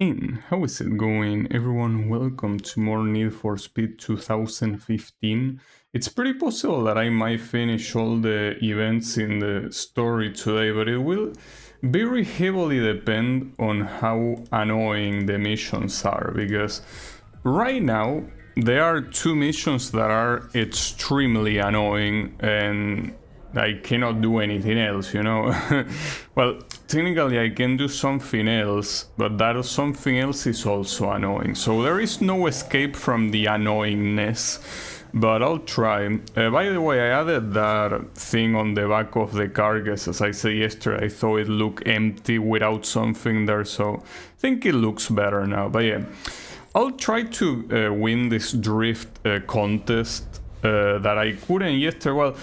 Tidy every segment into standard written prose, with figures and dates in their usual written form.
How is it going, everyone? Welcome to more Need for Speed 2015. It's pretty possible that I might finish all the events in the story today, but it will very heavily depend on how annoying the missions are, because right now there are two missions that are extremely annoying and I cannot do anything else, you know? Well, technically I can do something else, but that something else is also annoying. So there is no escape from the annoyingness, but I'll try. By the way, I added that thing on the back of the car, because as I said yesterday, I thought it looked empty without something there, so I think it looks better now. But yeah, I'll try to win this drift contest that I couldn't yesterday. Well,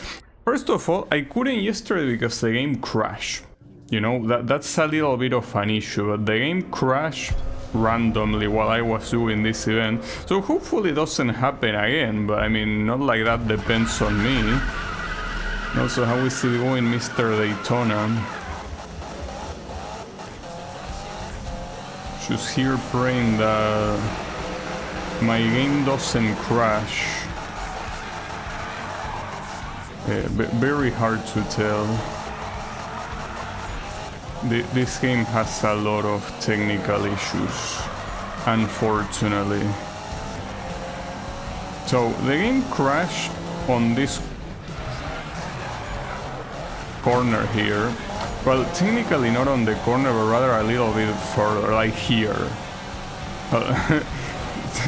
first of all, I couldn't yesterday because the game crashed. You know, that's a little bit of an issue, but the game crashed randomly while I was doing this event. So hopefully it doesn't happen again, but I mean, not like that depends on me. And also, how is it going, Mr. Daytona? Just here praying that my game doesn't crash. Very hard to tell. This game has a lot of technical issues, unfortunately. So the game crashed on this corner here. Well, technically not on the corner, but rather a little bit further, like here.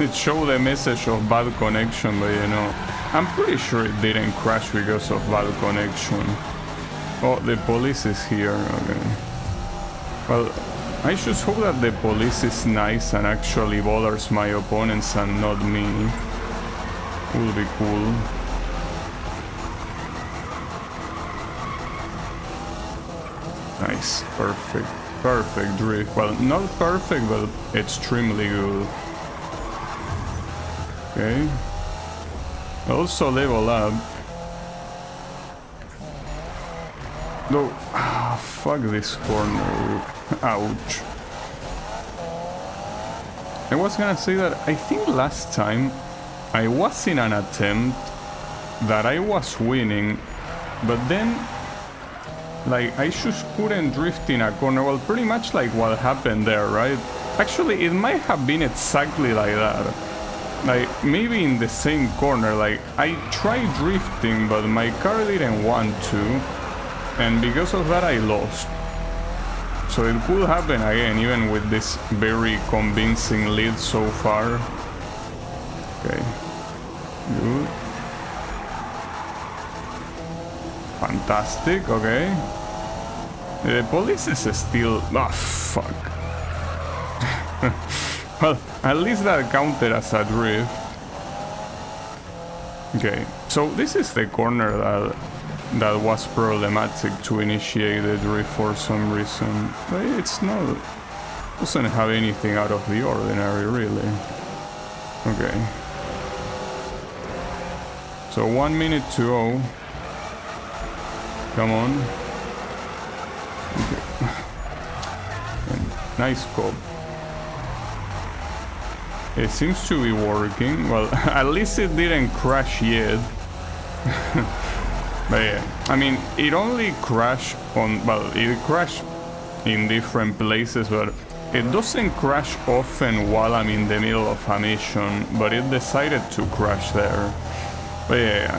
It showed the message of bad connection, but you know, I'm pretty sure it didn't crash because of bad connection. Oh, the police is here. Okay. Well, I just hope that the police is nice and actually bothers my opponents and not me. Would be cool. Nice, perfect drift. Well, not perfect, but extremely good. Okay. Also level up. No, fuck this corner. Ouch. I was gonna say that I think last time I was in an attempt that I was winning, but then like I just couldn't drift in a corner. Well, pretty much like what happened there, right? Actually, it might have been exactly like that. Like, maybe in the same corner, like, I tried drifting, but my car didn't want to, and because of that I lost. So it could happen again, even with this very convincing lead so far. Okay. Good. Fantastic, okay. The police is still... Ah, fuck. Well, at least that counted as a drift. Okay, so this is the corner that was problematic to initiate the drift for some reason. But it's not... doesn't have anything out of the ordinary, really. Okay. So 1 minute to go. Come on. Okay. Nice call. It seems to be working. Well, at least it didn't crash yet. But yeah, I mean, it only crashed on... well, it crashed in different places, but it doesn't crash often while I'm in the middle of a mission, but it decided to crash there. But yeah,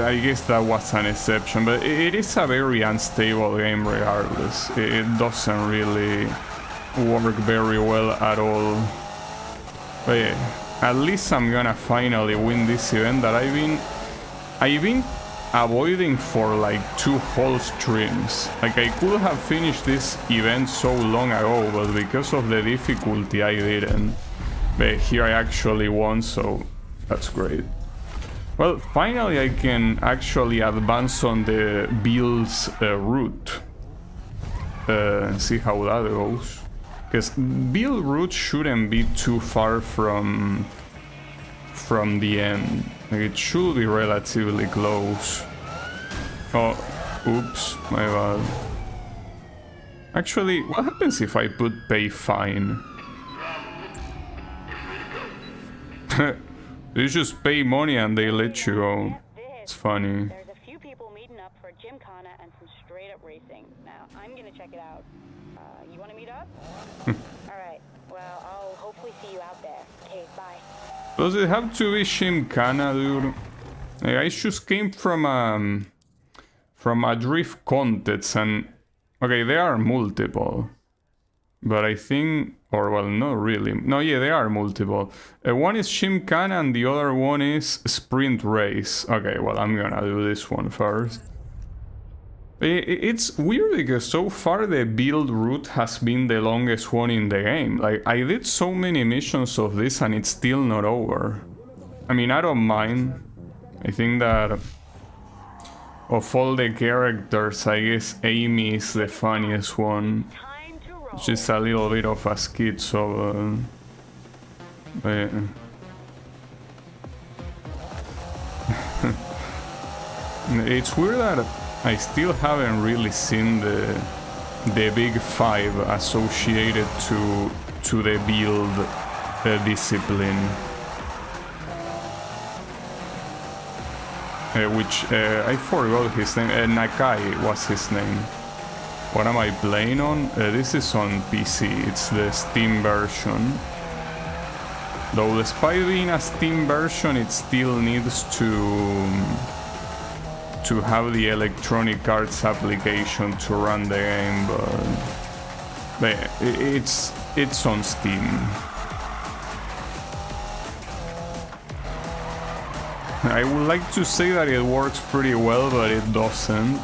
I guess that was an exception, but it is a very unstable game regardless. It doesn't really work very well at all. But yeah, at least I'm gonna finally win this event that I've been avoiding for like 2 whole streams. Like, I could have finished this event so long ago, but because of the difficulty I didn't. But here I actually won, so that's great. Well, finally I can actually advance on the Bill's route. See how that goes. Because Bill route shouldn't be too far from the end. Like, it should be relatively close. Oh, oops, my bad. Actually, what happens if I put pay fine? You just pay money and they let you go. It's funny. There's a few people meeting up for Gymkhana and some straight up racing. Now, I'm gonna check it out. You wanna meet up? Alright, well, I'll hopefully see you out there. Okay, bye. Does it have to be Gymkhana, dude? I just came from a drift contest and... Okay, there are multiple. But I think... Or, well, not really. No, yeah, there are multiple. One is Gymkhana and the other one is Sprint Race. Okay, well, I'm gonna do this one first. It's weird because so far the build route has been the longest one in the game. Like, I did so many missions of this and it's still not over. I mean, I don't mind. I think that of all the characters, I guess Amy is the funniest one. She's a little bit of a schizo, but it's weird that I still haven't really seen the big five associated to the build discipline, which I forgot his name. Nakai was his name. What am I playing on? This is on PC, it's the Steam version. Though despite being a Steam version, it still needs to have the Electronic Arts application to run the game, but it's on Steam. I would like to say that it works pretty well, but it doesn't.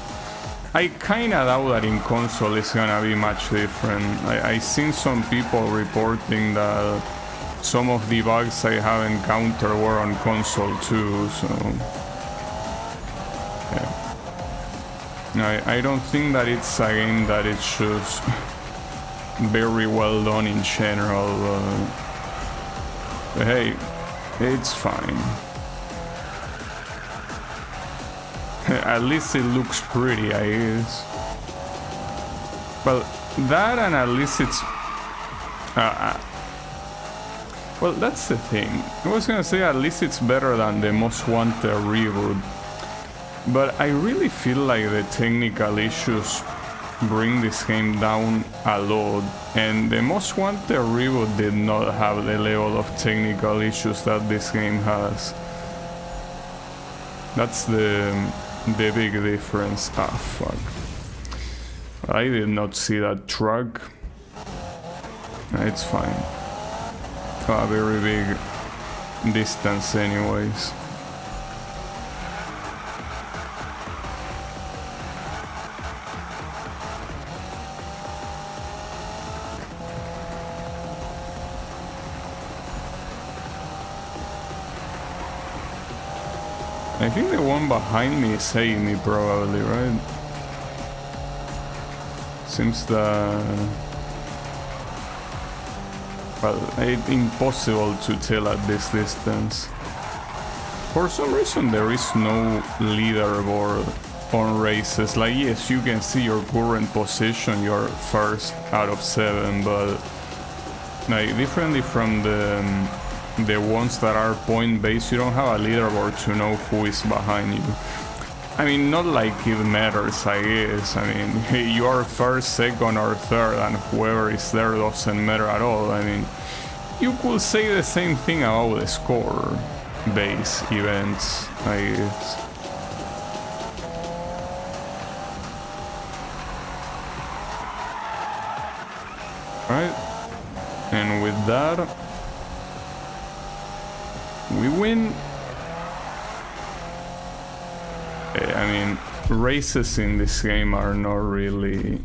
I kinda doubt that in console it's gonna be much different. I seen some people reporting that some of the bugs I have encountered were on console too, so... Yeah. I don't think that it's a game that it's just very well done in general, but hey, it's fine. At least it looks pretty, I guess. Well, that and at least it's... well, that's the thing. I was gonna say at least it's better than the Most Wanted reboot. But I really feel like the technical issues bring this game down a lot. And the Most Wanted reboot did not have the level of technical issues that this game has. That's the big difference. Ah, fuck. I did not see that truck. It's fine. A very big distance anyways. I think the one behind me is Amy, probably, right? Seems that... Well, it's impossible to tell at this distance. For some reason there is no leaderboard on races. Like, yes, you can see your current position, you're first out of 7, but... Like, differently from the ones that are point-based, you don't have a leaderboard to know who is behind you. I mean, not like it matters, I guess. I mean, you are first, second, or third, and whoever is there doesn't matter at all. I mean, you could say the same thing about the score-based events, I guess. Alright, and with that, we win. I mean, races in this game are not really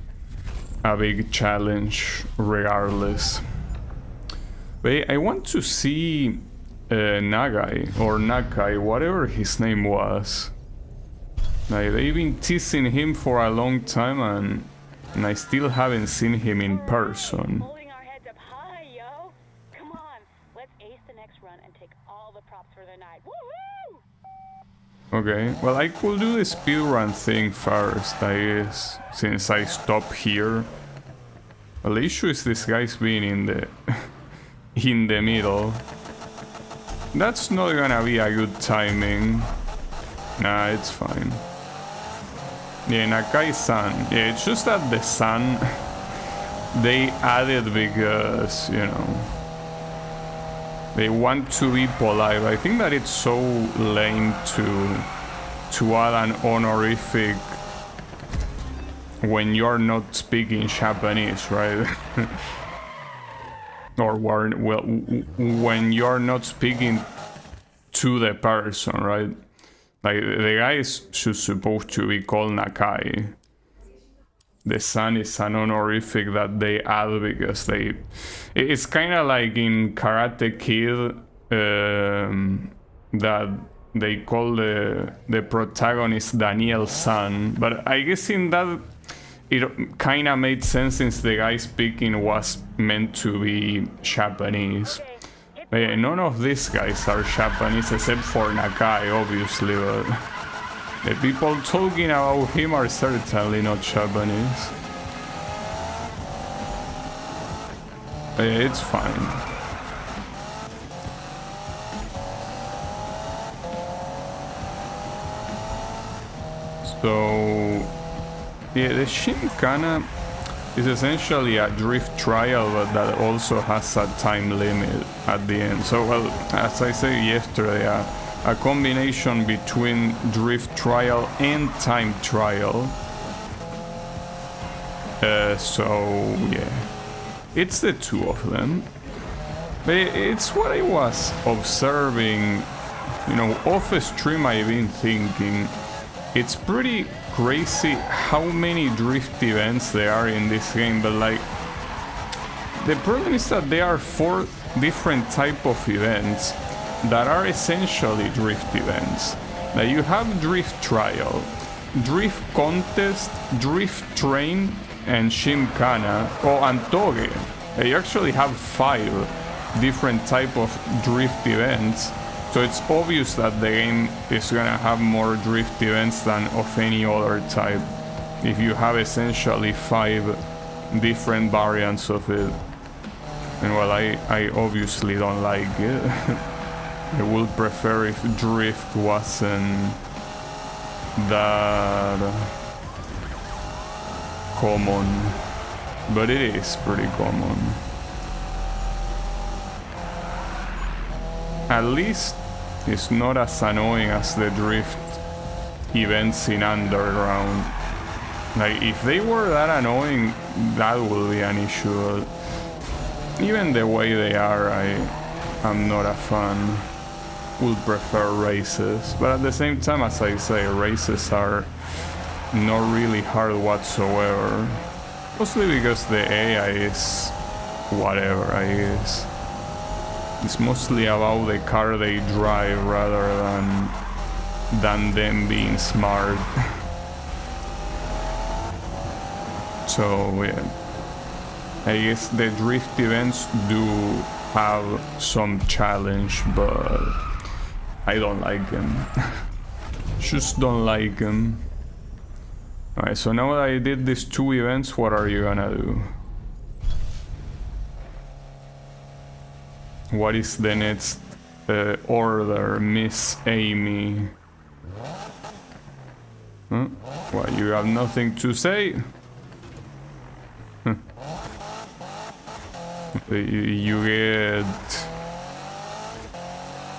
a big challenge regardless. But I want to see Nagai, or Nakai, whatever his name was. Like, they've been teasing him for a long time and I still haven't seen him in person. Holding our heads up high, yo. Come on, let's ace the next run and take all the props for the night. Woohoo! Okay, well, I could do the speedrun thing first, I guess, since I stop here. Well, the issue is this guy's being in the in the middle. That's not gonna be a good timing. Nah, it's fine. Yeah, Nakai-san. Yeah, it's just that the sun they added because, you know, they want to be polite. I think that it's so lame to add an honorific when you're not speaking Japanese, right? Or well, when you're not speaking to the person, right? Like, the guy is supposed to be called Nakai. The sun is an honorific that they add because they... It's kind of like in Karate Kid, that they call the protagonist Daniel-san. But I guess in that, it kind of made sense since the guy speaking was meant to be Japanese. None of these guys are Japanese except for Nakai, obviously, but the people talking about him are certainly not Japanese. It's fine. So, yeah, the Gymkhana is essentially a drift trial, but that also has a time limit at the end. So, well, as I said yesterday, a combination between drift trial and time trial. So, yeah, it's the two of them. But it's what I was observing, you know, off stream. I've been thinking it's pretty crazy how many drift events there are in this game, but like, the problem is that there are 4 different type of events that are essentially drift events. Now you have drift trial, drift contest, drift train, and Gymkhana, and Toge. You actually have 5 different type of drift events. So it's obvious that the game is gonna have more drift events than of any other type, if you have essentially 5 different variants of it. And well, I obviously don't like it. I would prefer if drift wasn't that common, but it is pretty common. At least it's not as annoying as the drift events in Underground. Like, if they were that annoying, that would be an issue. Even the way they are, I'm not a fan. Would prefer races, but at the same time, as I say, races are not really hard whatsoever. Mostly because the AI is whatever, I guess. It's mostly about the car they drive rather than them being smart. So yeah, I guess the drift events do have some challenge, but I don't like them. Just don't like them. Alright, so now that I did these 2 events, what are you gonna do? What is the next order, Miss Amy? Huh? What, you have nothing to say? Huh. You get...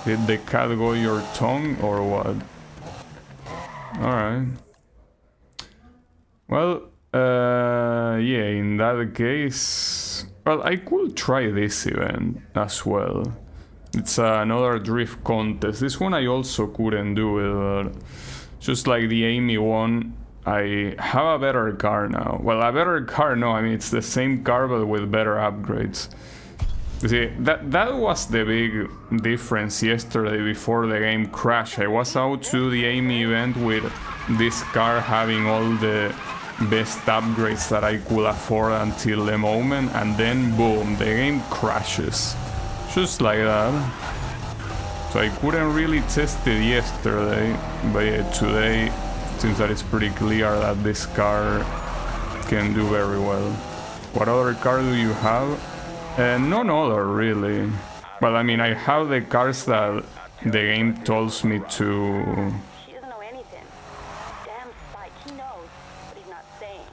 Did the cat go your tongue or what? Alright. Well, yeah, in that case... Well, I could try this event as well. It's another drift contest. This one I also couldn't do it, but just like the Amy one, I have a better car now. Well, a better car, no, I mean, it's the same car but with better upgrades. You see, that was the big difference yesterday before the game crashed. I was out to the Amy event with this car having all the best upgrades that I could afford until the moment, and then boom, the game crashes. Just like that. So I couldn't really test it yesterday, but yeah, today, seems that it's pretty clear that this car can do very well. What other car do you have? None other, really. Well, I mean, I have the cars that the game tells me to... She doesn't know anything. Damn Spike, he knows, but he's not saying.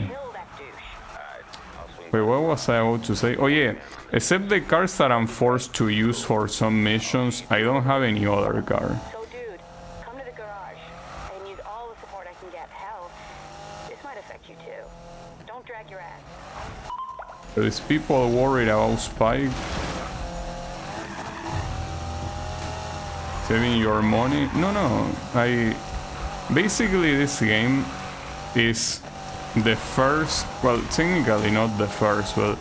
Kill that douche. Wait, what was I about to say? Oh yeah, except the cars that I'm forced to use for some missions, I don't have any other car. So dude, come to the garage. I need all the support I can get. Hell, this might affect you too. Don't drag your ass. There's people worried about Spike. Saving your money? No, basically this game is the first, well, technically not the first, but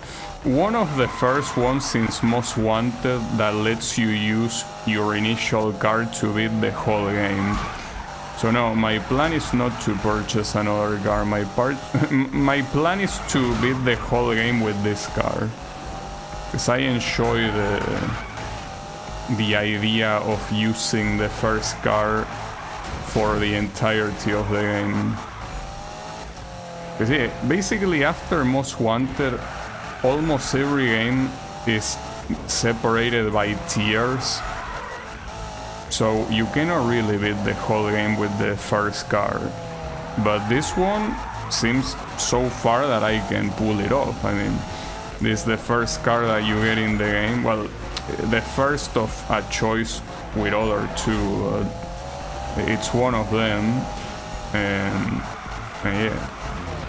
one of the first ones since Most Wanted that lets you use your initial card to beat the whole game. So no, my plan is not to purchase another car. My plan is to beat the whole game with this car, because I enjoy the idea of using the first car for the entirety of the game. Because yeah, basically after Most Wanted, almost every game is separated by tiers. So you cannot really beat the whole game with the first car. But this one seems so far that I can pull it off. I mean, this is the first car that you get in the game. Well, the first of a choice with other two. It's one of them. And yeah,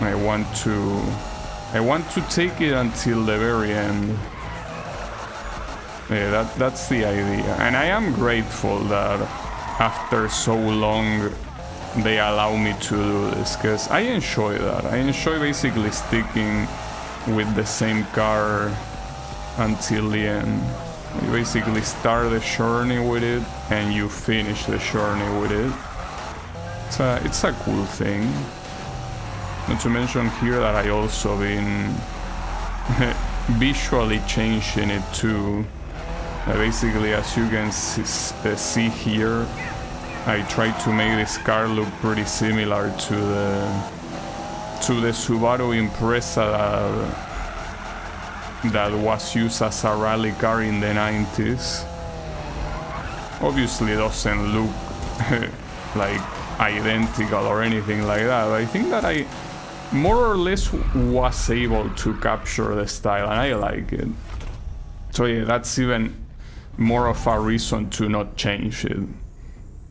I want to take it until the very end. Yeah, that's the idea, and I am grateful that after so long they allow me to do this, because I enjoy that. I enjoy basically sticking with the same car until the end. You basically start the journey with it and you finish the journey with it. It's a cool thing. Not to mention here that I also been visually changing it too. Basically, as you can see here, I tried to make this car look pretty similar to the Subaru Impreza that was used as a rally car in the 90s. Obviously, it doesn't look like identical or anything like that, but I think that I more or less was able to capture the style, and I like it. So yeah, that's even more of a reason to not change it.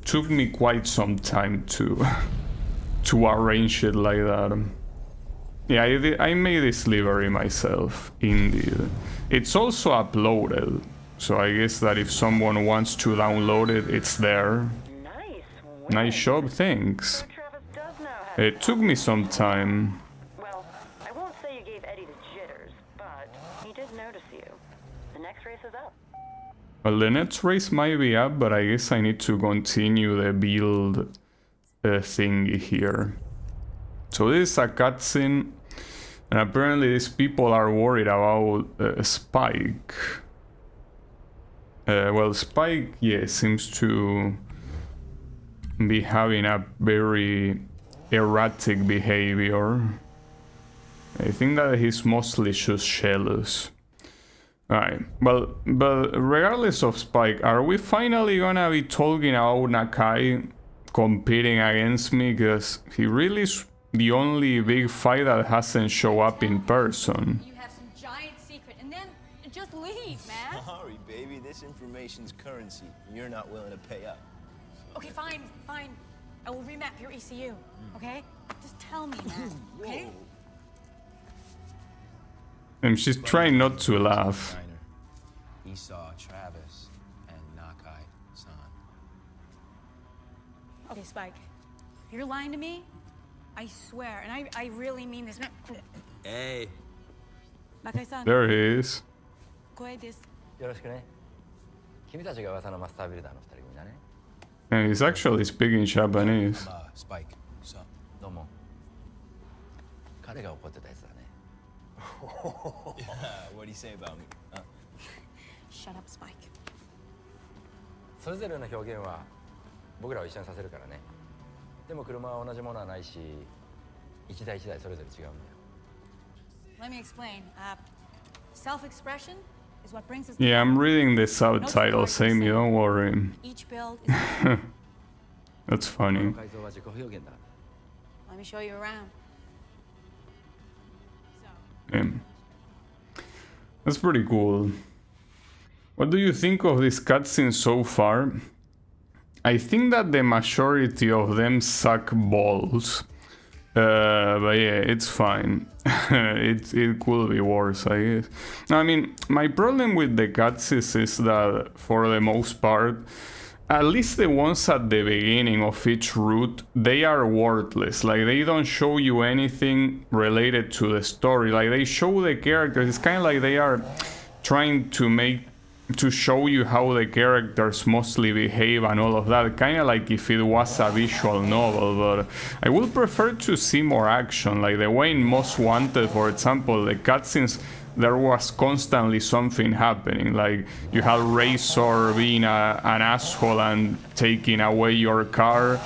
Took me quite some time to arrange it like that. Yeah, I made this livery myself, indeed. It's also uploaded, so I guess that if someone wants to download it, it's there. Nice job, thanks. It took me some time. Well, I won't say you gave Eddie the jitters, but he did notice you. The next race is up. Well, the next race might be up, but I guess I need to continue the build thingy here. So this is a cutscene, and apparently these people are worried about Spike. Well, Spike, yeah, seems to be having a very erratic behavior. I think that he's mostly just jealous. Alright, well, but regardless of Spike, are we finally gonna be talking about Nakai competing against me? Because he really is the only big fight that hasn't shown up in person. You have some giant secret, and then just leave, man. Sorry, baby, this information's currency. You're not willing to pay up. Okay, fine. I will remap your ECU, okay? Just tell me, man, okay? And she's trying not to laugh. Esau, Travis, and Nakai-san. Okay, Spike, if you're lying to me, I swear, and I really mean this. Hey. Nakai-san, There he is. Koei desu. よろしくね。君たちが噂のマスタービルダーの二人組だね。 And he's actually speaking Japanese. Spike. So. どうも。彼が怒ってたやつだね。Yeah, what do you say about me? Shut up, Spike. それぞれの表現は僕らを一緒にさせるからね。でも車は同じものはないし、一台一台それぞれ違うんだよ。 Let me explain. Self-expression is what brings us. Yeah, I'm reading the support subtitles, for Amy, sale. don't worry. Each build is. That's funny. 改造は自己表現だ Let me show you around. Yeah. That's pretty cool. What do you think of this cutscene so far? I think that the majority of them suck balls. But yeah, it's fine. it could be worse, I guess. I mean, my problem with the cutscenes is that, for the most part, at least the ones at the beginning of each route, they are worthless. Like, they don't show you anything related to the story. Like, they show the characters. It's kind of like they are trying to show you how the characters mostly behave and all of that. Kind of like if it was a visual novel, but I would prefer to see more action. Like the way in Most Wanted, for example, the cutscenes, there was constantly something happening. Like you had Razor being an asshole and taking away your car.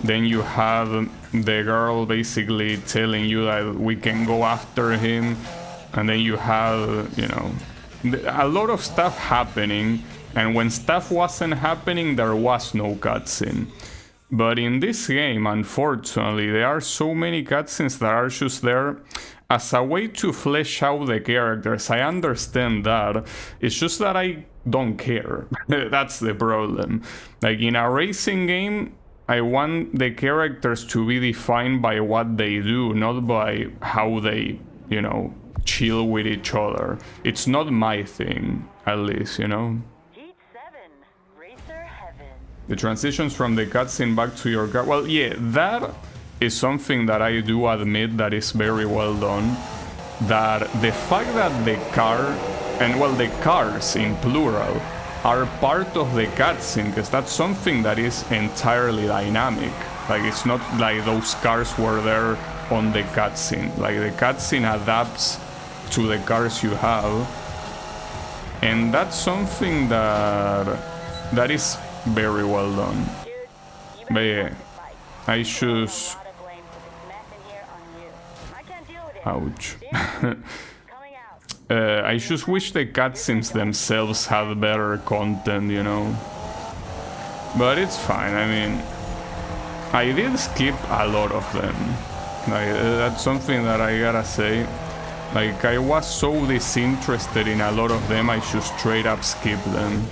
Then you have the girl basically telling you that we can go after him. And then you have, you know, a lot of stuff happening. And when stuff wasn't happening, there was no cutscene. But in this game, unfortunately, there are so many cutscenes that are just there as a way to flesh out the characters. I understand that. It's just that I don't care. That's the problem. Like in a racing game, I want the characters to be defined by what they do, not by how they, you know, chill with each other. It's not my thing, at least, you know? Heat 7, Racer Heaven. The transitions from the cutscene back to your car. Well, yeah, that is something that I do admit that is very well done. That the fact that the car, and well, the cars in plural, are part of the cutscene, because that's something that is entirely dynamic. Like, it's not like those cars were there on the cutscene. Like, the cutscene adapts to the cars you have. And that's something that is very well done. Dude, you But better yeah, fix the bike. I There's choose... a lot of blame for this mess in here on you. I can't deal with it. Ouch. Coming out. I just wish the cutscenes themselves had better content, you know. But it's fine, I mean... I did skip a lot of them. Like, that's something that I gotta say. Like, I was so disinterested in a lot of them, I just straight up skip them.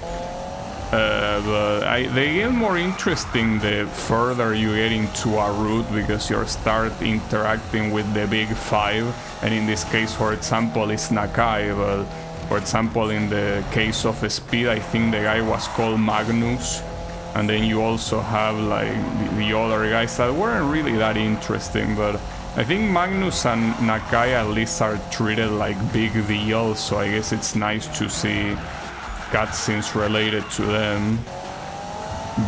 But they get more interesting the further you get into a route, because you start interacting with the big five, and in this case, for example, it's Nakai, but for example, in the case of Speed, I think the guy was called Magnus, and then you also have like the other guys that weren't really that interesting, but I think Magnus and Nakai at least are treated like big deals, so I guess it's nice to see cutscenes related to them.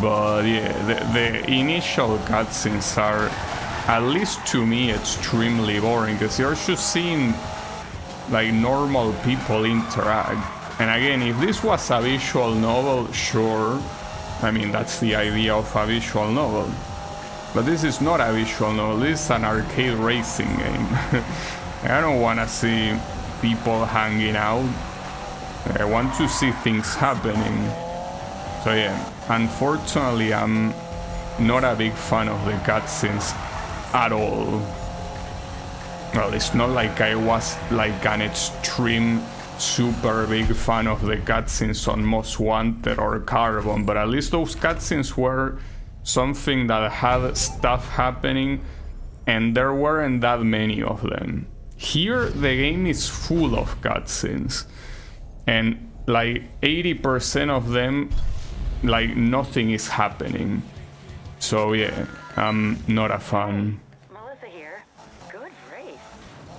But yeah, the initial cutscenes are, at least to me, extremely boring, because you're just seeing like normal people interact. And again, if this was a visual novel, sure, I mean, that's the idea of a visual novel. But this is not a visual novel, this is an arcade racing game. I don't want to see people hanging out. I want to see things happening. So yeah, unfortunately I'm not a big fan of the cutscenes at all. Well, it's not like I was like an extreme super big fan of the cutscenes on Most Wanted or Carbon, but at least those cutscenes were something that had stuff happening, and there weren't that many of them. Here the game is full of cutscenes, and like 80% of them, like nothing is happening. So yeah, I'm not a fan. Melissa here. Good race.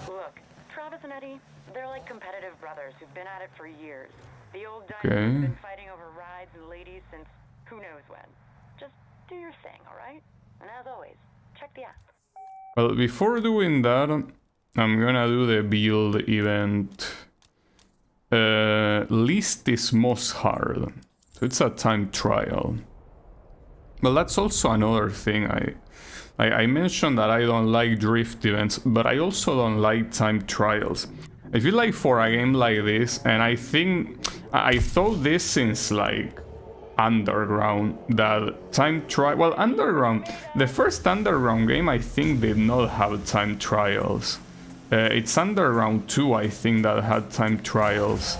Look, Travis and Eddie, they're like competitive brothers who've been at it for years. The old Okay. dynasty have been fighting over rides and ladies since who knows when. Just do your thing, alright? And as always, check the app. Well, before doing that, I'm gonna do the build event. Least is most hard. So it's a time trial. Well, that's also another thing. I mentioned that I don't like drift events, but I also don't like time trials. I feel like for a game like this, and I think I thought this since like Underground, that time trial. Well, Underground, the first Underground game I think did not have time trials. It's Underground 2 I think that had time trials.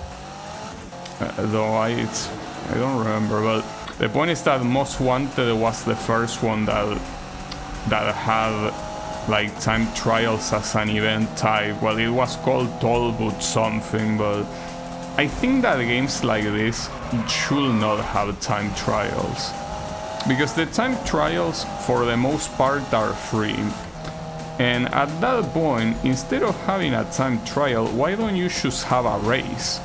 Though I don't remember, but the point is that Most Wanted was the first one that had like time trials as an event type. Well, it was called Tollbooth something, but I think that games like this should not have time trials, because the time trials for the most part are free. And at that point, instead of having a time trial, why don't you just have a race?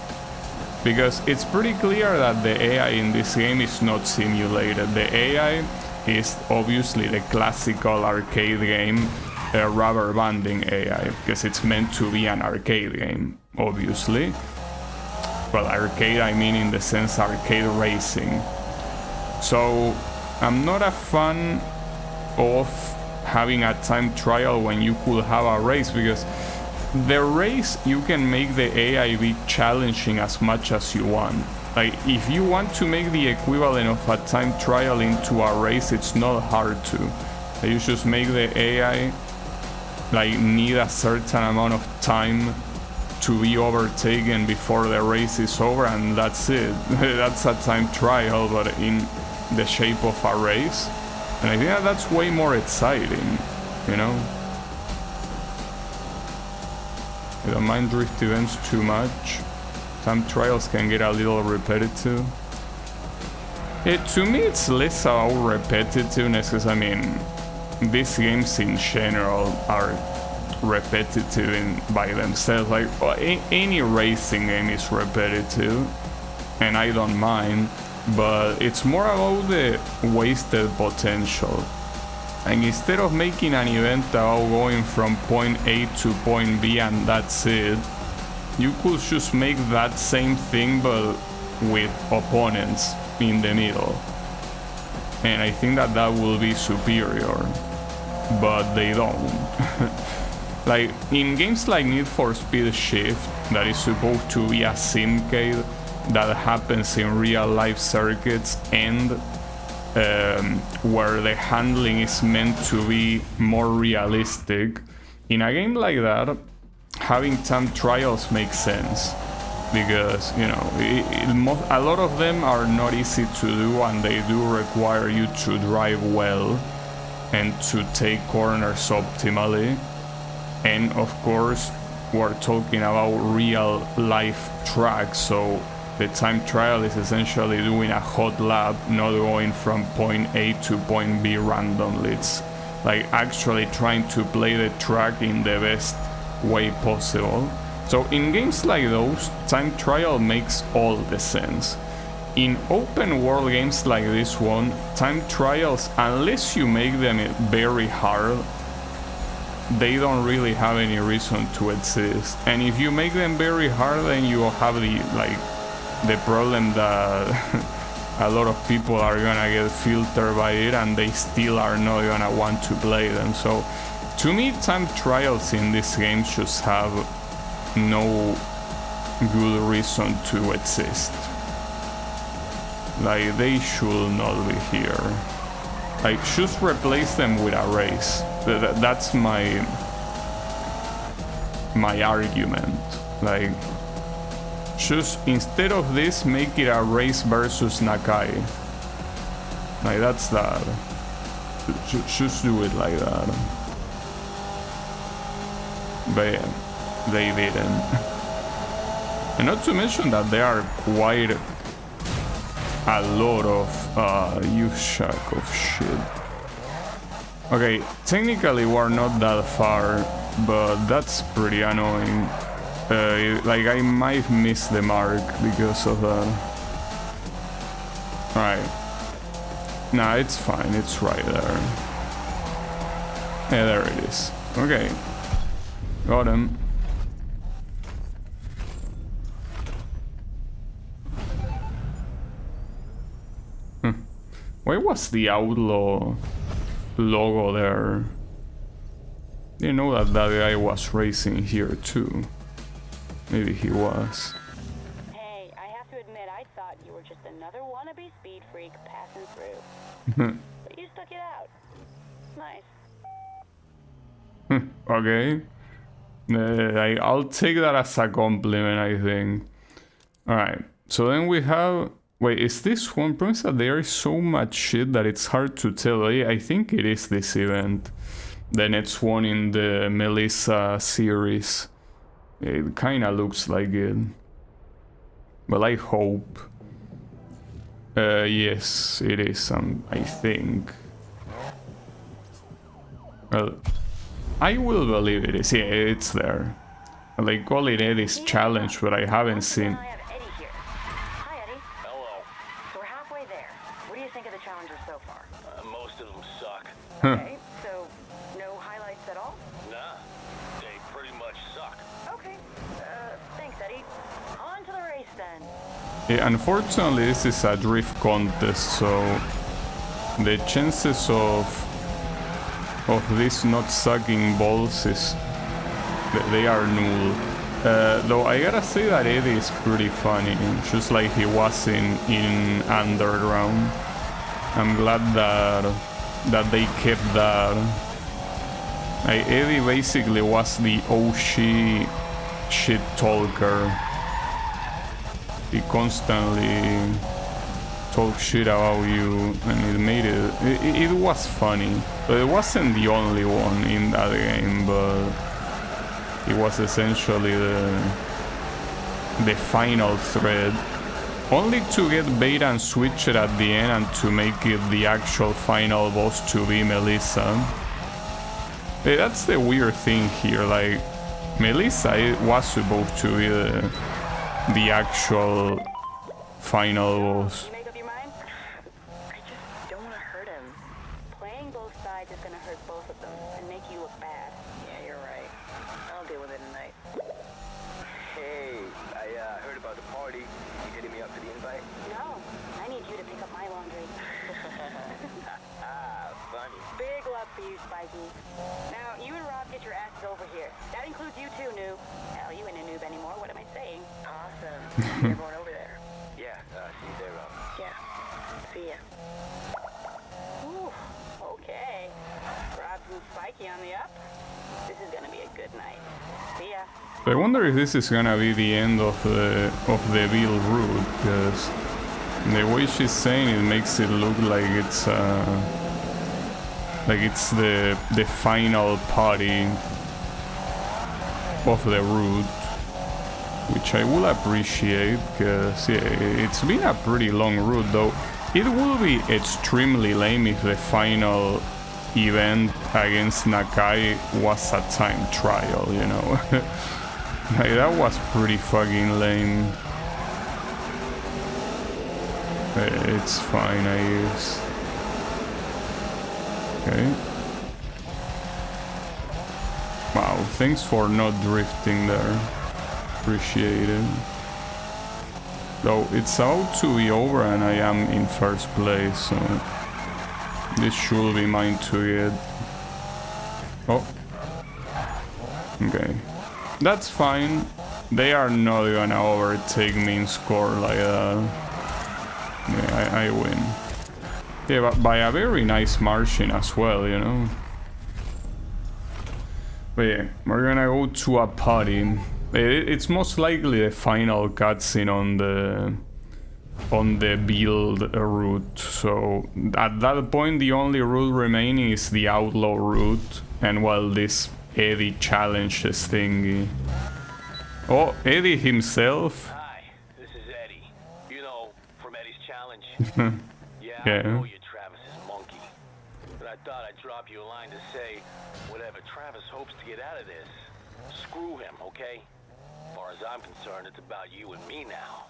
Because it's pretty clear that the AI in this game is not simulated. The AI is obviously the classical arcade game rubber banding AI, because it's meant to be an arcade game, obviously. Well, arcade I mean in the sense arcade racing. So I'm not a fan of having a time trial when you could have a race, because the race you can make the AI be challenging as much as you want. Like, if you want to make the equivalent of a time trial into a race, it's not hard to. You just make the AI like need a certain amount of time to be overtaken before the race is over, and that's it. That's a time trial, but in the shape of a race. And I think that that's way more exciting, you know? I don't mind drift events too much. Time trials can get a little repetitive. To me, it's less about repetitiveness, because I mean, these games in general are repetitive by themselves. Like, any racing game is repetitive, and I don't mind, but it's more about the wasted potential. And instead of making an event about going from point A to point B and that's it, you could just make that same thing but with opponents in the middle. And I think that that will be superior, but they don't. Like, in games like Need for Speed Shift, that is supposed to be a simcade that happens in real life circuits, and where the handling is meant to be more realistic, in a game like that, having time trials makes sense, because, you know, a lot of them are not easy to do, and they do require you to drive well and to take corners optimally. And of course, we're talking about real life tracks, so the time trial is essentially doing a hot lap, not going from point A to point B randomly. It's like actually trying to play the track in the best way possible. So in games like those, time trial makes all the sense. In open world games like this one, time trials, unless you make them very hard, they don't really have any reason to exist. And if you make them very hard, then you have the problem that a lot of people are gonna get filtered by it, and they still are not gonna want to play them. So to me, time trials in this game just have no good reason to exist. Like, they should not be here. Like, just replace them with a race. That's my argument. Like, just instead of this, make it a race versus Nakai. Like, that's that. Just do it like that. But yeah, they didn't. And not to mention that there are quite a lot of you shack of shit. Okay, technically we're not that far, but that's pretty annoying. Like, I might miss the mark because of that. Alright. Nah, it's fine, it's right there. Yeah, there it is. Okay. Got him. Why was the outlaw logo there? Didn't know that that guy was racing here too. Maybe he was. Hey, I have to admit, thought you were just another wannabe speed freak passing through. But you stuck it out. Nice. Okay. I'll take that as a compliment, I think. Alright, so then we have... Wait, is this one? Promise that there is so much shit that it's hard to tell. I think it is this event. The next one in the Melissa series. It kinda looks like it. Well, I hope. Yes, it is, I think. Well, I will believe it is. Yeah, it's there. They call it Eddie's challenge, but I haven't seen... I have Eddie here. Hi, Eddie. Hello. So we're halfway there. What do you think of the challengers so far? Most of them suck. Okay, so no highlights at all? Nah, they pretty much suck. Okay. Thanks, Eddie. On to the race then. Yeah, unfortunately, this is a drift contest, so the chances of this not sucking balls is they are null. Though I gotta say that Eddie is pretty funny, just like he was in Underground. I'm glad that they kept that. Eddie basically was the OG shit talker. He constantly talked shit about you, and it made it was funny. But it wasn't the only one in that game, but it was essentially the final thread. Only to get bait and switch it at the end and to make it the actual final boss to be Melissa. Hey, that's the weird thing here, like Melissa was supposed to be the actual final boss. You make up your mind? I just don't want to hurt him. Playing both sides is going to hurt both of them and make you look bad. Yeah, you're right. I'll deal with it tonight. Hey, I heard about the party. You hitting me up for the invite? No, I need you to pick up my laundry. Funny. Big love for you, Spiky. Now, you and Rob get your asses over here. That includes you too, noob. Hell, you ain't a noob anymore. What am I saying? Awesome. See everyone over there. Yeah, see you there, Rob. Yeah. See ya. Ooh, okay. Rob's and Spiky on the up. This is gonna be a good night. See ya. I wonder if this is gonna be the end of the Bill route, because the way she's saying it makes it look like it's the final party of the route, which I will appreciate, because yeah, it's been a pretty long route. Though it will be extremely lame if the final event against Nakai was a time trial, you know. Like, that was pretty fucking lame. It's fine, I guess. Okay. Wow, thanks for not drifting there. Appreciate it. Though it's about to be over and I am in first place, so this should be mine to get. Oh. Okay. That's fine. They are not gonna overtake me in score like that. Yeah, I win. Yeah, but by a very nice margin as well, you know. But yeah, we're gonna go to a party. It's most likely the final cutscene on the build route. So at that point, the only route remaining is the outlaw route, and well, this Eddie challenges thingy. Oh, Eddie himself. Hi, this is Eddie. You know, from Eddie's challenge. Yeah, Yeah. I know you're Travis's monkey. But I thought I'd drop you a line to say, whatever Travis hopes to get out of this, screw him, okay? As far as I'm concerned, it's about you and me now.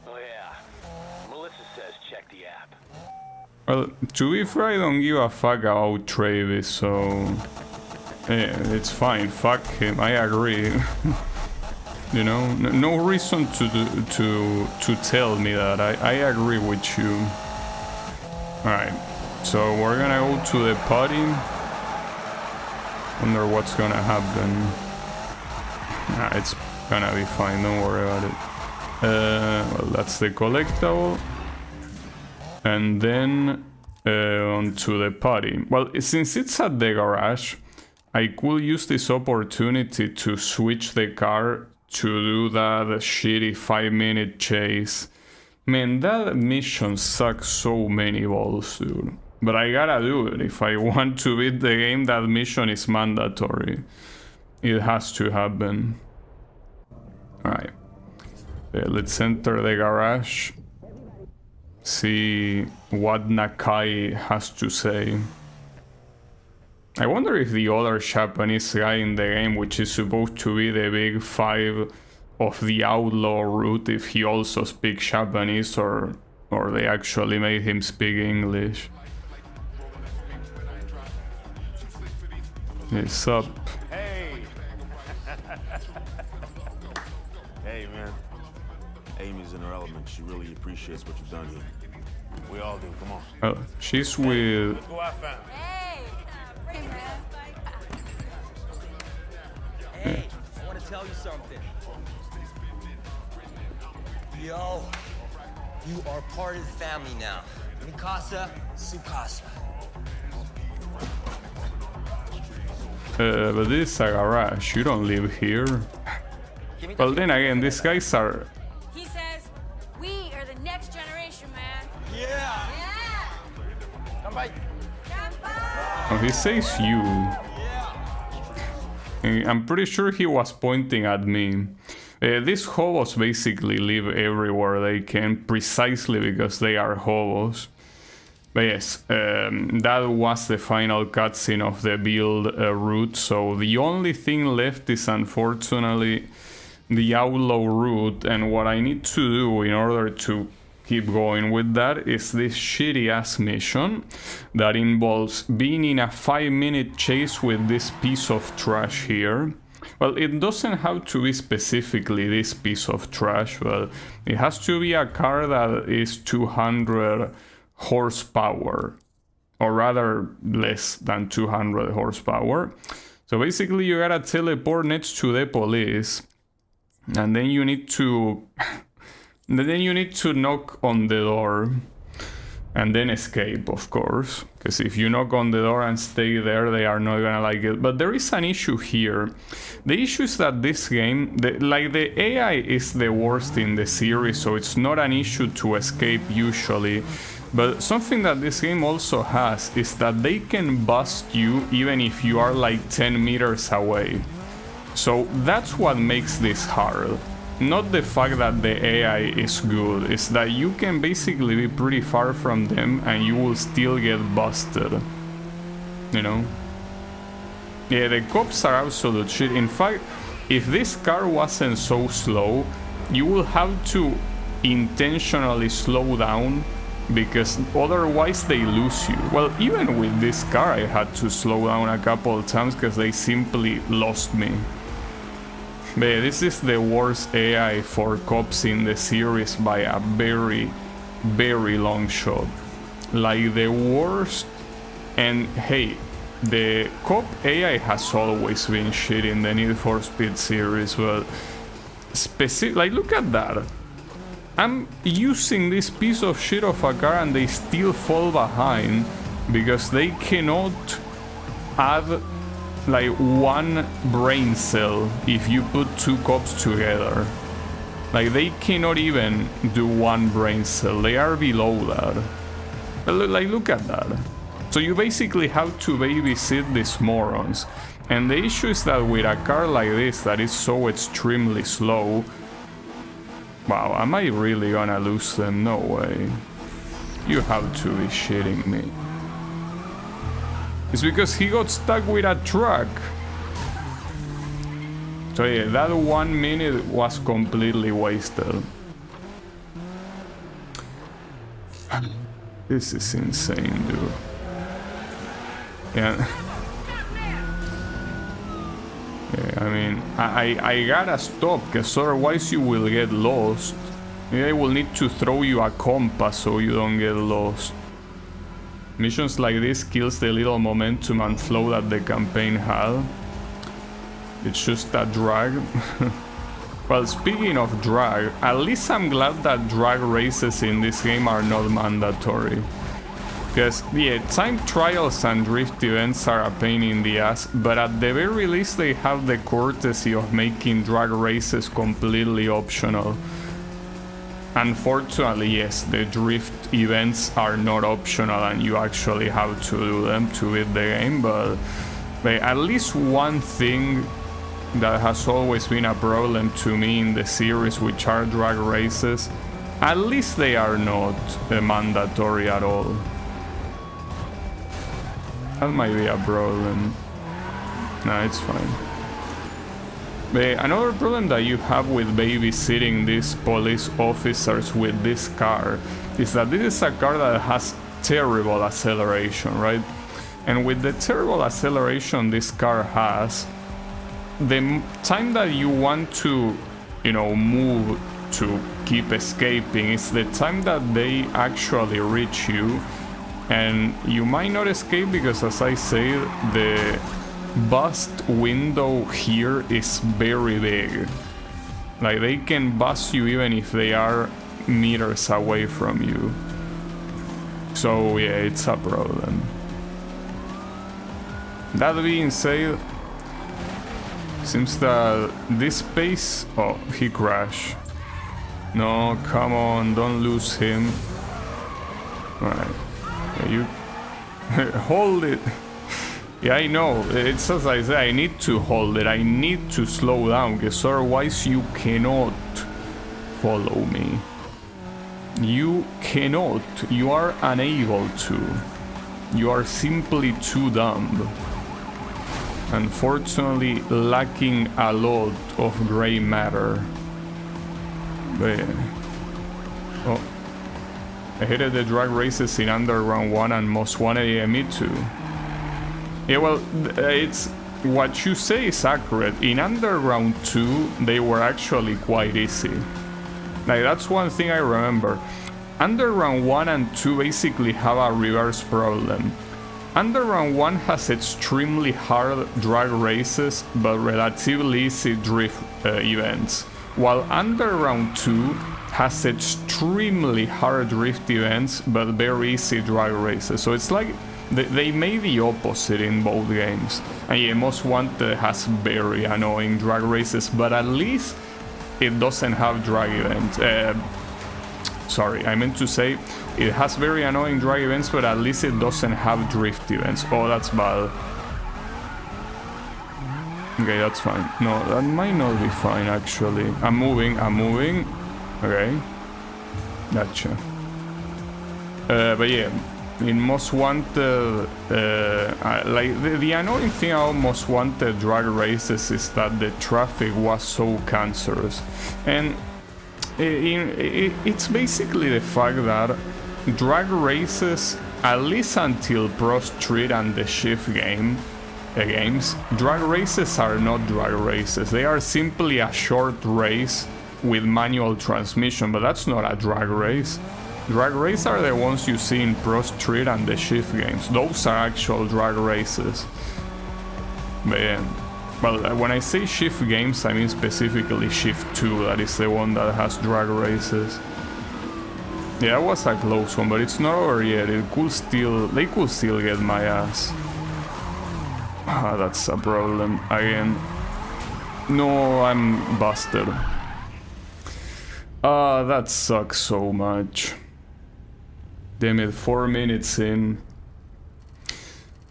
Oh yeah, Melissa says check the app. Well, to be fair, I don't give a fuck about Travis, so yeah, it's fine. Fuck him. I agree. You know, no reason to tell me that. I agree with you. All right, so we're gonna go to the party. Wonder what's gonna happen. Nah, it's gonna be fine. Don't worry about it. Well, that's the collectible. And then onto the party. Well, since it's at the garage, I could use this opportunity to switch the car to do that shitty 5-minute chase. Man, that mission sucks so many balls, dude. But I gotta do it. If I want to beat the game, that mission is mandatory. It has to happen. Alright. Let's enter the garage. See what Nakai has to say. I wonder if the other Japanese guy in the game, which is supposed to be the big five of the outlaw route, if he also speaks Japanese or they actually made him speak English. What's up? Hey! Hey, man. Amy's in her element. She really appreciates what you've done here. We all do. Come on. Oh, she's with... Let's go out, fam. Hey, I want to tell you something. Yo, you are part of the family now. Mikasa, Tsukasa. But this is a garage, you don't live here. Well, then again, these guys are... He says, we are the next generation, man. Yeah! Yeah! Oh, he says you. I'm pretty sure he was pointing at me. These hobos basically live everywhere they can, precisely because they are hobos. But yes, that was the final cutscene of the build route, so the only thing left is unfortunately the outlaw route, and what I need to do in order to keep going with that is this shitty ass mission that involves being in a 5-minute chase with this piece of trash here. Well, it doesn't have to be specifically this piece of trash, but it has to be a car that is 200 horsepower, or rather less than 200 horsepower. So basically you gotta teleport next to the police, and then you need to knock on the door and then escape, of course, because if you knock on the door and stay there, they are not gonna like it. But there is an issue here. The issue is that this game, the AI is the worst in the series, so it's not an issue to escape usually. But something that this game also has is that they can bust you even if you are like 10 meters away. So that's what makes this hard. Not the fact that the AI is good, it's that you can basically be pretty far from them and you will still get busted. You know? Yeah, the cops are absolute shit. In fact, if this car wasn't so slow, you will have to intentionally slow down, because otherwise they lose you. Well, even with this car I had to slow down a couple of times because they simply lost me. But yeah, this is the worst AI for cops in the series by a very, very long shot. Like the worst. And hey, the cop AI has always been shit in the Need for Speed series, but like look at that. I'm using this piece of shit of a car and they still fall behind because they cannot add like one brain cell if you put two cops together. Like they cannot even do one brain cell, they are below that. Like look at that. So you basically have to babysit these morons. And the issue is that with a car like this that is so extremely slow, wow, am I really gonna lose them? No way. You have to be shitting me. It's because he got stuck with a truck. So yeah, that 1 minute was completely wasted. This is insane, dude. Yeah. Yeah, I mean, I gotta stop, because otherwise you will get lost. Maybe I will need to throw you a compass so you don't get lost. Missions like this kills the little momentum and flow that the campaign had. It's just a drag. Well, speaking of drag, at least I'm glad that drag races in this game are not mandatory. Because, yeah, time trials and drift events are a pain in the ass, but at the very least they have the courtesy of making drag races completely optional. Unfortunately, yes, the drift events are not optional and you actually have to do them to beat the game, but at least one thing that has always been a problem to me in the series, which are drag races, at least they are not mandatory at all. That might be a problem. Nah, it's fine. But another problem that you have with babysitting these police officers with this car is that this is a car that has terrible acceleration, right? And with the terrible acceleration this car has, the time that you want to, you know, move to keep escaping is the time that they actually reach you. And you might not escape because, as I say, the bust window here is very big. Like, they can bust you even if they are meters away from you. So yeah, it's a problem. That being said, seems that this space... Oh, he crashed. No, come on, don't lose him. Alright. You hold it. Yeah, I know. It's as I say, I need to hold it. I need to slow down, because otherwise you cannot follow me. You cannot. You are unable to. You are simply too dumb. Unfortunately, lacking a lot of gray matter. But oh. I hated the drag races in Underground 1 and Most Wanted. Yeah, me too. Yeah, well, it's what you say is accurate. In Underground 2, they were actually quite easy. Like, that's one thing I remember. Underground 1 and 2 basically have a reverse problem. Underground 1 has extremely hard drag races, but relatively easy drift events, while Underground 2 has extremely hard drift events, but very easy drag races. So it's like they made the opposite in both games. And yeah, Most Wanted has very annoying drag races, but at least it doesn't have drag events. Sorry, I meant to say it has very annoying drag events, but at least it doesn't have drift events. Oh, that's bad. Okay, that's fine. No, that might not be fine, actually. I'm moving. Okay. Gotcha. But yeah, in Most Wanted, like, the annoying thing about Most Wanted drag races is that the traffic was so cancerous. And it's basically the fact that drag races, at least until Pro Street and the Shift games, drag races are not drag races. They are simply a short race with manual transmission, but that's not a drag race. Drag races are the ones you see in Pro Street and the Shift games. Those are actual drag races. But yeah, well, when I say Shift games, I mean specifically Shift 2, that is the one that has drag races. Yeah, it was a close one, but it's not over yet. They could still get my ass. Ah, that's a problem again. No, I'm busted. Ah, that sucks so much. Damn it, 4 minutes in.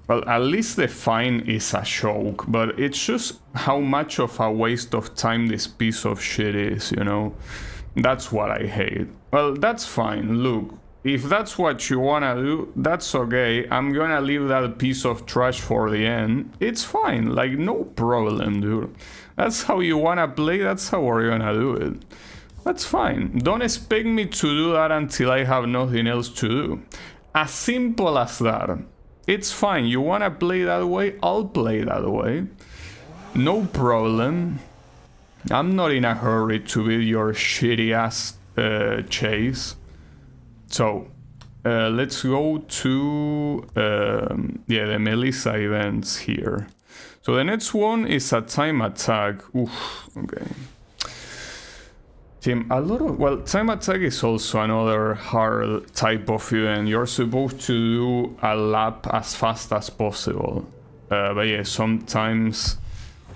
Well, at least the fine is a joke, but it's just how much of a waste of time this piece of shit is, you know? That's what I hate. Well, that's fine, look. If that's what you wanna do, that's okay. I'm gonna leave that piece of trash for the end. It's fine, like, no problem, dude. That's how you wanna play, that's how we're gonna do it. That's fine. Don't expect me to do that until I have nothing else to do. As simple as that. It's fine. You wanna play that way? I'll play that way. No problem. I'm not in a hurry to beat your shitty ass chase. So, let's go to yeah, the Melissa events here. So the next one is a time attack. Oof, okay. A lot of, well, time attack is also another hard type of event. You're supposed to do a lap as fast as possible. But yeah, sometimes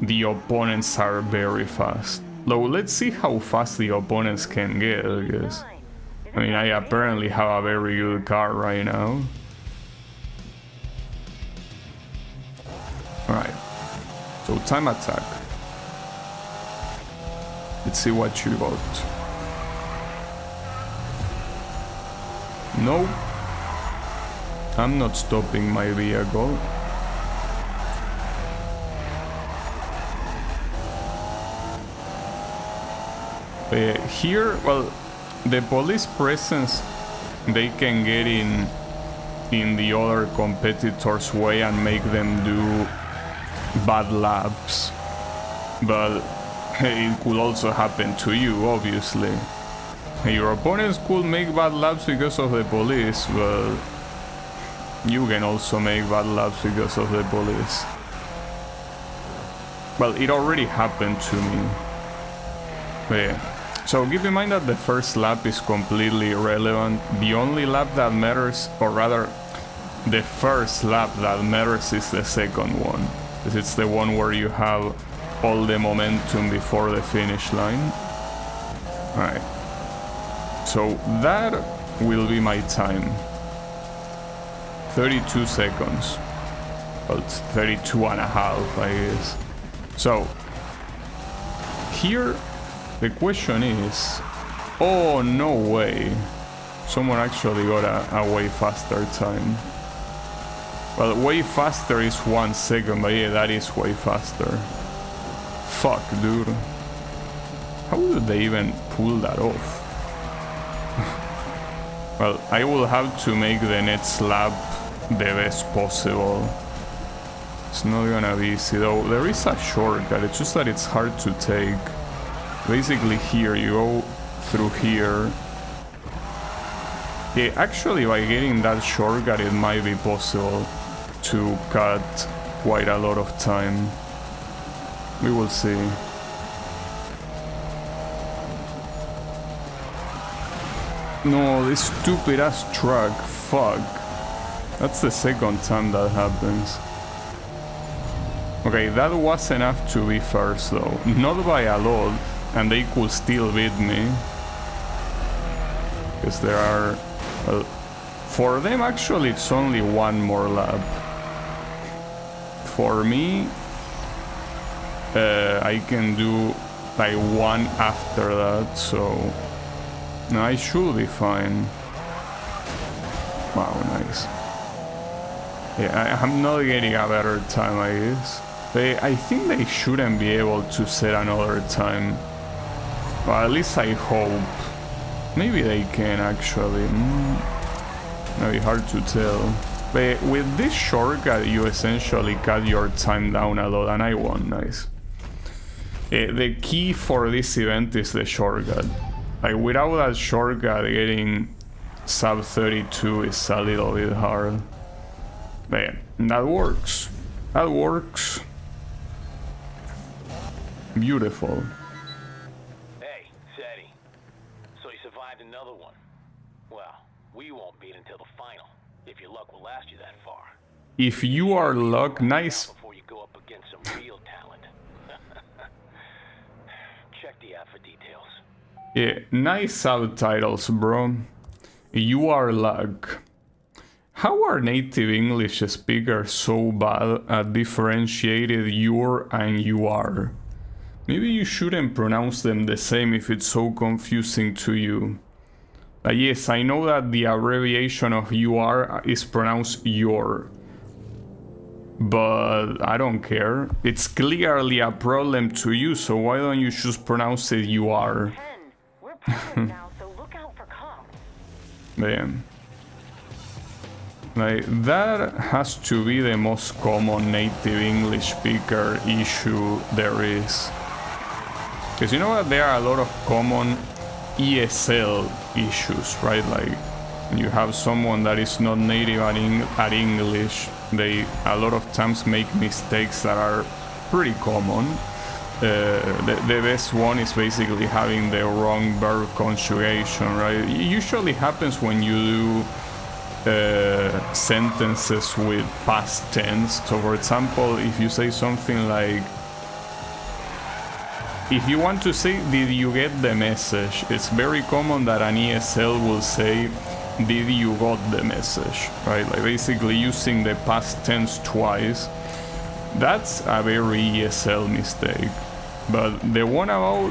the opponents are very fast. Though, let's see how fast the opponents can get, I guess. I mean, I apparently have a very good car right now. Alright. So, time attack. Let's see what you got. No. I'm not stopping my vehicle. Here, well, the police presence, they can get in the other competitors' way and make them do bad laps. But it could also happen to you, obviously. Your opponents could make bad laps because of the police, but you can also make bad laps because of the police. Well, it already happened to me. But yeah. So keep in mind that the first lap is completely irrelevant. The only lap that matters, or rather, the first lap that matters is the second one. Because it's the one where you have all the momentum before the finish line. Alright. So that will be my time. 32 seconds. Well, it's 32 and a half, I guess. So, here the question is... Oh, no way. Someone actually got a way faster time. Well, way faster is 1 second, but yeah, that is way faster. Fuck, dude. How did they even pull that off? Well, I will have to make the next lap the best possible. It's not gonna be easy though. There is a shortcut, it's just that it's hard to take. Basically here, you go through here. Yeah, actually by getting that shortcut it might be possible to cut quite a lot of time. We will see. No, this stupid ass truck, fuck. That's the second time that happens. Okay, that was enough to be first though. Not by a lot, and they could still beat me. Because there are... Well, for them actually it's only one more lap. For me, I can do like one after that, so... No, I should be fine. Wow, nice. Yeah, I'm not getting a better time, I guess. I think they shouldn't be able to set another time. Well, at least I hope. Maybe they can, actually. Maybe hard to tell. But with this shortcut, you essentially cut your time down a lot, and I won, nice. The key for this event is the shortcut. Like, without that shortcut, getting sub 32 is a little bit hard. But yeah, that works. That works. Beautiful. Hey, Sadie. So you survived another one. Well, we won't beat until the final. If your luck will last you that far. If you are luck, nice. Before you go up against some real talent. Check the app for details. Yeah, nice subtitles, bro. You are luck. How are native English speakers so bad at differentiating your and you are? Maybe you shouldn't pronounce them the same if it's so confusing to you. Yes, I know that the abbreviation of you are is pronounced your. But I don't care. It's clearly a problem to you, so why don't you just pronounce it you are? We're pregnant now, so look out for cops. Damn. Like, that has to be the most common native English speaker issue there is. Because you know that there are a lot of common ESL issues, right? Like, you have someone that is not native at English, they a lot of times make mistakes that are pretty common. the best one is basically having the wrong verb conjugation, right? It usually happens when you do sentences with past tense. So for example, if you say something like, if you want to say, did you get the message? It's very common that an ESL will say, did you got the message, right? Like basically using the past tense twice. That's a very ESL mistake. But the one about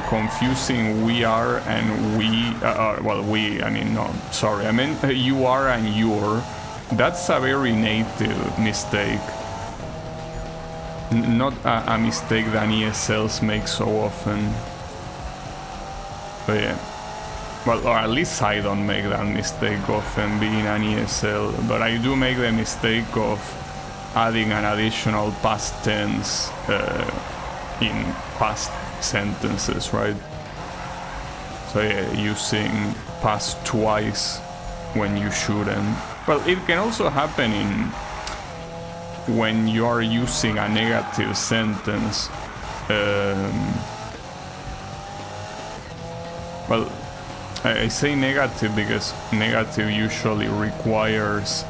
confusing we are and we, well, we, I mean, no, sorry, I meant you are and you're, that's a very native mistake. Not a mistake that ESLs make so often. But yeah. Well, or at least I don't make that mistake often being an ESL, but I do make the mistake of adding an additional past tense in past sentences, right? So yeah, using past twice when you shouldn't. Well, it can also happen in when you are using a negative sentence. Well, I say negative because negative usually requires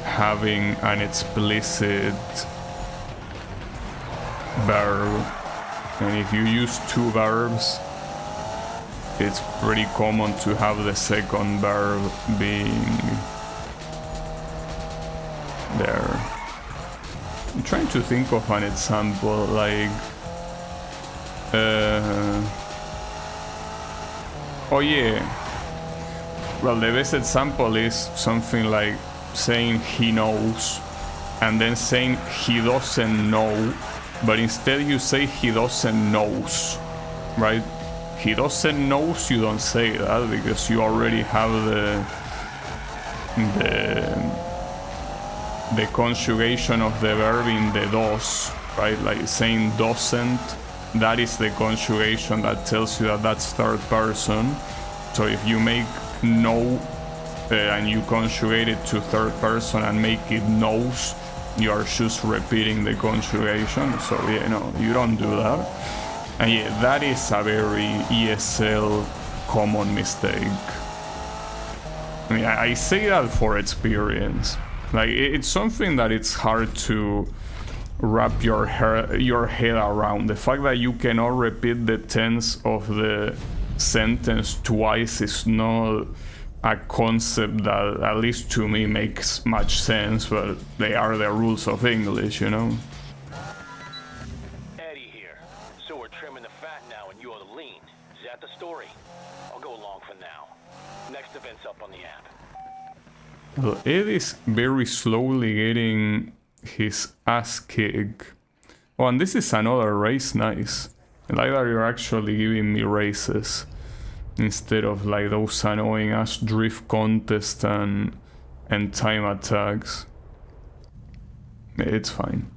having an explicit verb, and if you use two verbs, it's pretty common to have the second verb being there. I'm trying to think of an example, like oh yeah, well, the best example is something like saying he knows and then saying he doesn't know, but instead you say he doesn't knows, right? He doesn't knows, you don't say that because you already have the conjugation of the verb in the does, right? Like saying doesn't, that is the conjugation that tells you that that's third person. So if you make know and you conjugate it to third person and make it knows, you are just repeating the conjugation. So yeah, no, you don't do that. And yeah, that is a very ESL common mistake. I mean, I say that for experience. Like, it's something that it's hard to wrap your head around. The fact that you cannot repeat the tense of the sentence twice is not a concept that, at least to me, makes much sense, but they are the rules of English, you know? Eddie here. So we're trimming the fat now and you're the lean. Is that the story? I'll go along for now. Next event's up on the app. Well, Ed is very slowly getting his ass kicked. Oh, and this is another race, nice. I like that you're actually giving me races instead of like those annoying ass drift contests and time attacks. It's fine.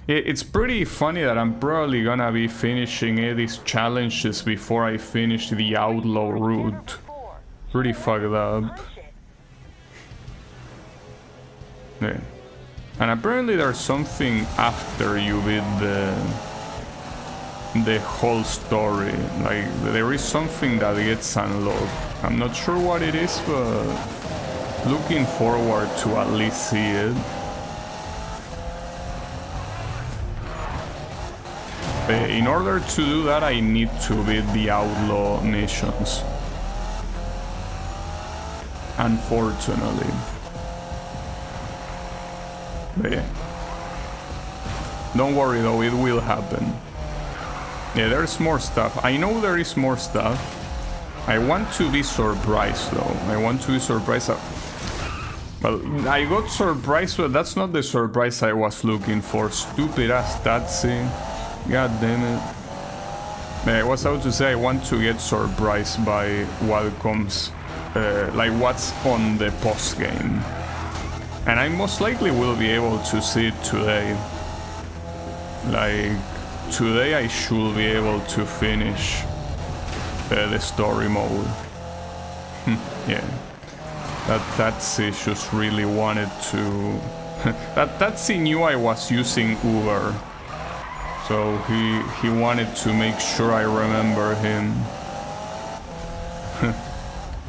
It's pretty funny that I'm probably gonna be finishing Eddie's challenges before I finish the outlaw route. Pretty fucked up. Yeah. And apparently there's something after you beat the whole story. Like, there is something that gets unlocked. I'm not sure what it is, but looking forward to at least see it. In order to do that, I need to beat the outlaw missions. Unfortunately. But yeah. Don't worry though, it will happen. Yeah, there's more stuff. I know there is more stuff. I want to be surprised though. I want to be surprised. Well, I got surprised, but that's not the surprise I was looking for. Stupid ass Tatsi. God damn it. I was about to say I want to get surprised by what comes, like what's on the post game. And I most likely will be able to see it today. Like, today I should be able to finish the story mode. Yeah. That Tatsi just really wanted to... that Tatsi knew I was using Uber. So he wanted to make sure I remember him.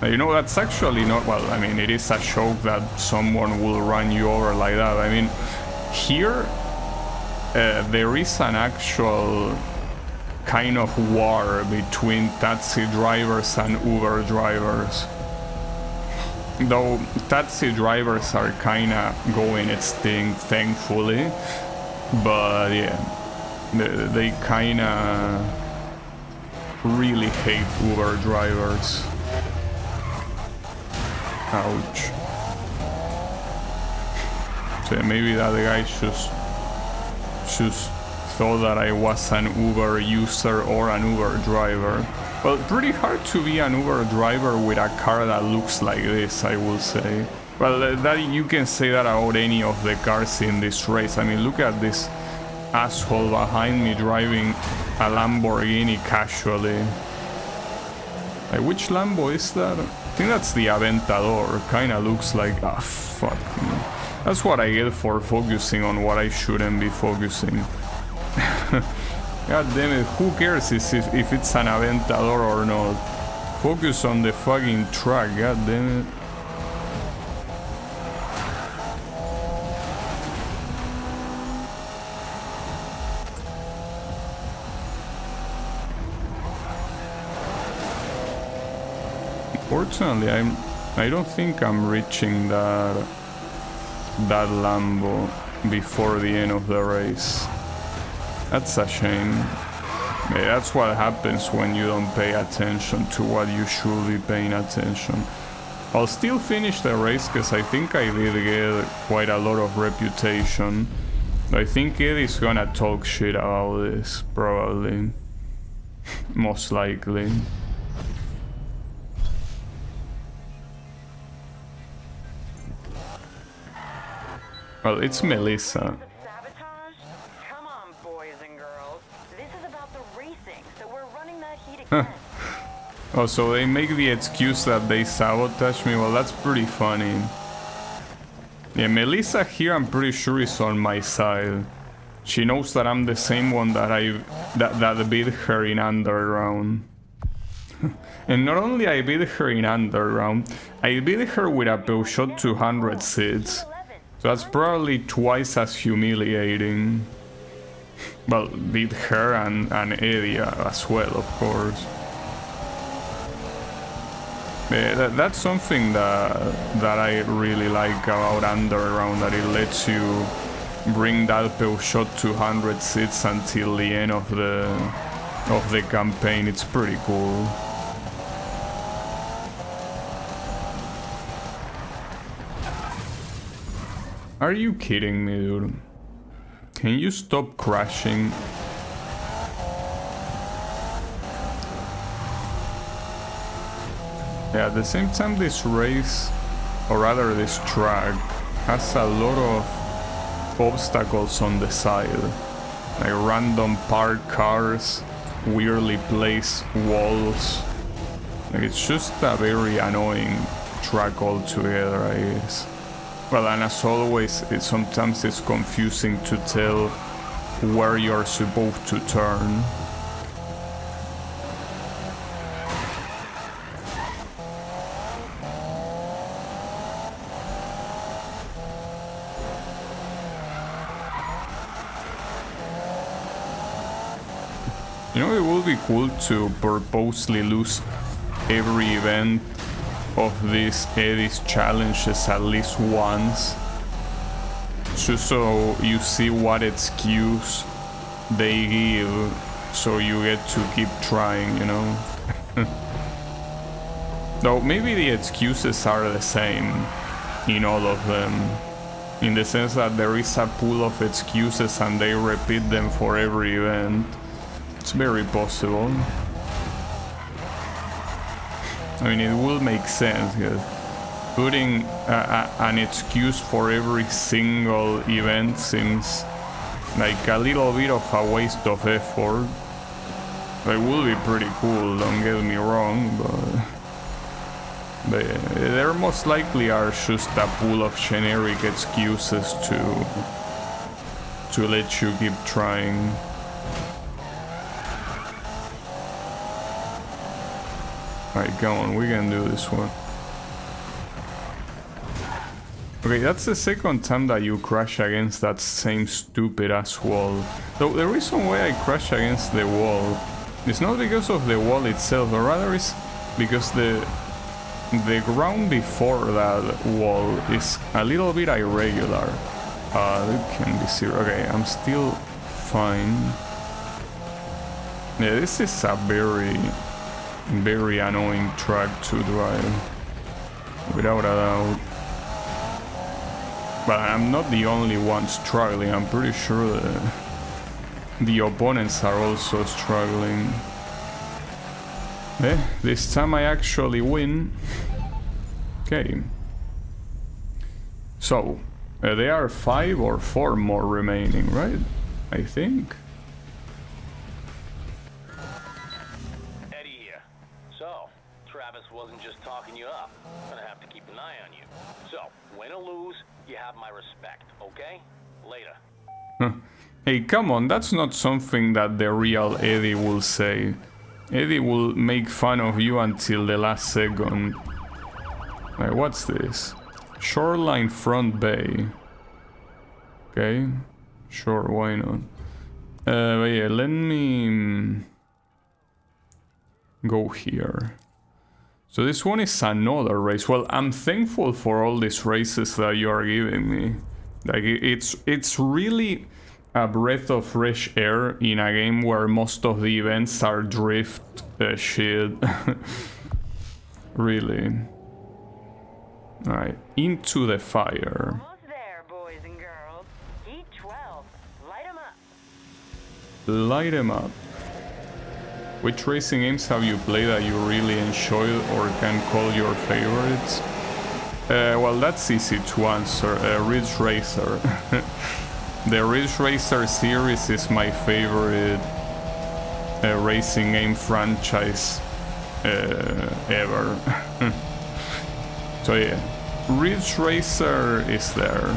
You know, that's actually not, well, I mean, it is a joke that someone will run you over like that. I mean, here there is an actual kind of war between taxi drivers and Uber drivers. Though taxi drivers are kind of going extinct, thankfully. But yeah, they kind of really hate Uber drivers. Ouch. So maybe that guy just thought that I was an Uber user or an Uber driver. Well, pretty hard to be an Uber driver with a car that looks like this, I will say. Well, that you can say that about any of the cars in this race. I mean, look at this asshole behind me driving a Lamborghini casually. Like, which Lambo is that? I think that's the Aventador. Kinda looks like... ah, fuck me. That's what I get for focusing on what I shouldn't be focusing. God damn it, who cares if it's an Aventador or not? Focus on the fucking truck, god damn it. Unfortunately, I don't think I'm reaching that Lambo before the end of the race. That's a shame. Yeah, that's what happens when you don't pay attention to what you should be paying attention. I'll still finish the race because I think I did get quite a lot of reputation. I think Eddie's gonna talk shit about this, probably. Most likely. Well, it's Melissa. Sabotage? Come on, boys and girls. This is about the racing, so we're running that heat Huh. again. Oh, so they make the excuse that they sabotage me? Well, that's pretty funny. Yeah, Melissa here, I'm pretty sure is on my side. She knows that I'm the same one that that beat her in Underground. And not only I beat her in Underground, I beat her with a Peugeot 200 seats. So that's probably twice as humiliating. Well, beat her and Eddie as well, of course. Yeah, that's something that I really like about Underground, that it lets you bring that Peugeot 200 seats until the end of the campaign. It's pretty cool. Are you kidding me, dude? Can you stop crashing? Yeah, at the same time this race, or rather this track, has a lot of obstacles on the side. Like random parked cars, weirdly placed walls. Like, it's just a very annoying track altogether, I guess. Well, and as always, sometimes it's confusing to tell where you're supposed to turn. You know, it would be cool to purposely lose every event of these Eddie's challenges at least once, just so you see what excuse they give, so you get to keep trying, you know. Though maybe the excuses are the same in all of them, in the sense that there is a pool of excuses and they repeat them for every event. It's very possible. I mean, it will make sense, because putting an excuse for every single event seems like a little bit of a waste of effort. It will be pretty cool, don't get me wrong, but there most likely are just a pool of generic excuses to let you keep trying. Alright, come on, we can do this one. Okay, that's the second time that you crash against that same stupid ass wall. So the reason why I crash against the wall is not because of the wall itself, but rather is because the ground before that wall is a little bit irregular. It can be zero. Okay, I'm still fine. Yeah, this is a very annoying track to drive, without a doubt. But I'm not the only one struggling. I'm pretty sure the opponents are also struggling. This time I actually win. Okay. So, there are 5 or 4 more remaining, right? I think. Eddie here. So, Travis wasn't just talking you up. Gonna have to keep an eye on you. So, win or lose, you have my respect, okay? Later. Huh. Hey, come on, that's not something that the real Eddie will say. Eddie will make fun of you until the last second. Right, what's this? Shoreline Front Bay. Okay, sure, why not? But yeah, let me go here. So this one is another race. Well, I'm thankful for all these races that you are giving me. Like, it's really a breath of fresh air in a game where most of the events are drift shit. Really. Alright, into the fire. Almost there, boys and girls. Heat 12. Light 'em up. Light 'em up. Which racing games have you played that you really enjoyed or can call your favorites? Well, that's easy to answer. Ridge Racer. The Ridge Racer series is my favorite racing game franchise ever. So yeah, Ridge Racer is there.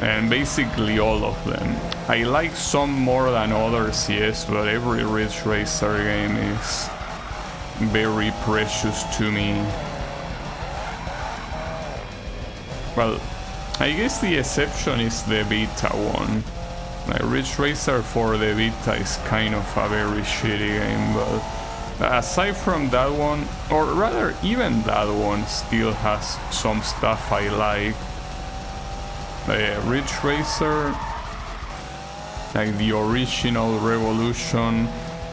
And basically all of them. I like some more than others, yes, but every Ridge Racer game is very precious to me. Well, I guess the exception is the Vita one. Like, Ridge Racer for the Vita is kind of a very shitty game, but aside from that one, or rather even that one still has some stuff I like. Ridge Racer, like the original Revolution,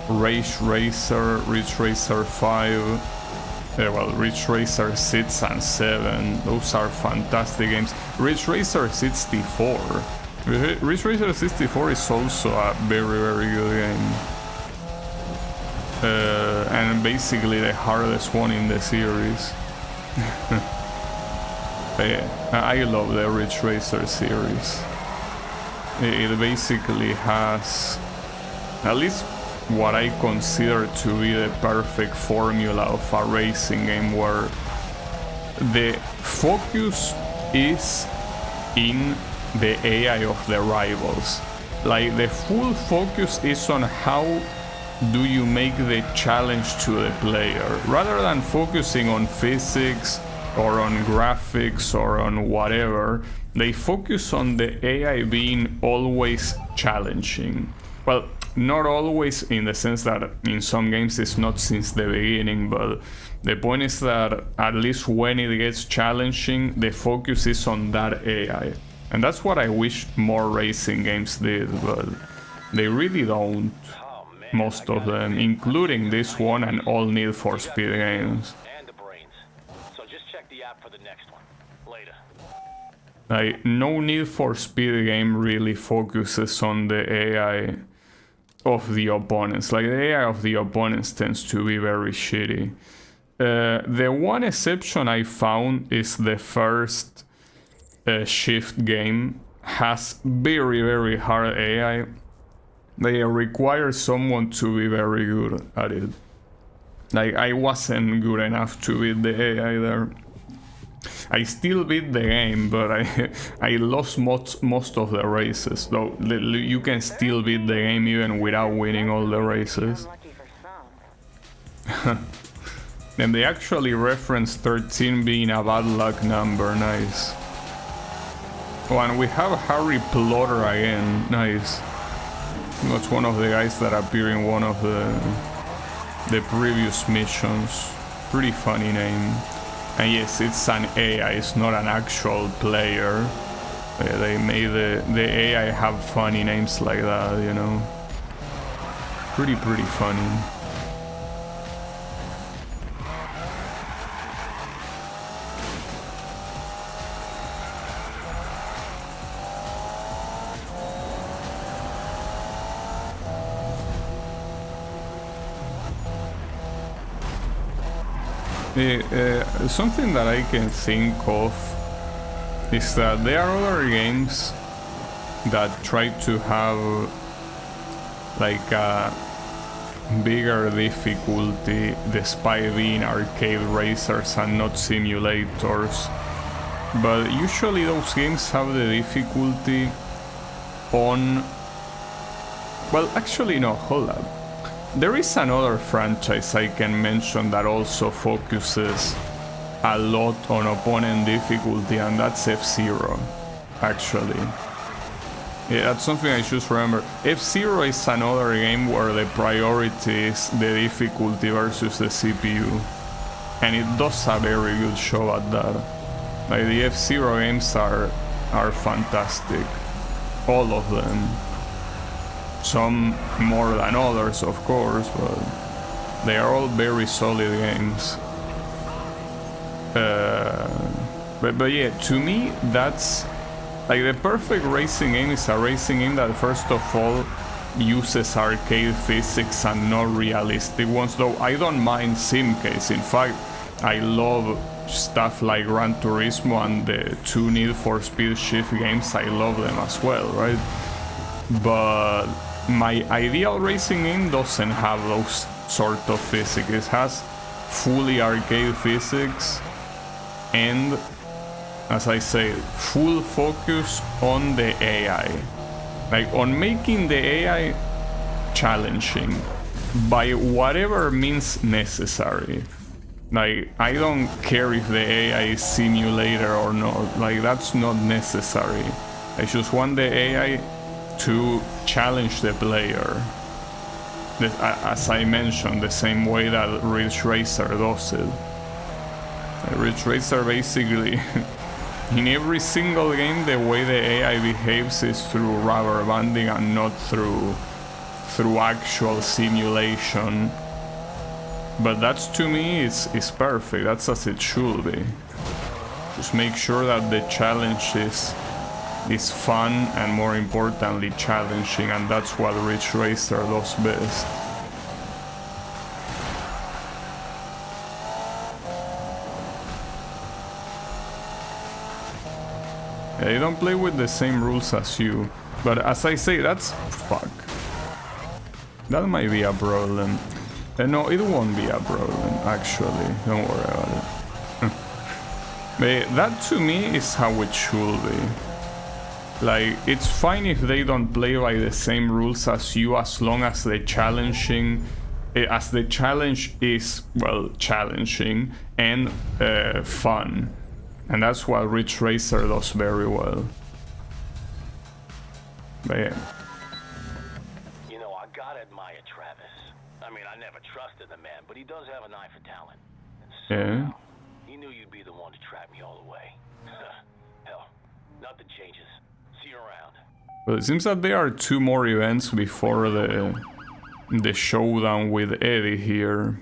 Race Racer, Ridge Racer 5, well, Ridge Racer 6 and 7, those are fantastic games. Ridge Racer 64. Ridge Racer 64 is also a very good game. And basically the hardest one in the series. Yeah, I love the Ridge Racer series. It basically has at least what I consider to be the perfect formula of a racing game where the focus is in the AI of the rivals. Like, the full focus is on how do you make the challenge to the player, rather than focusing on physics or on graphics or on whatever. They focus on the AI being always challenging. Well, not always, in the sense that in some games it's not since the beginning, but the point is that at least when it gets challenging, the focus is on that AI. And that's what I wish more racing games did, but they really don't. Most of them, including this one and all Need for Speed games. And the brains. So just check the app for the next one. Later. Like, no Need for Speed game really focuses on the AI of the opponents. Like, the AI of the opponents tends to be very shitty. The one exception I found is the first Shift game has very hard AI. They require someone to be very good at it. Like, I wasn't good enough to beat the AI there. I still beat the game, but I lost most of the races. Though you can still beat the game even without winning all the races. Unlucky for some. And they actually reference 13 being a bad luck number. Nice. Oh, and we have Harry Plotter again. Nice. That's one of the guys that appear in one of the previous missions. Pretty funny name. And yes, it's an AI, it's not an actual player. They made the AI have funny names like that, you know. Pretty funny. Something that I can think of is that there are other games that try to have like a bigger difficulty despite being arcade racers and not simulators, but usually those games have the difficulty on... Well, actually no, hold up. There is another franchise I can mention that also focuses a lot on opponent difficulty, and that's F-Zero, actually. Yeah, that's something I should remember. F-Zero is another game where the priority is the difficulty versus the CPU, and it does a very good show at that. Like, the F-Zero games are fantastic, all of them. Some more than others, of course, but they are all very solid games. But yeah, to me, that's like the perfect racing game is a racing game that first of all uses arcade physics and not realistic ones, though I don't mind sim case. In fact, I love stuff like Gran Turismo and the 2 Need for Speed Shift games. I love them as well, right? But my ideal racing game doesn't have those sort of physics. It has fully arcade physics and, as I say, full focus on the AI. Like, on making the AI challenging by whatever means necessary. Like, I don't care if the AI is simulator or not. Like, that's not necessary. I just want the AI to challenge the player, as I mentioned, the same way that Ridge Racer does it. Ridge Racer basically, in every single game, the way the AI behaves is through rubber banding and not through actual simulation. But that's, to me, is perfect. That's as it should be. Just make sure that the challenge is fun and, more importantly, challenging, and that's what Ridge Racer does best. Yeah, they don't play with the same rules as you, but as I say, that's... fuck. That might be a problem. No, it won't be a problem, actually. Don't worry about it. But that, to me, is how it should be. Like, it's fine if they don't play by the same rules as you, as long as the challenge is, well, challenging and fun. And that's what Ridge Racer does very well. But yeah. You know, I gotta admire Travis. I mean, I never trusted the man, but he does have an eye for talent. Yeah. He knew you'd be the one to trap me all the way. Hell, nothing changes. See you around. Well, it seems that there are 2 more events before the showdown with Eddie here.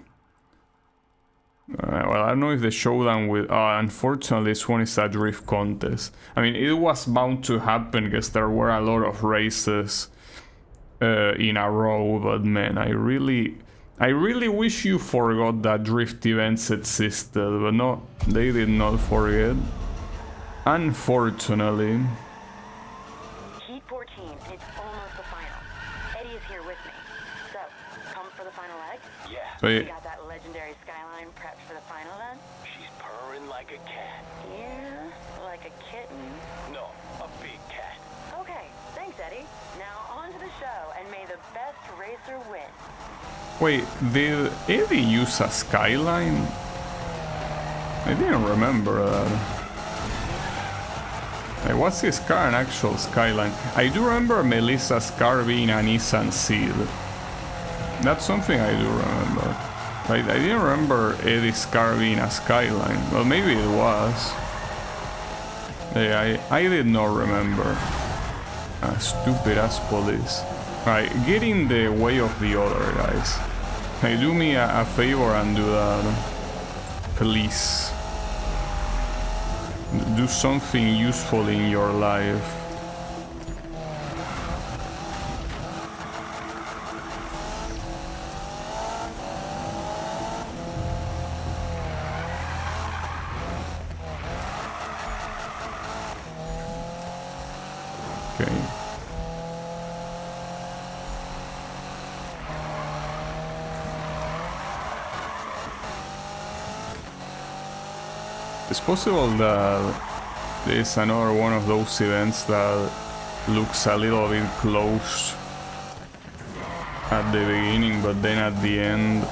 Well, I don't know if the showdown with... unfortunately, this one is a drift contest. I mean, it was bound to happen because there were a lot of races in a row, but man, I really wish you forgot that drift events existed, but no, they did not forget. Unfortunately. Heat 14, it's almost the final. Eddie is here with me. So, come for the final leg? Yeah. So, We got that legendary skyline prepped for the final then? She's purring like a cat. Yeah, like a kitten. No, a big cat. Okay, thanks, Eddie. Now on to the show, and may the best racer win. Wait, did Eddie use a Skyline? I didn't remember that. Like, was his car an actual Skyline? I do remember Melissa's car being a Nissan Seed. That's something I do remember. Like, I didn't remember Eddie's car being a Skyline. Well, maybe it was. Yeah, I did not remember. Stupid ass police. Alright, get in the way of the other guys. Hey, do me a favor and do that. Please. Do something useful in your life. Okay. It's possible that there's another one of those events that looks a little bit close at the beginning, but then at the end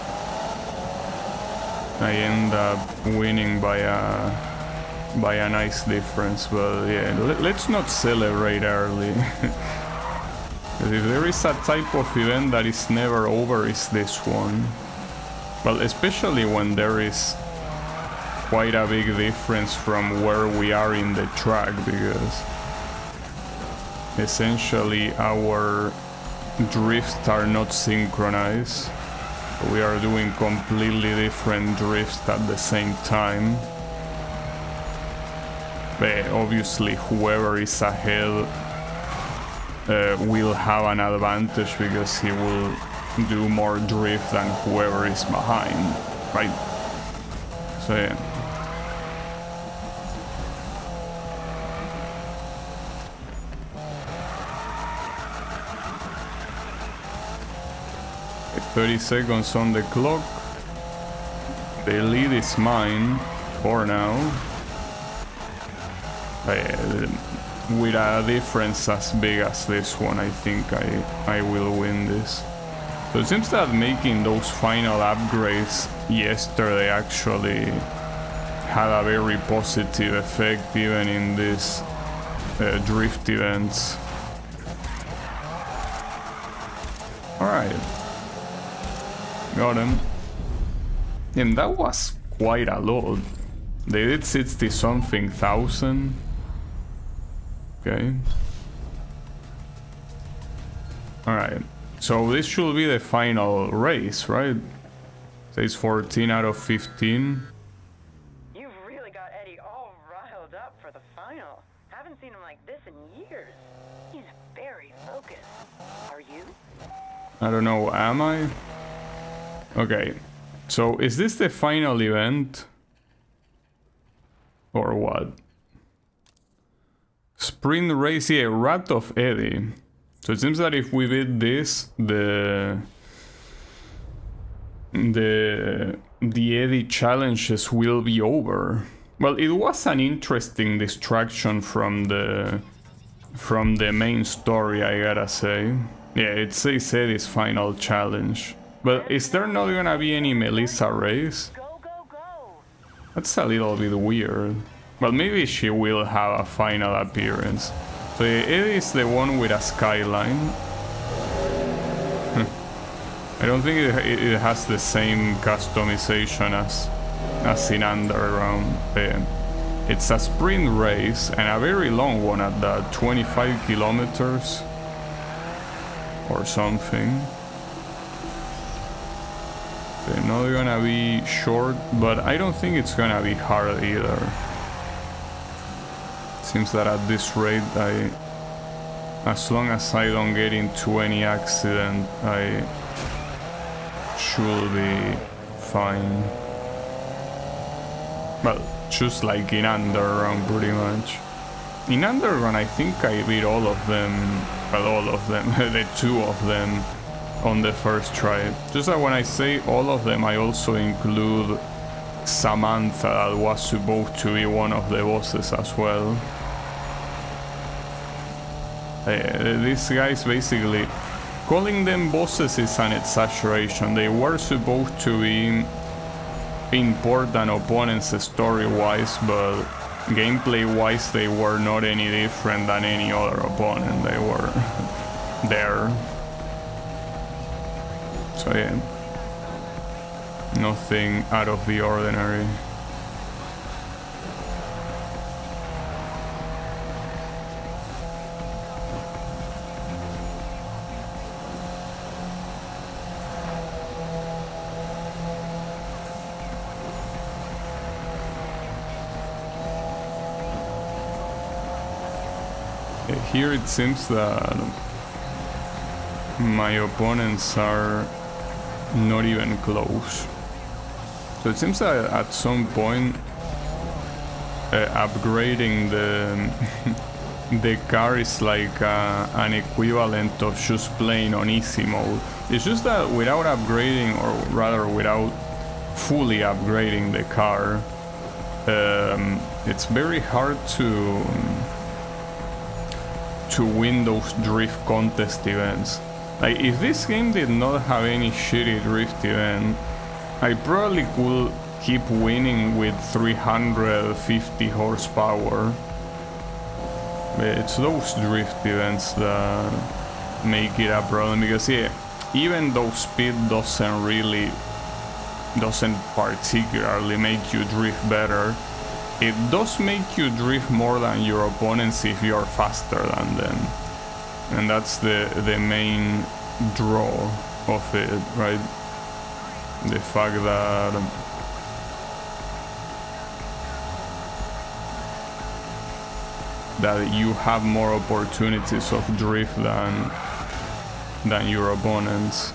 I end up winning by a nice difference. But yeah, let's not celebrate early. If there is a type of event that is never over, it's this one. Well, especially when there is quite a big difference from where we are in the track, because essentially our drifts are not synchronized. We are doing completely different drifts at the same time. But obviously whoever is ahead will have an advantage because he will do more drift than whoever is behind, right? So yeah. Okay, 30 seconds on the clock. The lead is mine for now. With a difference as big as this one, I think I will win this. So it seems that making those final upgrades yesterday actually had a very positive effect even in these drift events. Alright. Got him. And that was quite a lot. They did 60-something thousand. Okay. Alright. So this should be the final race, right? Says 14 out of 15. You've really got Eddie all riled up for the final. Haven't seen him like this in years. He's very focused. Are you? I don't know, am I? Okay. So is this the final event? Or what? Sprint race, yeah, Wrath of Eddie. So it seems that if we beat this, the Eddie challenges will be over. Well, it was an interesting distraction from the main story, I gotta say. Yeah, it says Eddie's final challenge. But is there not gonna be any Melissa race? Go, go, go! That's a little bit weird. Well, maybe she will have a final appearance. So Eddie is the one with a Skyline. I don't think it has the same customization as in Underground. It's a sprint race and a very long one at that, 25 kilometers or something. They're not gonna be short, but I don't think it's gonna be hard either. Seems that at this rate, as long as I don't get into any accident, I should be fine. Well, just like in Underground, pretty much. In Underground, I think I beat all of them, well, all of them, the two of them on the first try. Just that when I say all of them, I also include Samantha that was supposed to be one of the bosses as well. These guys basically, calling them bosses is an exaggeration. They were supposed to be important opponents story-wise, but gameplay-wise they were not any different than any other opponent. They were there. So yeah, nothing out of the ordinary. Here it seems that my opponents are not even close. So it seems that at some point upgrading the car is like an equivalent of just playing on easy mode. It's just that without upgrading, or rather without fully upgrading the car, it's very hard to win those drift contest events. Like, if this game did not have any shitty drift event, I probably could keep winning with 350 horsepower. But it's those drift events that make it a problem, because yeah, even though speed doesn't particularly make you drift better, it does make you drift more than your opponents if you're faster than them. And that's the main draw of it, right? The fact that you have more opportunities of drift than your opponents.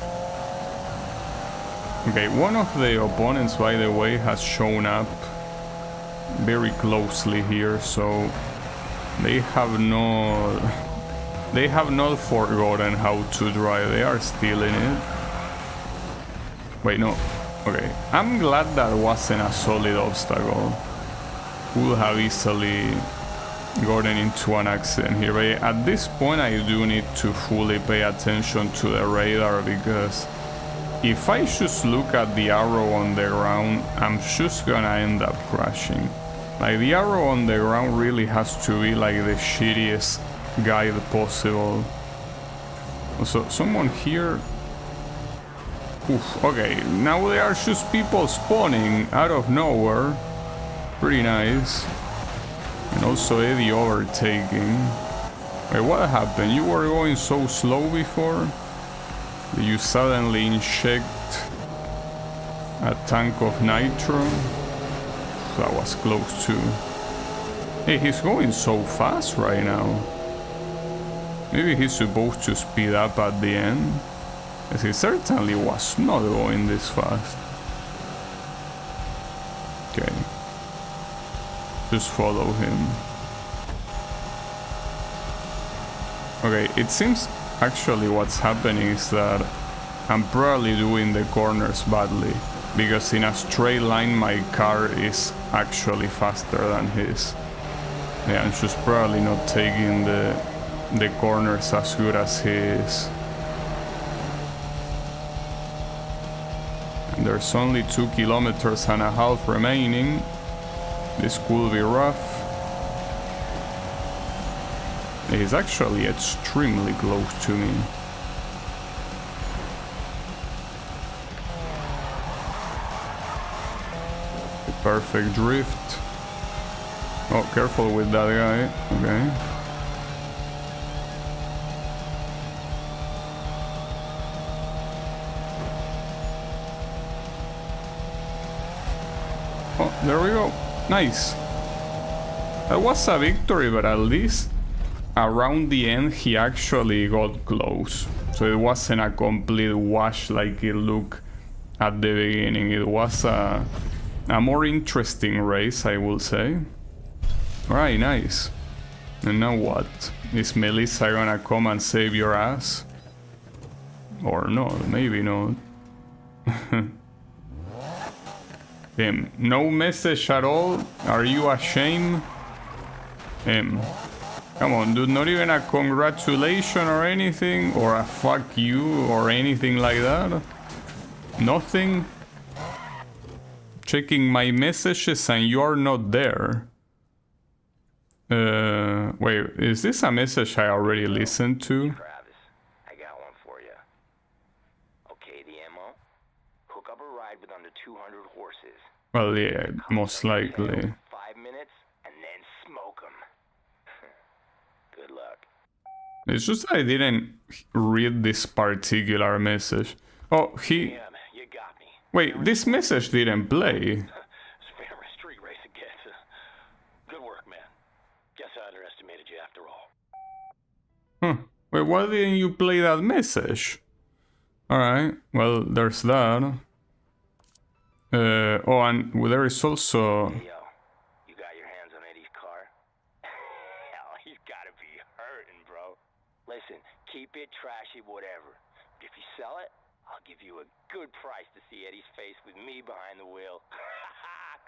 Okay, one of the opponents, by the way, has shown up very closely here, so they have not forgotten how to drive. They are still in it. Wait, no. Okay, I'm glad that wasn't a solid obstacle. Could have easily gotten into an accident here, but at this point I do need to fully pay attention to the radar, because if I just look at the arrow on the ground, I'm just gonna end up crashing. Like, the arrow on the ground really has to be like the shittiest guide possible. So someone here. Oof, okay, now there are just people spawning out of nowhere. Pretty nice. And also Eddie overtaking. Wait, what happened? You were going so slow before? Did you suddenly inject a tank of nitro? That was close too. Hey, he's going so fast right now. Maybe he's supposed to speed up at the end, as he certainly was not going this fast. Okay. Just follow him. Okay, it seems actually what's happening is that I'm probably doing the corners badly, because in a straight line my car is actually faster than his. Yeah, I'm just probably not taking the corners as good as he is. And there's only 2.5 kilometers remaining. This could be rough. He's actually extremely close to me. Perfect drift. Oh, careful with that guy. Okay. Oh, there we go. Nice. That was a victory, but at least around the end he actually got close. So it wasn't a complete wash like it looked at the beginning. It was a more interesting race, I will say. Alright, nice. And now what? Is Melissa gonna come and save your ass? Or not, maybe not. No message at all? Are you ashamed? Come on, dude, not even a congratulation or anything, or a fuck you, or anything like that? Nothing? Checking my messages and you're not there. Wait, is this a message I already listened to? Travis, I got one for you. Okay, the ammo? Hook up a ride with under 200 horses. Well, yeah, most likely. 5 minutes, and then smoke them. Good luck. It's just I didn't read this particular message. Oh, he... Damn, you got me. Wait, this message didn't play. It's fair street racing gets. Good work, man. Guess I underestimated you after all. Huh. Wait, why didn't you play that message? Alright, well, there's that. Oh, and there is also... Hey, yo, you got your hands on Eddie's car? Hell, he's gotta be hurting, bro. Listen, keep it trashy, whatever. If you sell it, I'll give you a good price to see Eddie's face with me behind the wheel.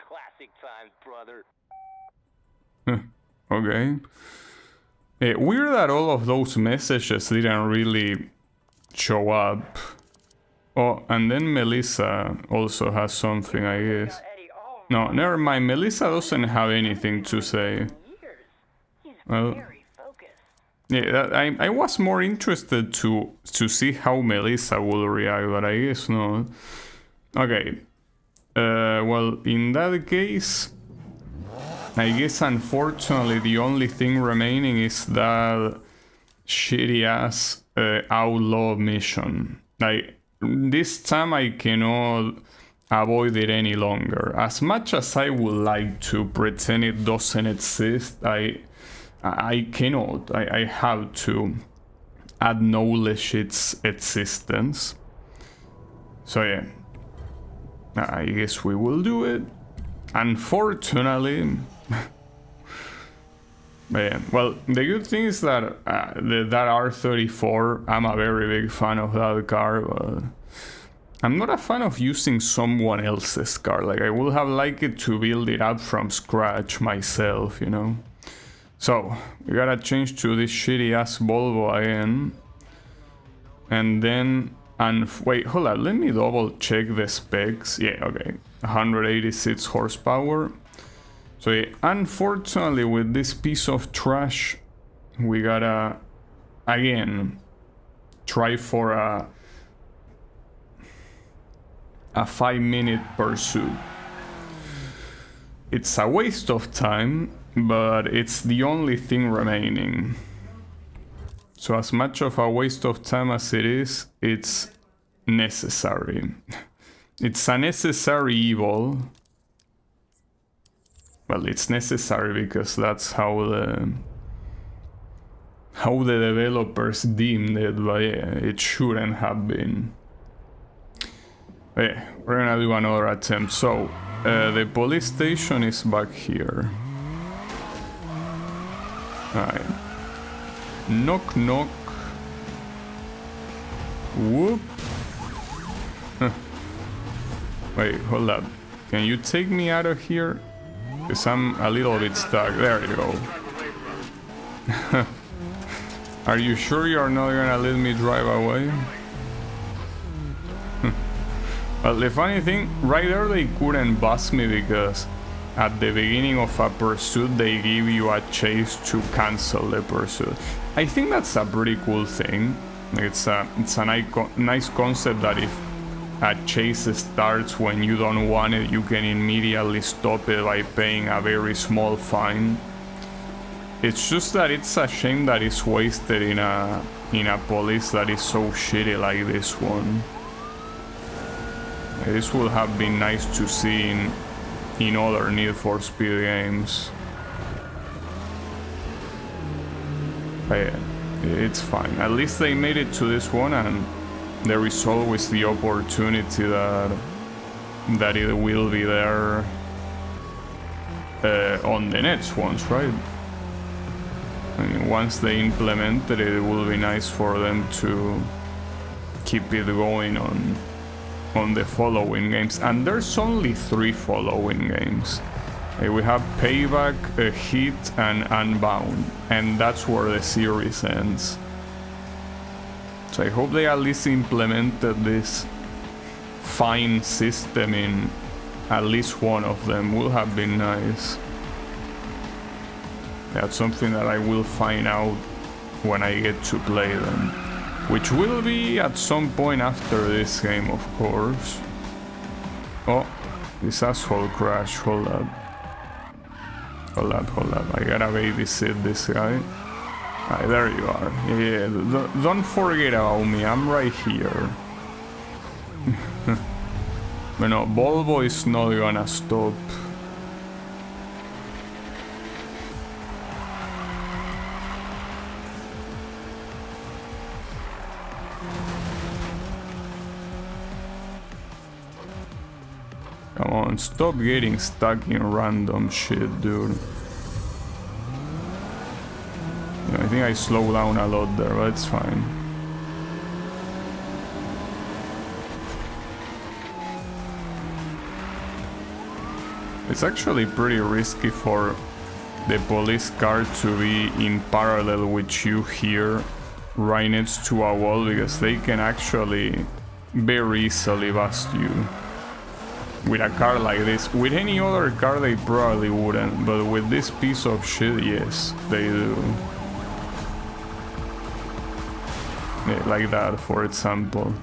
Classic times, brother. Okay. Weird that all of those messages didn't really show up. Oh, and then Melissa also has something, I guess. No, never mind. Melissa doesn't have anything to say. Well, yeah, I was more interested to see how Melissa will react, but I guess not. Okay. Well, in that case, I guess unfortunately the only thing remaining is that shitty ass outlaw mission. This time I cannot avoid it any longer. As much as I would like to pretend it doesn't exist, I cannot. I have to acknowledge its existence. So yeah, I guess we will do it. Unfortunately. Yeah, well, the good thing is that that R34, I'm a very big fan of that car, but I'm not a fan of using someone else's car. Like, I would have liked it to build it up from scratch myself, you know? So, we gotta change to this shitty ass Volvo again. And then, wait, hold on, let me double check the specs. Yeah, okay, 186 horsepower. So yeah, unfortunately with this piece of trash, we gotta, again, try for a 5-minute pursuit. It's a waste of time, but it's the only thing remaining. So as much of a waste of time as it is, it's necessary. It's a necessary evil. Well, it's necessary because that's how the developers deemed it, but yeah, it shouldn't have been. But yeah, we're gonna do another attempt. So, the police station is back here. Alright. Knock knock. Whoop. Huh. Wait, hold up. Can you take me out of here? Because I'm a little bit stuck. There you go. Are you sure you're not gonna let me drive away? Well, the funny thing, right there they couldn't bust me because at the beginning of a pursuit they give you a chase to cancel the pursuit. I think that's a pretty cool thing. It's a nice concept that if a chase starts when you don't want it, you can immediately stop it by paying a very small fine. It's just that it's a shame that it's wasted in a police that is so shitty like this one. This would have been nice to see in other Need for Speed games. But yeah, it's fine. At least they made it to this one, and there is always the opportunity that it will be there on the next ones, right? I mean, once they implement it, it will be nice for them to keep it going on on the following games, and there's only 3 following games. We have Payback, Heat, and Unbound, and that's where the series ends. So I hope they at least implemented this fine system in at least one of them. Would have been nice. That's something that I will find out when I get to play them, which will be at some point after this game, of course. Oh, this asshole crash. Hold up. Hold up. I gotta babysit this guy. Alright, there you are. Yeah, don't forget about me. I'm right here. But no, Volvo is not gonna stop. Come on, stop getting stuck in random shit, dude. Yeah, I think I slowed down a lot there, but it's fine. It's actually pretty risky for the police car to be in parallel with you here, right next to a wall, because they can actually very easily bust you. With a car like this. With any other car they probably wouldn't, but with this piece of shit, yes, they do. Yeah, like that, for example.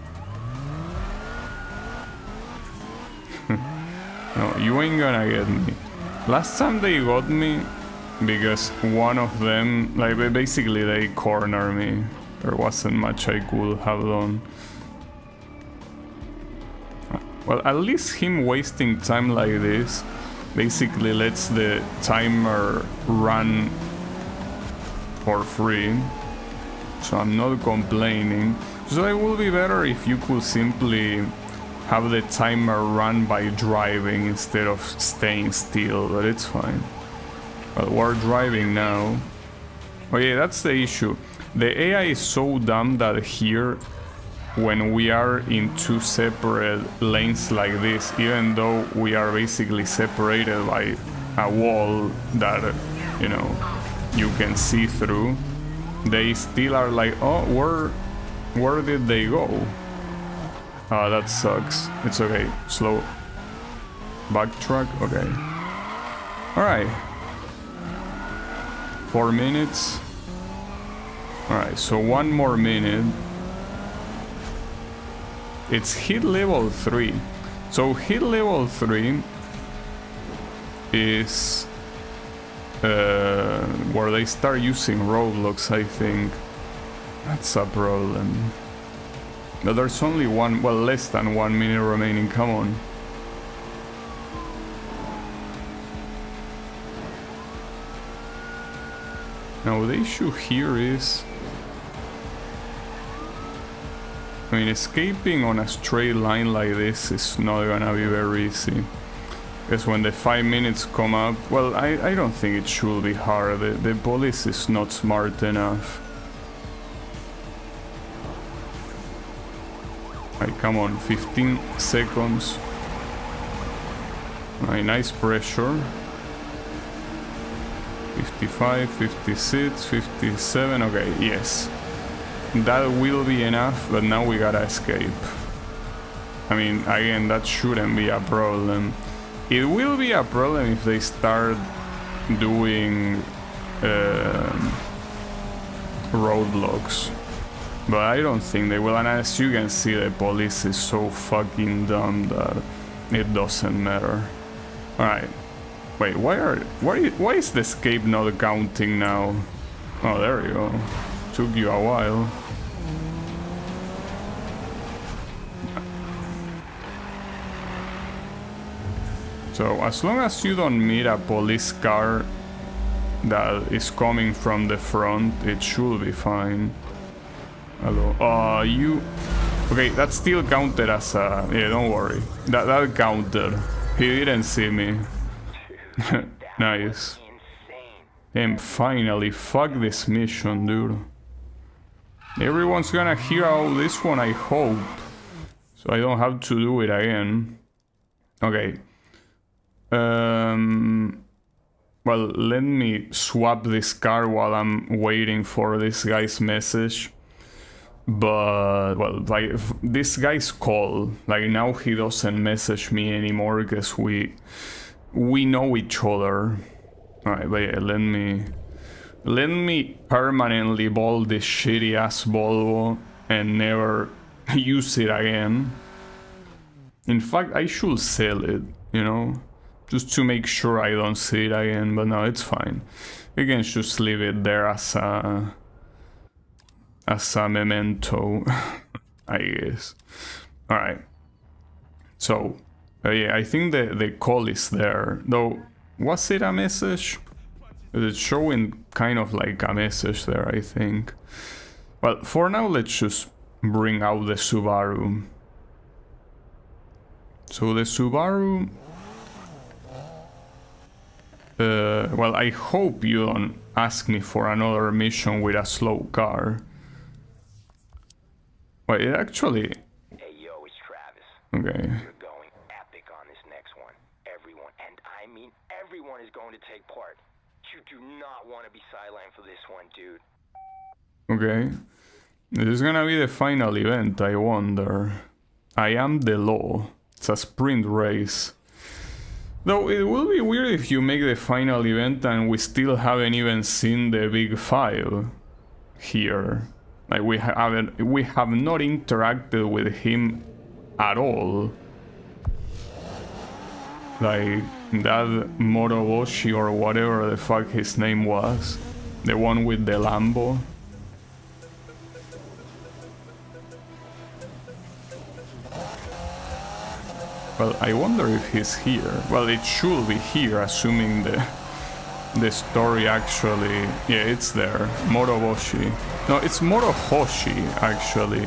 No, you ain't gonna get me. Last time they got me because one of them, like, basically they cornered me. There wasn't much I could have done. Well, at least him wasting time like this basically lets the timer run for free. So I'm not complaining. So it would be better if you could simply have the timer run by driving instead of staying still, but it's fine. But we're driving now. Oh yeah, that's the issue. The AI is so dumb that here, when we are in 2 separate lanes like this, even though we are basically separated by a wall that, you know, you can see through, they still are like, oh, where did they go? Ah, that sucks. It's okay. Slow. Backtrack? Okay. Alright. 4 minutes. Alright, so 1 more minute. It's hit level 3. So hit level 3 is where they start using roadblocks, I think. That's a problem. But there's only less than 1 minute remaining, come on. Now the issue here is, I mean, escaping on a straight line like this is not gonna be very easy. Because when the 5 minutes come up, well, I don't think it should be hard. The police is not smart enough. Right, come on, 15 seconds. Right, nice pressure. 55, 56, 57, okay, yes. That will be enough, but now we gotta escape. I mean, again, that shouldn't be a problem. It will be a problem if they start doing roadblocks. But I don't think they will, and as you can see, the police is so fucking dumb that it doesn't matter. Alright. Wait, why is the escape not counting now? Oh, there you go. Took you a while. So, as long as you don't meet a police car that is coming from the front, it should be fine. Hello. You... Okay, that still counted as a... Yeah, don't worry. That counted. He didn't see me. Nice. And finally, fuck this mission, dude. Everyone's gonna hear out this one, I hope. So I don't have to do it again. Okay. Well, let me swap this car while I'm waiting for this guy's message. But, well, like, this guy's call, like, now he doesn't message me anymore because we know each other. Alright, but yeah, let me permanently ball this shitty ass Volvo and never use it again. In fact, I should sell it, you know, just to make sure I don't see it again, but no, it's fine. We can just leave it there as a memento, I guess. Alright. So, yeah, I think the call is there. Though, was it a message? It's showing kind of like a message there, I think. Well, for now, let's just bring out the Subaru. So the Subaru... well, I hope you don't ask me for another mission with a slow car. Well, it actually... Hey, yo, it's Travis. Okay. You're going epic on this next one. Everyone, and I mean everyone, is going to take part. You do not want to be sidelined for this one, dude. Okay. This is gonna be the final event, I wonder. I am the law. It's a sprint race. Though it will be weird if you make the final event and we still haven't even seen the big five here. Like we have not interacted with him at all. Like that Moroboshi or whatever the fuck his name was. The one with the Lambo. Well, I wonder if he's here. Well, it should be here, assuming the story actually... Yeah, it's there. Moroboshi. No, it's Morohoshi, actually.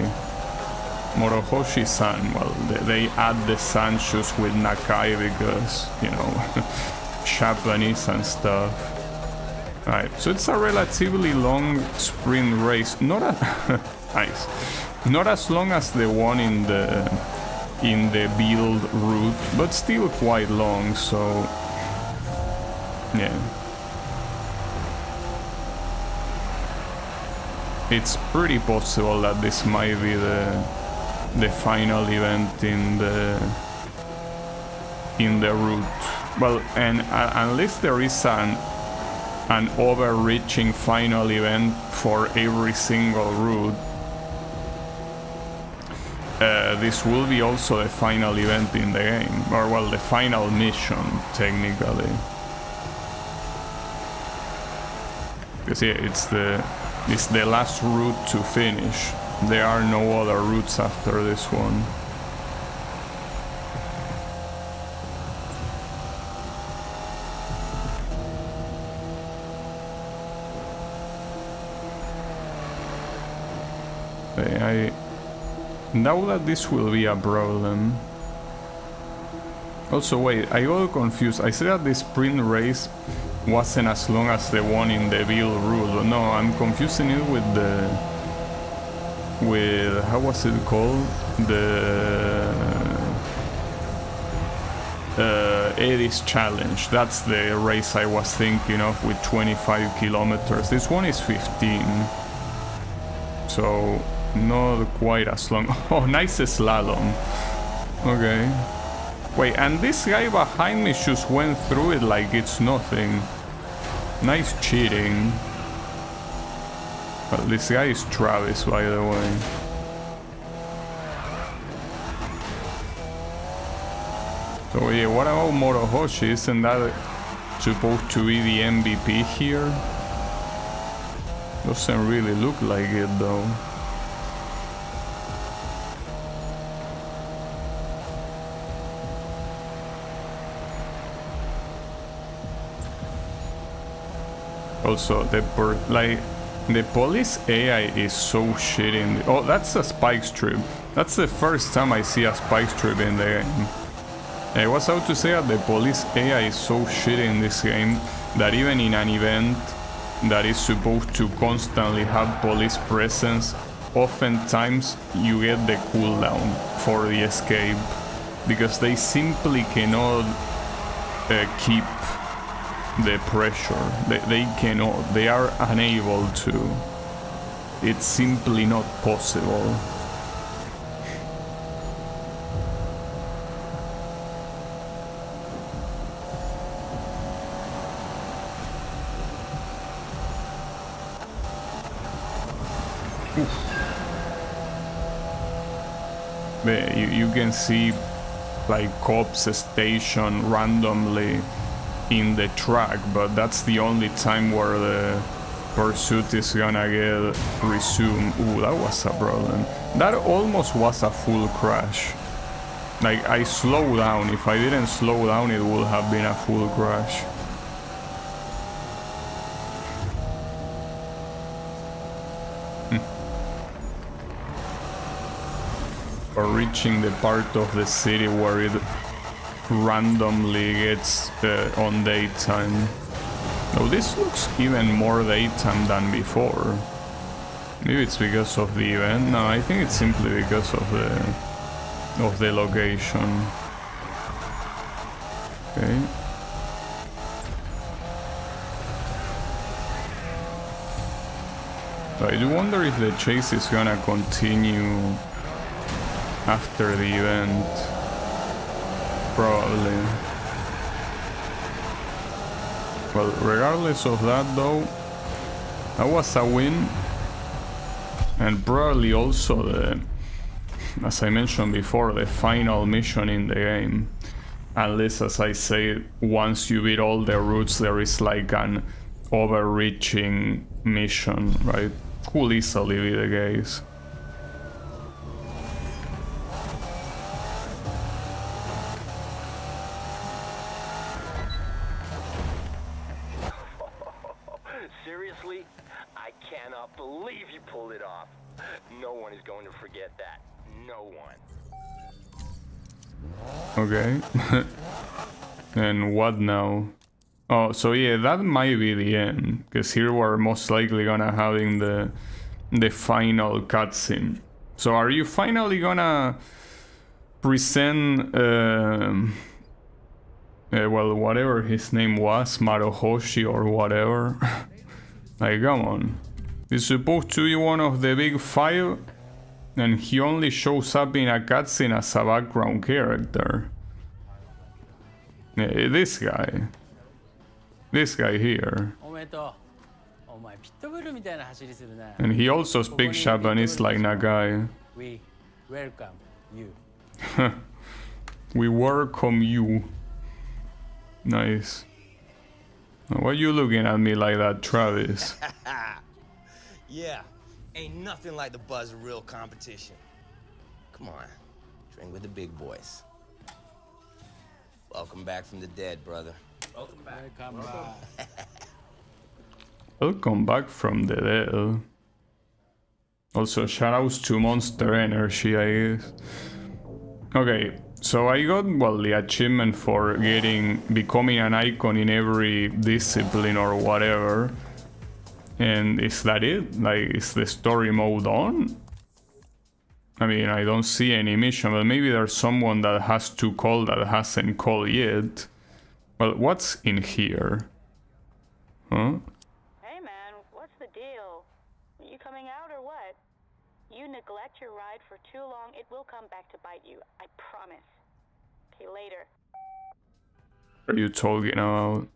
Morohoshi-san. Well, they add the Sanchos with Nakai because, you know, Japanese and stuff. Alright, so it's a relatively long sprint race. Not a... nice. Not as long as the one in the build route, but still quite long, so yeah. It's pretty possible that this might be the final event in the route. Well, and unless there is an overreaching final event for every single route, this will be also the final event in the game, or well, the final mission, technically. Because yeah, it's the last route to finish. There are no other routes after this one. Now that this will be a problem. Also, wait, I got confused. I said that the sprint race wasn't as long as the one in the build route, but no, I'm confusing it with how was it called? The Eddie's Challenge. That's the race I was thinking of with 25 kilometers. This one is 15. So not quite as long. Oh, nice slalom. Okay. Wait, and this guy behind me just went through it like it's nothing. Nice cheating. Well, this guy is Travis, by the way. So yeah, what about Morohoshi? Isn't that supposed to be the MVP here? Doesn't really look like it though. Also, the police AI is so shit in the... Oh, that's a spike strip. That's the first time I see a spike strip in the game. I was about to say that the police AI is so shit in this game that even in an event that is supposed to constantly have police presence, oftentimes you get the cooldown for the escape, because they simply cannot keep the pressure. They cannot. They are unable to. It's simply not possible. You can see like cops stationed randomly in the track, but that's the only time where the pursuit is gonna get resumed. Ooh, that was a problem. That almost was a full crash. Like, I slowed down. If I didn't slow down, it would have been a full crash. Or reaching the part of the city where it randomly gets on daytime. Oh, this looks even more daytime than before. Maybe it's because of the event. No, I think it's simply because of the location. Okay. So I do wonder if the chase is gonna continue after the event. Probably. Well, regardless of that though, that was a win. And probably also the, as I mentioned before, the final mission in the game. Unless, as I say, once you beat all the routes there is like an overreaching mission, right? Could easily be the case. Seriously? I cannot believe you pulled it off. No one is going to forget that. No one. Okay. And what now? Oh, so yeah, that might be the end, because here we're most likely gonna having the final cutscene. So are you finally gonna present well, whatever his name was, Maruhoshi or whatever? Like, come on. He's supposed to be one of the big five, and he only shows up in a cutscene as a background character. This guy here. And he also speaks Japanese like Nagai. We welcome you. We welcome you. Nice. Why are you looking at me like that, Travis? Yeah, ain't nothing like the buzz of real competition. Come on, drink with the big boys. Welcome back from the dead, brother. Welcome back. Welcome back from the dead. Also, shoutouts to Monster Energy, I guess. Okay, so I got, well, the achievement for becoming an icon in every discipline or whatever. And is that it? Like, is the story mode on? I mean, I don't see any mission, but maybe there's someone that has to call that hasn't called yet. Well, what's in here? Huh? Hey man, what's the deal? Are you coming out or what? You neglect your ride for too long, it will come back to bite you. I promise. Okay, later. What are you talking about?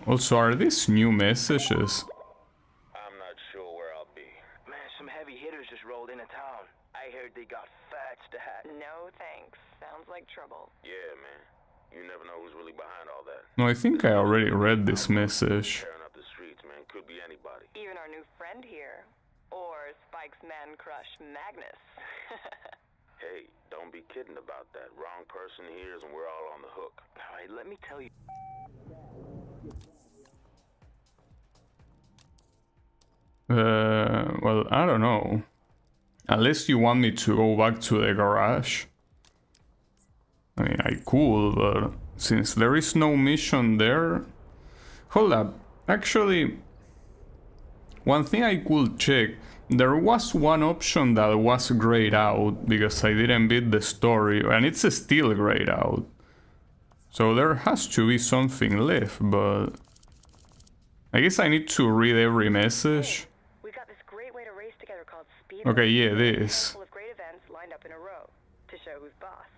Also, are these new messages? I'm not sure where I'll be. Man, some heavy hitters just rolled into town. I heard they got fat stack. No thanks. Sounds like trouble. Yeah, man. You never know who's really behind all that. No, I think I already read this message. Tearing up the streets, man. Could be anybody. Even our new friend here. Or Spike's man crush, Magnus. Hey, don't be kidding about that. Wrong person hears and we're all on the hook. Alright, let me tell you. Well, I don't know. Unless you want me to go back to the garage. I mean, I could, but since there is no mission there... Hold up. Actually, one thing I could check, there was one option that was grayed out because I didn't beat the story, and it's still grayed out. So there has to be something left, but I guess I need to read every message. We've got this great way to race together called Speed. Okay, yeah, this. Full of great events lined up in a row to show who's boss.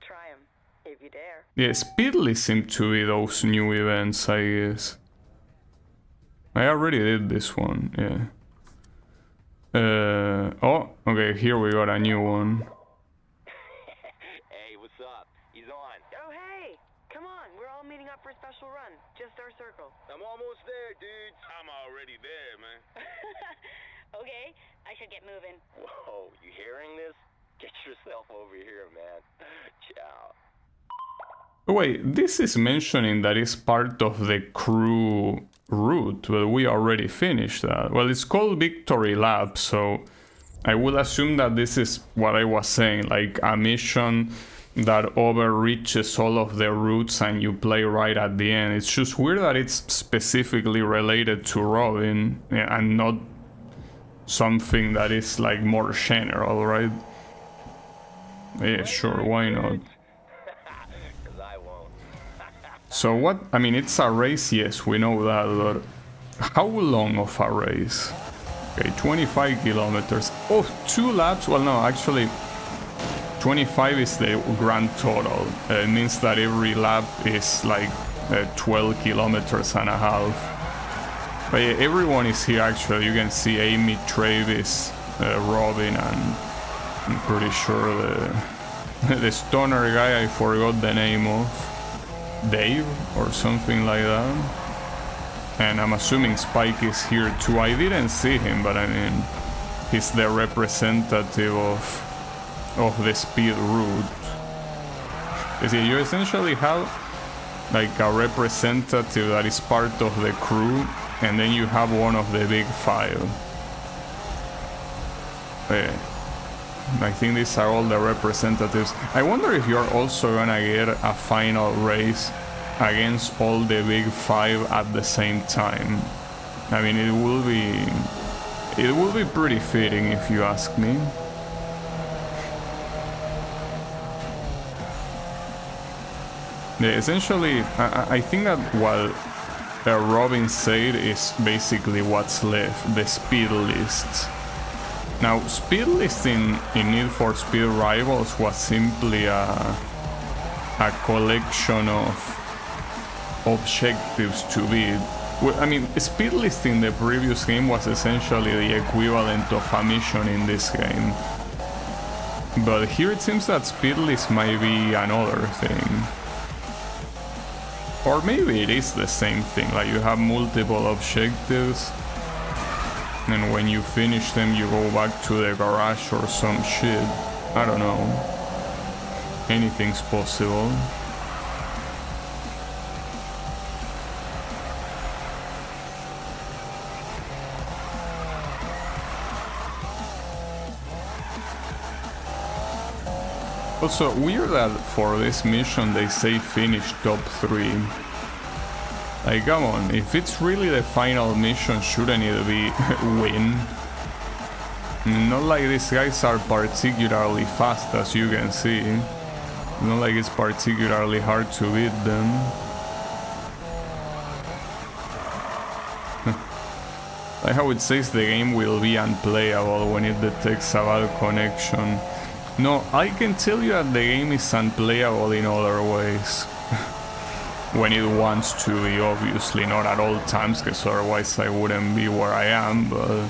Try 'em if you dare. Yeah, Speedly seem to be those new events, I guess. I already did this one, yeah. Oh, okay, here we got a new one. Hey, what's up? He's on. Oh, hey! Come on, we're all meeting up for a special run. Just our circle. I'm almost there, dude. I'm already there, man. Okay, I should get moving. Whoa, you hearing this? Get yourself over here, man. Ciao. Wait, this is mentioning that it's part of the crew route, but we already finished that. Well, it's called Victory Lap, so I would assume that this is what I was saying, like a mission that overreaches all of the routes and you play right at the end. It's just weird that it's specifically related to Robin and not something that is like more general, right? Yeah, sure, why not? So what, I mean, it's a race, yes, we know that, but how long of a race? Okay, 25 kilometers. Oh, 2 laps? Well, no, actually, 25 is the grand total. It means that every lap is like 12 kilometers and a half. But yeah, everyone is here, actually. You can see Amy, Travis, Robin, and I'm pretty sure the stoner guy, I forgot the name of. Dave or something like that, and I'm assuming Spike is here too. I didn't see him, but I mean, he's the representative of the speed route. You see, you essentially have like a representative that is part of the crew, and then you have one of the big 5. I think these are all the representatives. I wonder if you're also gonna get a final race against all the big 5 at the same time. I mean, it will be pretty fitting if you ask me. Yeah, essentially, I think that what Robin said is basically what's left, the speed lists. Now, speed list in Need for Speed Rivals was simply a collection of objectives to beat. Well, I mean, speed list in the previous game was essentially the equivalent of a mission in this game. But here it seems that speed list might be another thing. Or maybe it is the same thing, like you have multiple objectives, and when you finish them you go back to the garage or some shit. I don't know. Anything's possible. Also, weird that for this mission they say finish top 3. Like, come on, if it's really the final mission, shouldn't it be win? Not like these guys are particularly fast, as you can see. Not like it's particularly hard to beat them. Like how it says the game will be unplayable when it detects a bad connection. No, I can tell you that the game is unplayable in other ways. When it wants to be, obviously, not at all times, because otherwise I wouldn't be where I am, but...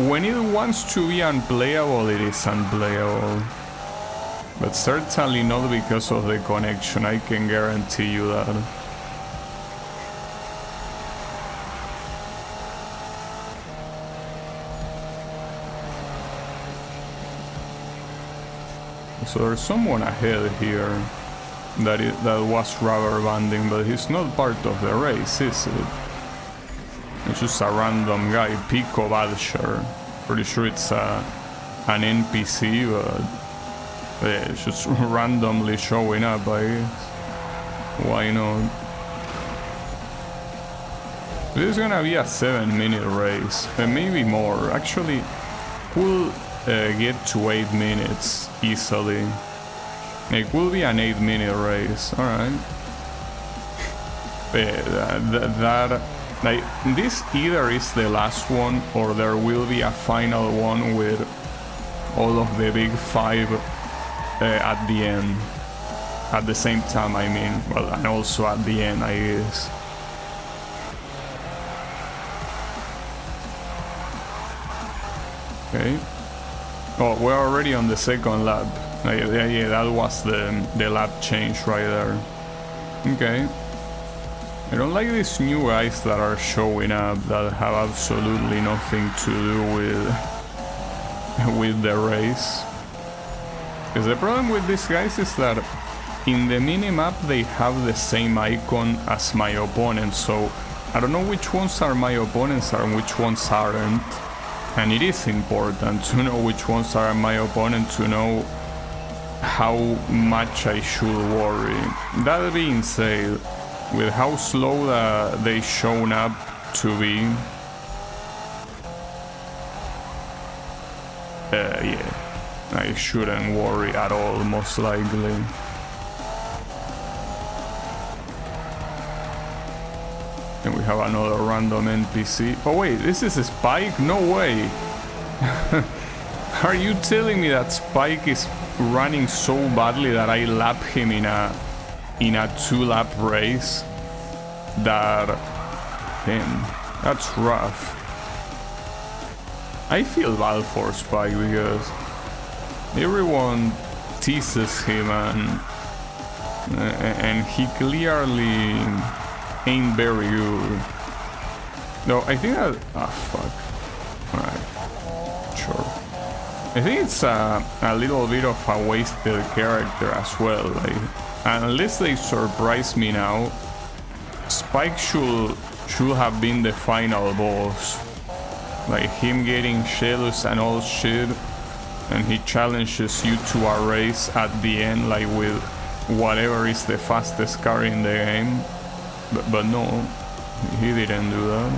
when it wants to be unplayable, it is unplayable. But certainly not because of the connection, I can guarantee you that. So there's someone ahead here that was rubber banding, but he's not part of the race, is it? It's just a random guy, Pico Badger. Pretty sure it's an NPC, but yeah, it's just randomly showing up, I guess. Why not? This is gonna be a 7-minute race, maybe more. Actually, we'll get to 8 minutes easily. It will be an 8-minute race, alright. Like, this either is the last one or there will be a final one with all of the big 5 at the end. At the same time, I mean. Well, and also at the end, I guess. Okay. Oh, we're already on the second lap. Yeah, that was the lap change right there. Okay. I don't like these new guys that are showing up that have absolutely nothing to do with the race. Because the problem with these guys is that in the minimap they have the same icon as my opponents, so I don't know which ones are my opponents and which ones aren't. And it is important to know which ones are my opponent to know how much I should worry. That being said, with how slow they shown up to be, yeah, I shouldn't worry at all, most likely. And we have another random NPC. Oh wait, this is a Spike? No way! Are you telling me that Spike is running so badly that I lap him in a 2-lap race? Damn, that's rough. I feel bad for Spike because everyone teases him and he clearly ain't very good. No, I think that... Ah, fuck. Alright. Sure. I think it's a little bit of a wasted character as well. Like, unless they surprise me now, Spike should have been the final boss. Like, him getting jealous and all shit, and he challenges you to a race at the end, like with whatever is the fastest car in the game. But no, he didn't do that.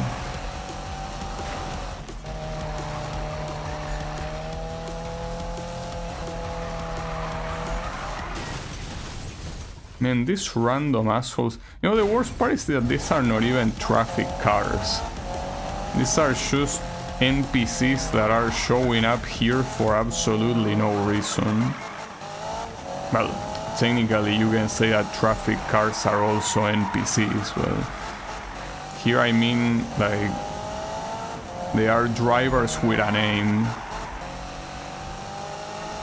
Man, these random assholes. You know, the worst part is that these are not even traffic cars. These are just NPCs that are showing up here for absolutely no reason. Well, technically you can say that traffic cars are also NPCs, but here I mean, like, they are drivers with a name.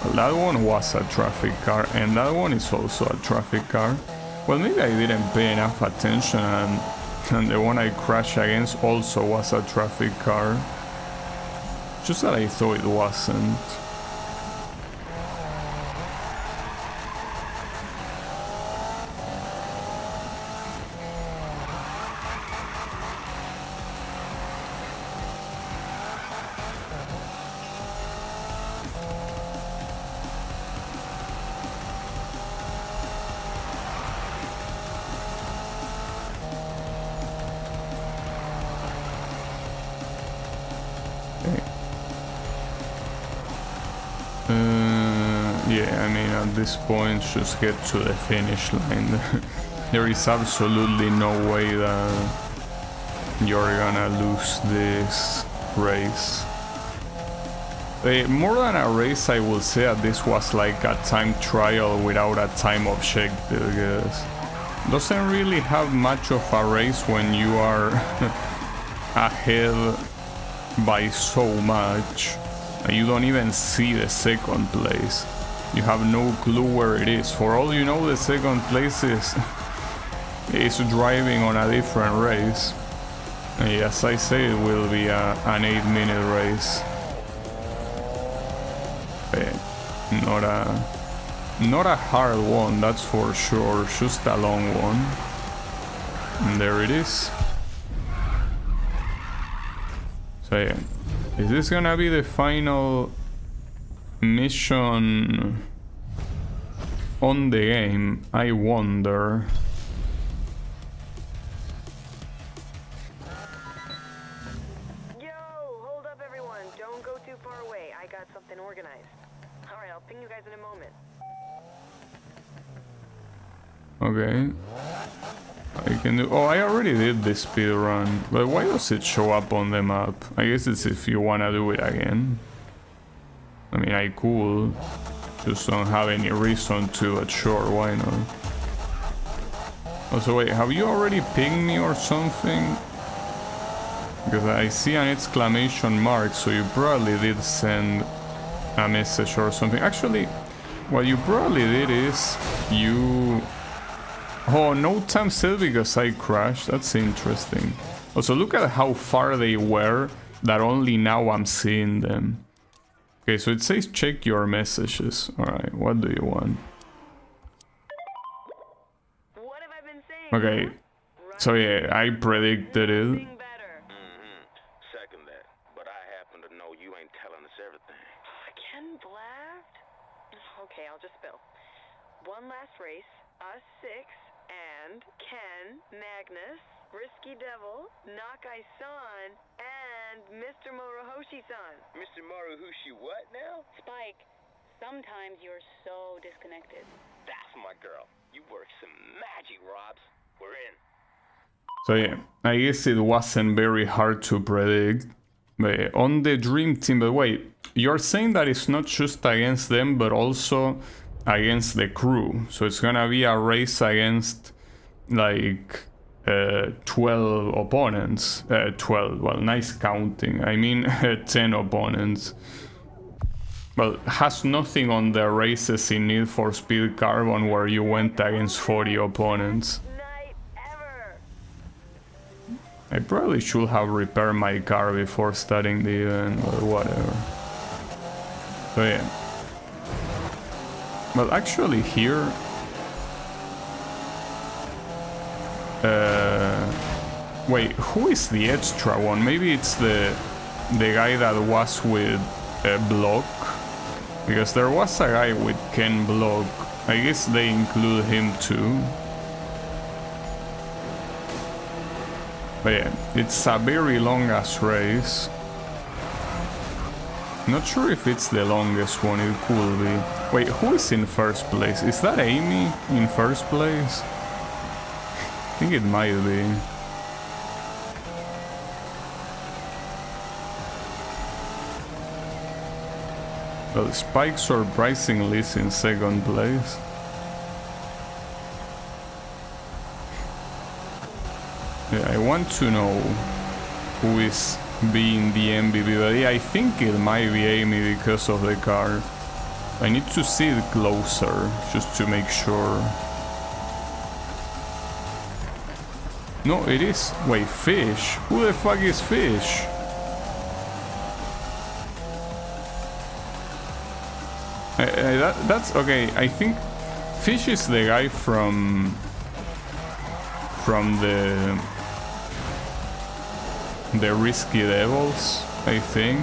Well, that one was a traffic car, and that one is also a traffic car. Well, maybe I didn't pay enough attention, and the one I crashed against also was a traffic car. Just that I thought it wasn't. Yeah, I mean, at this point, just get to the finish line. There is absolutely no way that you're gonna lose this race. More than a race, I will say that this was like a time trial without a time objective, because it doesn't really have much of a race when you are ahead by so much. You don't even see the second place. You have no clue where it is. For all you know, the second place is driving on a different race. As I say, it will be an 8-minute race. Not a hard one, that's for sure. Just a long one. And there it is. So yeah. Is this gonna be the final mission on the game? I wonder. Okay. I can do... Oh, I already did this speed run. But why does it show up on the map? I guess it's if you wanna do it again. I mean, I could. Just don't have any reason to, but sure, why not? Also, wait, have you already pinged me or something? Because I see an exclamation mark, so you probably did send a message or something. Actually, what you probably did is you... Oh, no time set because I crashed. That's interesting. Also, look at how far they were, that only now I'm seeing them. Okay, so it says check your messages. Alright, what do you want? What have I been saying? Okay, so yeah, I predicted it. Second that. But I happen to know you ain't telling us everything. Ken Blast? Okay, I'll just spill. One last race, us 6, and Ken, Magnus, Risky Devil, Nakai-san, and Mr. Morohoshi-san. Mr. Maruhushi what now? Spike, sometimes you're so disconnected. That's my girl. You work some magic, Robs. We're in. So yeah, I guess it wasn't very hard to predict. But on the Dream Team, but wait, you're saying that it's not just against them, but also against the crew. So it's gonna be a race against like 12 opponents. 12, well, nice counting. I mean 10 opponents. Well, has nothing on the races in Need for Speed Carbon where you went against 40 opponents. I probably should have repaired my car before starting the event or whatever. So yeah. Well, actually here... wait, who is the extra one? Maybe it's the guy that was with Block? Because there was a guy with Ken Block. I guess they include him too. But yeah, it's a very long-ass race. Not sure if it's the longest one, it could be. Wait, who is in first place? Is that Amy in first place? I think it might be. Well, Spike surprisingly is in second place. Yeah, I want to know who is being the MVP, but yeah, I think it might be Amy because of the car. I need to see it closer, just to make sure. No, it is... Wait, Fish? Who the fuck is Fish? That's... Okay, I think Fish is the guy from the Risky Devils, I think.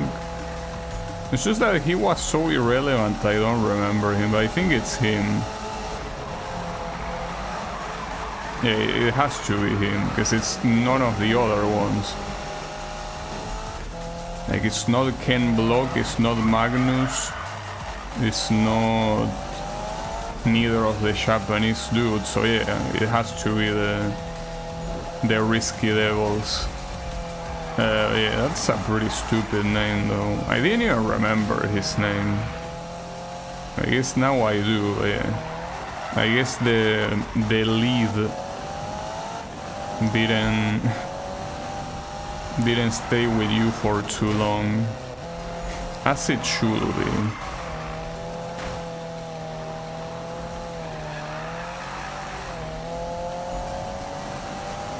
It's just that he was so irrelevant, I don't remember him, but I think it's him. Yeah, it has to be him, because it's none of the other ones. Like, it's not Ken Block, it's not Magnus, it's not neither of the Japanese dudes, so yeah, it has to be the Risky Devils. Yeah, that's a pretty stupid name though. I didn't even remember his name. I guess now I do, yeah. I guess the lead didn't stay with you for too long. As it should be.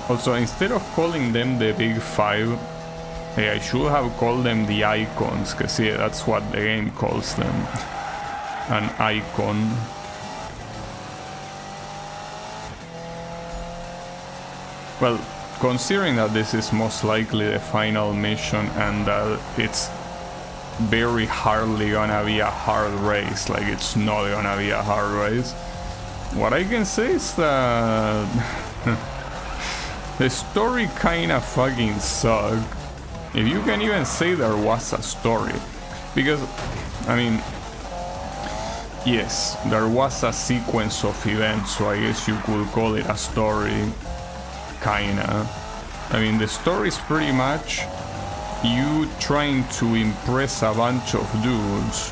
Also, instead of calling them the Big Five, hey, I should have called them the Icons, because yeah, that's what the game calls them. An icon. Well, considering that this is most likely the final mission and that it's very hardly gonna be a hard race, like it's not gonna be a hard race, what I can say is that the story kinda fucking sucked. If you can even say there was a story. Because, I mean, yes, there was a sequence of events, so I guess you could call it a story, kinda. I mean, the story is pretty much you trying to impress a bunch of dudes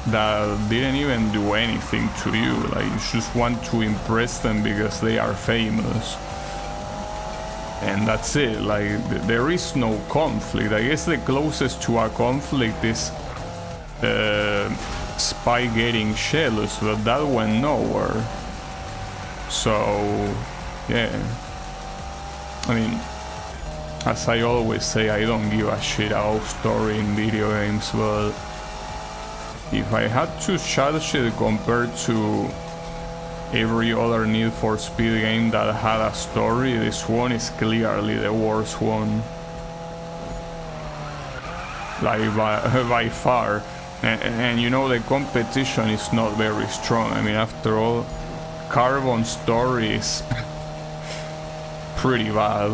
that didn't even do anything to you. Like, you just want to impress them because they are famous. And that's it. Like, there is no conflict. I guess the closest to a conflict is Spy getting jealous, but that went nowhere. So, yeah. I mean, as I always say, I don't give a shit about story in video games, but if I had to judge it compared to every other Need for Speed game that had a story, this one is clearly the worst one. Like, by far. And you know, the competition is not very strong. I mean, after all, Carbon's story is pretty bad.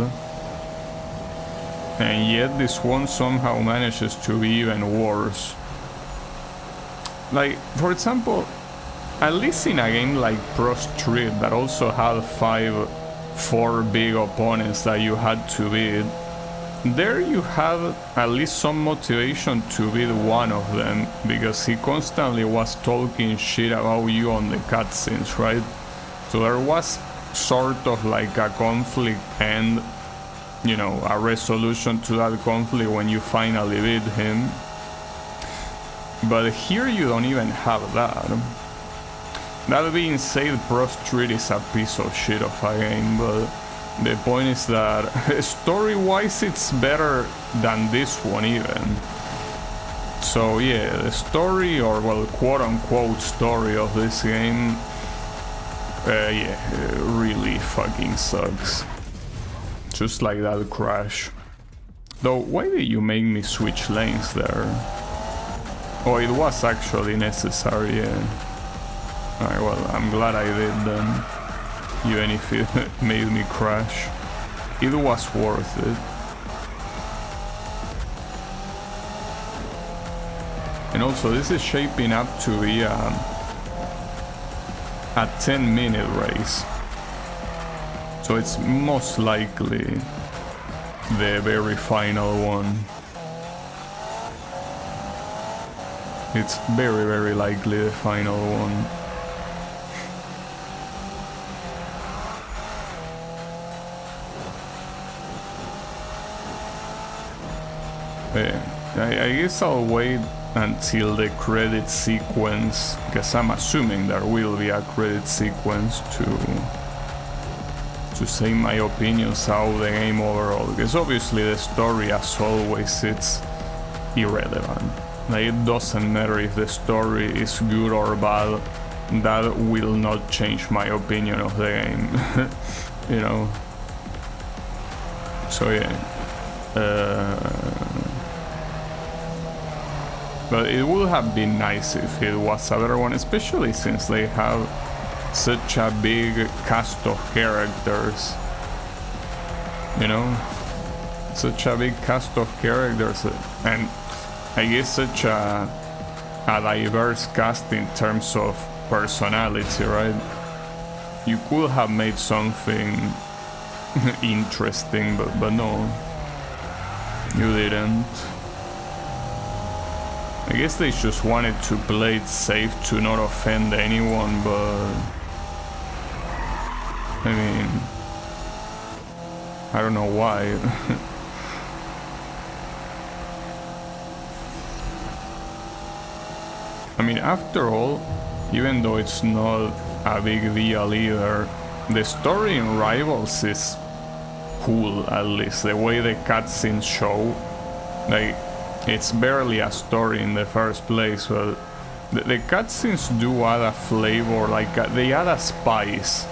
And yet this one somehow manages to be even worse. Like, for example, at least in a game like Pro Street that also had 4 big opponents that you had to beat, there you have at least some motivation to beat one of them, because he constantly was talking shit about you on the cutscenes, right? So there was sort of like a conflict and, you know, a resolution to that conflict when you finally beat him. But here you don't even have that. That being said, Pro Street is a piece of shit of a game, but the point is that story-wise it's better than this one even. So yeah, the story, or well, quote-unquote story of this game, yeah, really fucking sucks. Just like that crash. Though, why did you make me switch lanes there? Oh, it was actually necessary, yeah. Alright, well, I'm glad I did then. Even if it made me crash. It was worth it. And also, this is shaping up to be a 10-minute race. So it's most likely the very final one. It's very, very likely the final one. I guess I'll wait until the credit sequence, because I'm assuming there will be a credit sequence to say my opinions about the game overall, because obviously the story, as always, it's irrelevant. Like, it doesn't matter if the story is good or bad, that will not change my opinion of the game. You know? So yeah. But it would have been nice if it was a better one, especially since they have such a big cast of characters. You know? Such a big cast of characters, and I guess such a diverse cast in terms of personality, right? You could have made something interesting, but no, you didn't. I guess they just wanted to play it safe to not offend anyone, but I mean, I don't know why. I mean, after all, even though it's not a big deal either, the story in Rivals is cool, at least. The way the cutscenes show, like, it's barely a story in the first place, but the cutscenes do add a flavor, like they add a spice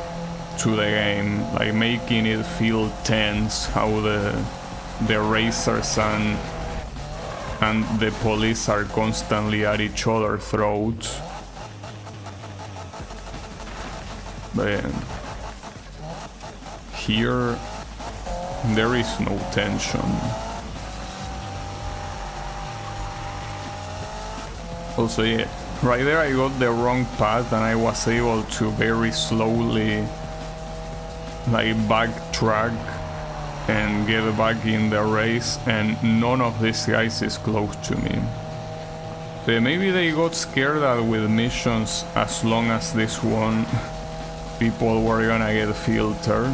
to the game, like making it feel tense, how the racers and the police are constantly at each other's throats. But yeah, here there is no tension. Also, yeah, Right there I got the wrong path and I was able to very slowly like backtrack and get back in the race, and none of these guys is close to me. So maybe they got scared that with missions, as long as this one, people were gonna get filtered.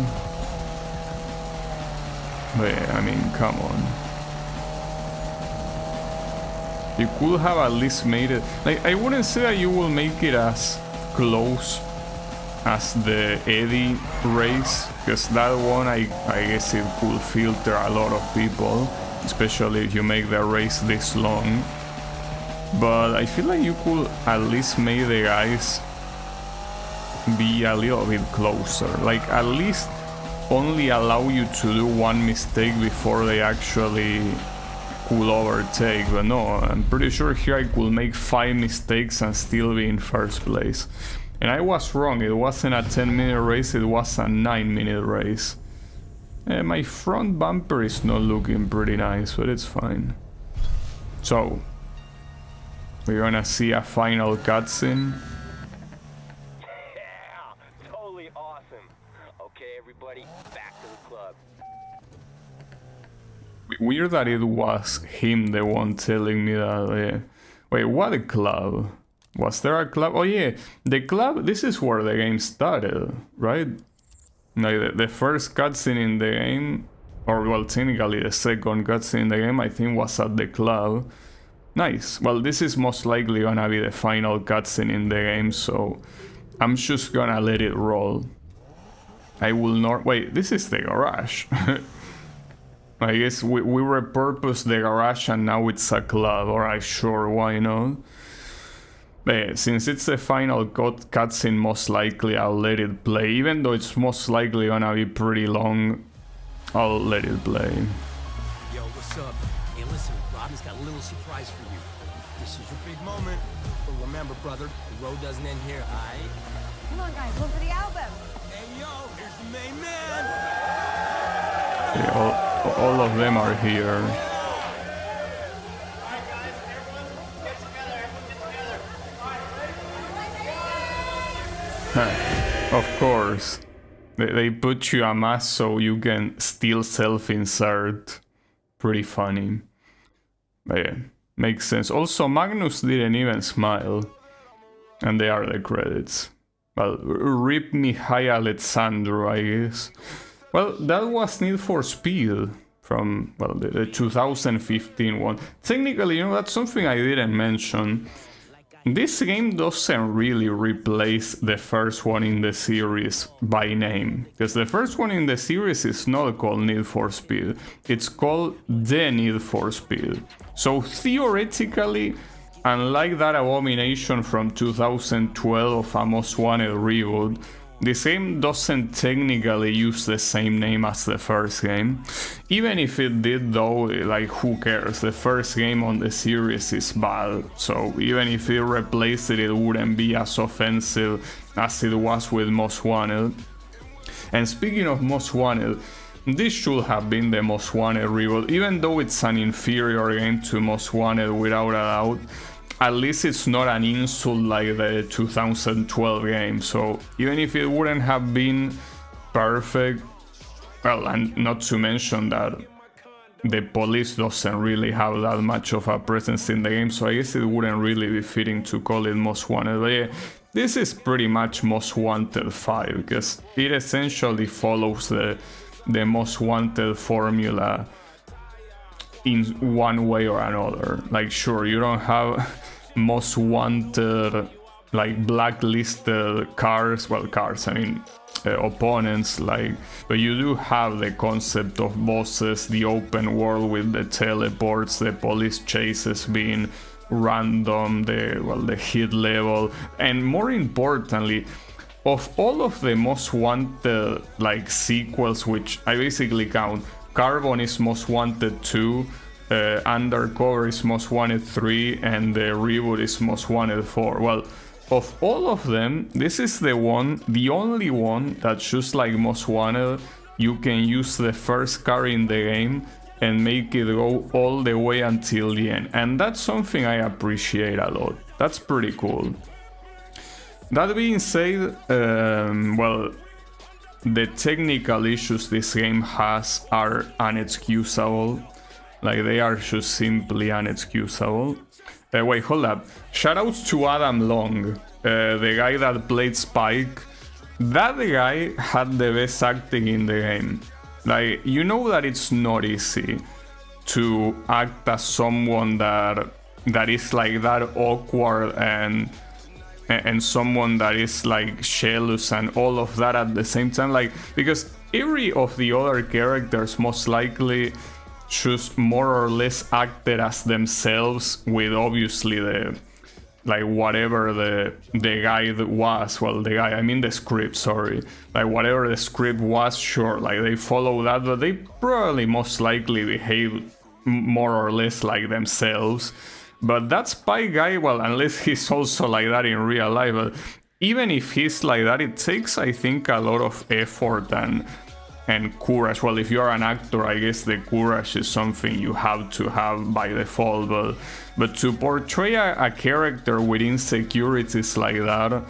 But yeah, I mean, come on. You could have at least made it, like, I wouldn't say that you will make it as close as the Eddie race, because that one I guess it could filter a lot of people, especially if you make the race this long. But I feel like you could at least make the guys be a little bit closer, like at least only allow you to do one mistake before they actually could overtake. But no, I'm pretty sure here I could make 5 mistakes and still be in first place. And I was wrong, it wasn't a 10-minute race, it was a 9-minute race. My front bumper is not looking pretty nice, but it's fine. So, we're gonna see a final cutscene. Yeah, totally awesome. Okay, everybody, back to the club. Weird that it was him the one telling me that. Wait, what a club? Was there a club? Oh yeah, the club, this is where the game started, right? Like the first cutscene in the game, or well, technically the second cutscene in the game, I think was at the club. Nice. Well, this is most likely gonna be the final cutscene in the game, so I'm just gonna let it roll. I will not... Wait, this is the garage. I guess we repurposed the garage and now it's a club. Alright, sure, why not? But yeah, since it's the final cutscene, most likely I'll let it play. Even though it's most likely gonna be pretty long, I'll let it play. Yo, what's up? Hey, listen, Robin's got a little surprise for you. This is your big moment. But remember, brother, the road doesn't end here, aight? Come on, guys, look for the album. Hey, yo, here's the main man! Yeah, all of them are here. Of course. They put you a mask so you can still self-insert. Pretty funny. But yeah, makes sense. Also, Magnus didn't even smile. And they are the credits. Well, rip Mihai Alexandru, I guess. Well, that was Need for Speed from, well, the 2015 one. Technically, you know, that's something I didn't mention. This game doesn't really replace the first one in the series by name, because the first one in the series is not called Need for Speed, it's called The Need for Speed. So theoretically, unlike that abomination from 2012 of a Most Wanted reboot, this game doesn't technically use the same name as the first game. Even if it did though, like who cares, the first game on the series is bad, so even if it replaced it, it wouldn't be as offensive as it was with Most Wanted. And speaking of Most Wanted, this should have been the Most Wanted reboot, even though it's an inferior game to Most Wanted without a doubt. At least it's not an insult like the 2012 game, so even if it wouldn't have been perfect, well, and not to mention that the police doesn't really have that much of a presence in the game, so I guess it wouldn't really be fitting to call it Most Wanted. But yeah, this is pretty much Most Wanted 5, because it essentially follows the Most Wanted formula in one way or another. Like, sure, you don't have Most Wanted, like blacklisted cars, well, cars, I mean, opponents, like, but you do have the concept of bosses, the open world with the teleports, the police chases being random, the hit level, and more importantly, of all of the Most Wanted like sequels, which I basically count, Carbon is Most Wanted 2, Undercover is Most Wanted 3, and the reboot is Most Wanted 4. Well, of all of them, this is the only one that just like Most Wanted, you can use the first car in the game and make it go all the way until the end. And that's something I appreciate a lot. That's pretty cool. That being said, well, the technical issues this game has are unexcusable. Like, they are just simply unexcusable. Wait, hold up. Shoutouts to Adam Long, the guy that played Spike. That guy had the best acting in the game. Like, you know that it's not easy to act as someone that is like that awkward and someone that is like jealous and all of that at the same time. Like, because every of the other characters most likely just more or less acted as themselves, with obviously the, like, whatever the guy that was, well, the guy, I mean the script, sorry, like whatever the script was, sure, like they follow that, but they probably most likely behave more or less like themselves. But that Spy guy, well, unless he's also like that in real life, but even if he's like that, it takes, I think, a lot of effort and courage. Well, if you're an actor, I guess the courage is something you have to have by default, but to portray a character with insecurities like that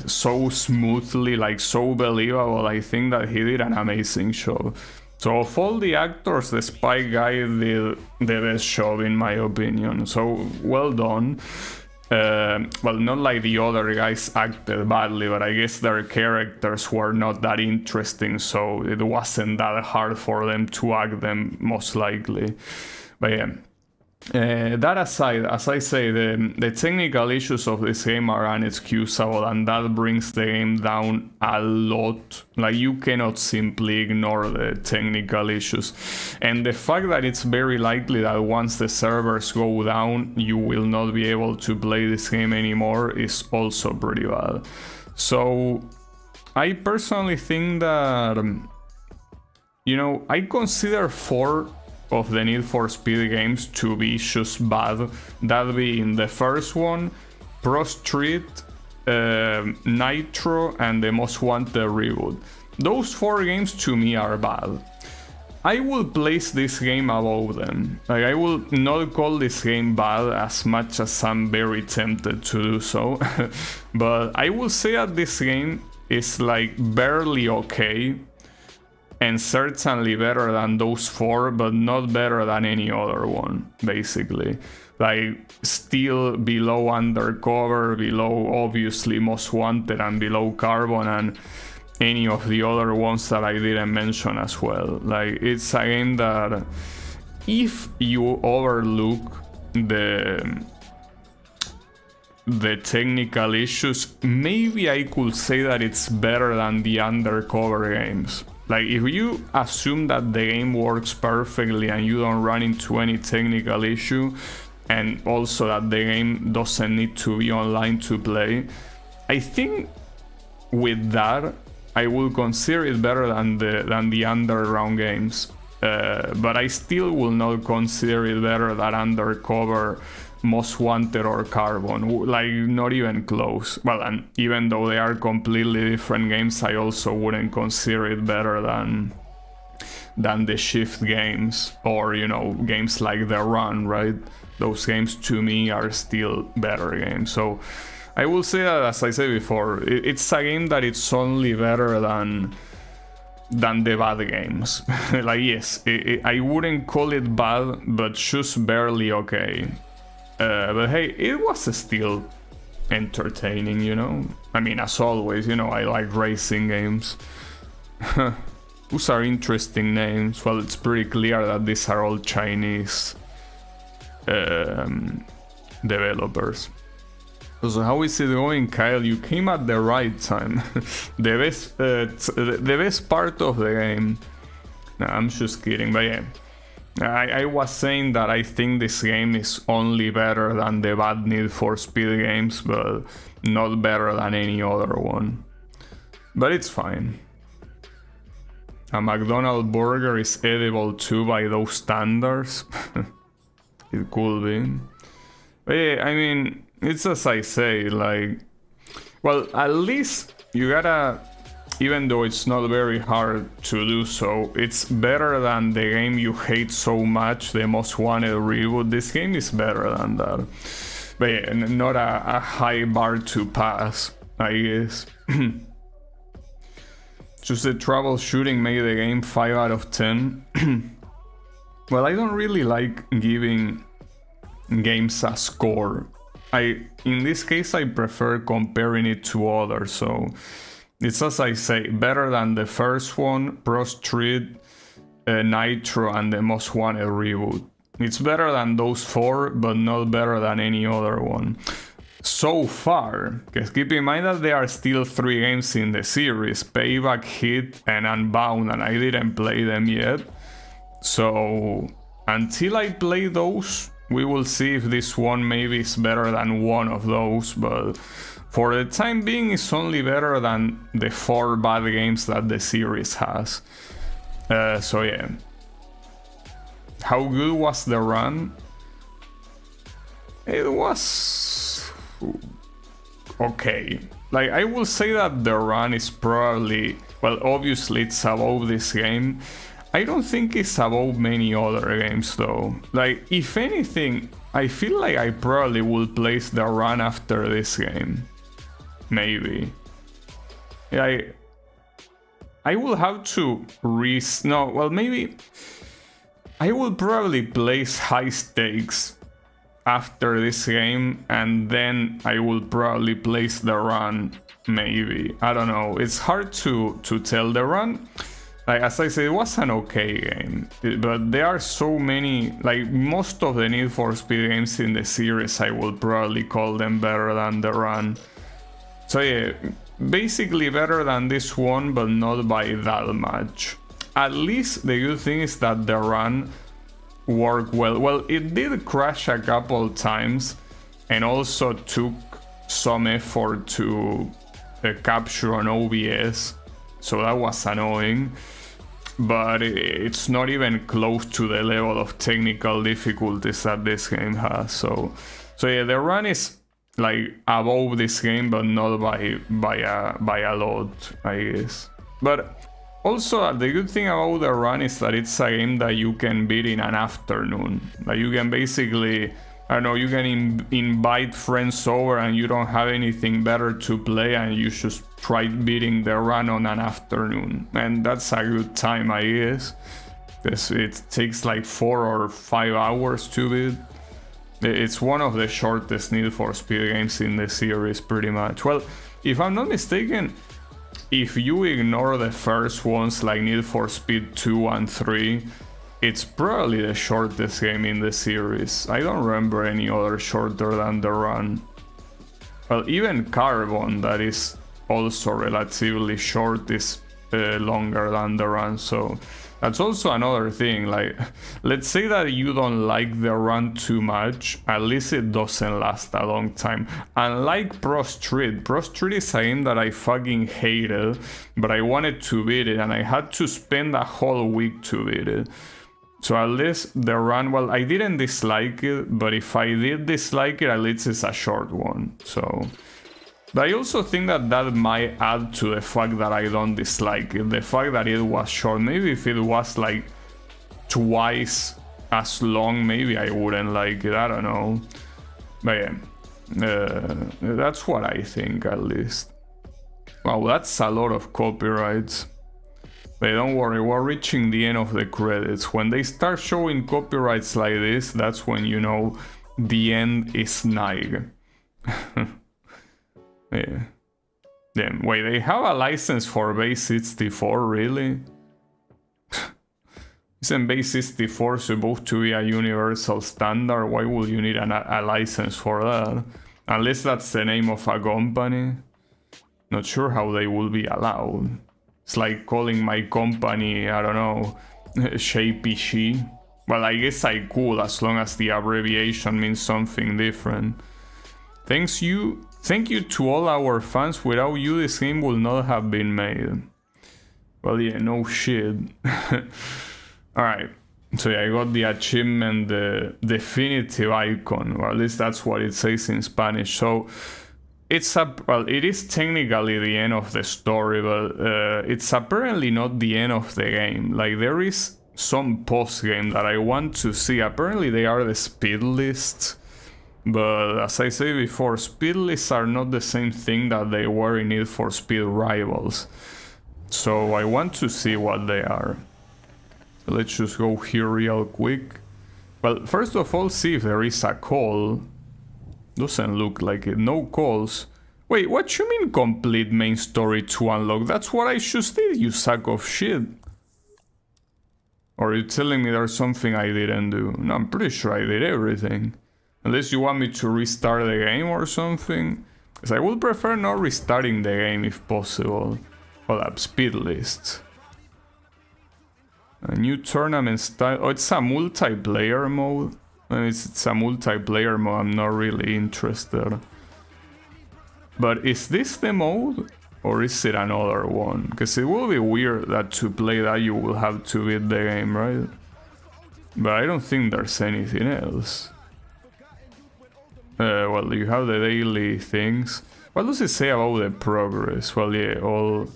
so smoothly, like so believable, I think that he did an amazing job. So of all the actors, the Spy guy did the best job in my opinion, so well done. Well, not like the other guys acted badly, but I guess their characters were not that interesting, so it wasn't that hard for them to act them, most likely. But yeah, that aside, as I say, the technical issues of this game are unexcusable, and that brings the game down a lot. Like, you cannot simply ignore the technical issues, and the fact that it's very likely that once the servers go down you will not be able to play this game anymore is also pretty bad. So I personally think that, you know, I consider 4 of the Need for Speed games to be just bad. That being the first one, Pro Street, Nitro, and the Most Wanted reboot. Those 4 games to me are bad. I will place this game above them. Like, I will not call this game bad as much as I'm very tempted to do so. But I will say that this game is like barely okay, and certainly better than those 4, but not better than any other one, basically. Like, still below Undercover, below obviously Most Wanted, and below Carbon, and any of the other ones that I didn't mention as well. Like, it's a game that, if you overlook the technical issues, maybe I could say that it's better than the Undercover games. Like, if you assume that the game works perfectly and you don't run into any technical issue, and also that the game doesn't need to be online to play, I think with that I will consider it better than the Underground games. But I still will not consider it better than Undercover, Most Wanted, or Carbon. Like, not even close. Well, and even though they are completely different games, I also wouldn't consider it better than the Shift games, or, you know, games like The Run, right? Those games to me are still better games. So I will say that, as I said before, it's a game that it's only better than the bad games. Like, yes, I wouldn't call it bad, but just barely okay. But hey, it was still entertaining, you know? I mean, as always, you know, I like racing games. Those are interesting names. Well, it's pretty clear that these are all Chinese developers. So how is it going, Kyle? You came at the right time. the best part of the game. No, I'm just kidding, but yeah. I was saying that I think this game is only better than the bad Need for Speed games, but not better than any other one. But it's fine. A McDonald's burger is edible too by those standards. It could be. But yeah, I mean, it's as I say, like, well, at least you gotta, even though it's not very hard to do so. It's better than the game you hate so much, the Most Wanted reboot. This game is better than that. But yeah, not a high bar to pass, I guess. Just the troubleshooting made the game 5 out of 10. Well, I don't really like giving games a score. In this case, I prefer comparing it to others, so it's, as I say, better than the first one, Pro Street, Nitro, and the Most Wanted reboot. It's better than those 4, but not better than any other one. So far, because keep in mind that there are still 3 games in the series, Payback, Hit, and Unbound, and I didn't play them yet. So until I play those, we will see if this one maybe is better than one of those, but for the time being it's only better than the 4 bad games that the series has. So yeah. How good was the run? It was okay. Like, I will say that the run is probably, well, obviously it's above this game. I don't think it's above many other games though. Like, if anything, I feel like I probably will place the run after this game. Maybe. Yeah, I will have to no, well, maybe I will probably place High Stakes after this game, and then I will probably place the run, maybe. I don't know, it's hard to tell. The run, like, as I said, it was an okay game, but there are so many, like, most of the Need for Speed games in the series, I will probably call them better than the run. So yeah, basically better than this one, but not by that much. At least the good thing is that the run worked well. Well, it did crash a couple times, and also took some effort to capture on OBS, so that was annoying. But it's not even close to the level of technical difficulties that this game has. So yeah, the run is like above this game, but not by a lot, I guess. But also, the good thing about the run is that it's a game that you can beat in an afternoon. Like, you can basically, I don't know, you can invite friends over and you don't have anything better to play, and you just try beating the run on an afternoon. And that's a good time, I guess, because it takes like 4 or 5 hours to beat. It's one of the shortest Need for Speed games in the series, pretty much. Well, if I'm not mistaken, if you ignore the first ones like Need for Speed 2 and 3, it's probably the shortest game in the series. I don't remember any other shorter than the run. Well, even Carbon, that is also relatively short, is longer than the run, so that's also another thing. Like, let's say that you don't like the run too much, at least it doesn't last a long time. Unlike Pro Street is a game that I fucking hated, but I wanted to beat it, and I had to spend a whole week to beat it. So at least the run, well, I didn't dislike it, but if I did dislike it, at least it's a short one. So, but I also think that that might add to the fact that I don't dislike it. The fact that it was short. Maybe if it was like twice as long, maybe I wouldn't like it. I don't know. But yeah, that's what I think, at least. Wow, that's a lot of copyrights. But don't worry, we're reaching the end of the credits. When they start showing copyrights like this, that's when you know the end is nigh. Yeah. Then wait, they have a license for Base 64, really? Isn't Base 64 supposed to be a universal standard? Why would you need a license for that? Unless that's the name of a company. Not sure how they will be allowed. It's like calling my company, I don't know, ShapeyShe. Well, I guess I could, as long as the abbreviation means something different. Thank you to all our fans. Without you, this game would not have been made. Well, yeah, no shit. Alright, so yeah, I got the achievement, the definitive icon, or at least that's what it says in Spanish. So well, it is technically the end of the story, but it's apparently not the end of the game. Like, there is some post-game that I want to see. Apparently they are the speed lists, but as I said before, speed lists are not the same thing that they were in Need for Speed Rivals. So I want to see what they are. Let's just go here real quick. Well, first of all, see if there is a call. Doesn't look like it. No calls. Wait, what you mean complete main story to unlock? That's what I just did, you sack of shit. Or are you telling me there's something I didn't do? No, I'm pretty sure I did everything. Unless you want me to restart the game or something. Because I would prefer not restarting the game if possible. Hold up, speed lists. A new tournament style. Oh, it's a multiplayer mode. It's a multiplayer mode, I'm not really interested. But is this the mode? Or is it another one? Because it will be weird that to play that you will have to beat the game, right? But I don't think there's anything else. Well, you have the daily things. What does it say about the progress? Well, yeah, all...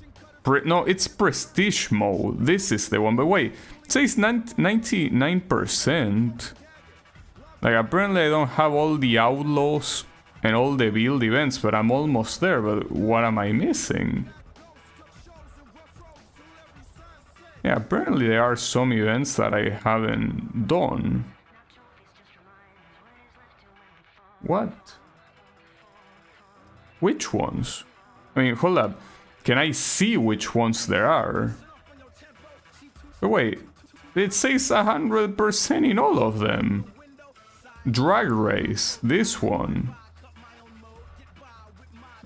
No, it's prestige mode. This is the one. But wait, it says 99%. Like, apparently I don't have all the outlaws and all the build events, but I'm almost there. But what am I missing? Yeah, apparently there are some events that I haven't done. What? Which ones? I mean, hold up. Can I see which ones there are? But wait, it says 100% in all of them. Drag race, this one.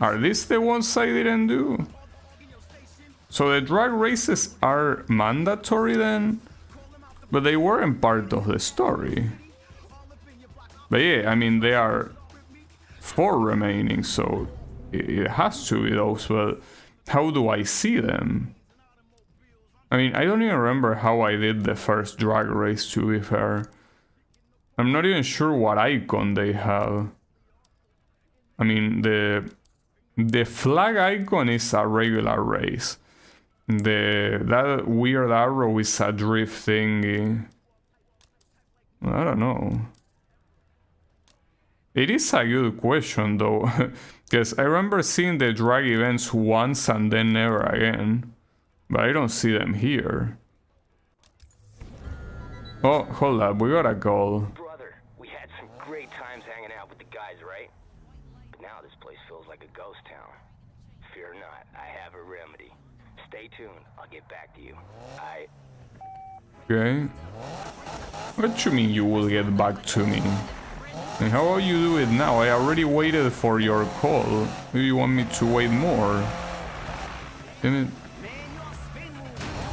Are these the ones I didn't do? So the drag races are mandatory then? But they weren't part of the story. But yeah, I mean, there are 4 remaining, so it has to be those, but how do I see them? I mean, I don't even remember how I did the first drag race, to be fair. I'm not even sure what icon they have. I mean, the flag icon is a regular race. That weird arrow is a drift thingy. I don't know. It is a good question though, because I remember seeing the drag events once and then never again. But I don't see them here. Oh, hold up, we got a call. Brother, we had some great times hanging out with the guys, right? But now this place feels like a ghost town. Fear not, I have a remedy. Stay tuned, I'll get back to you. Okay. What you mean you will get back to me? And how about you do it now? I already waited for your call. Maybe you want me to wait more? Damn it.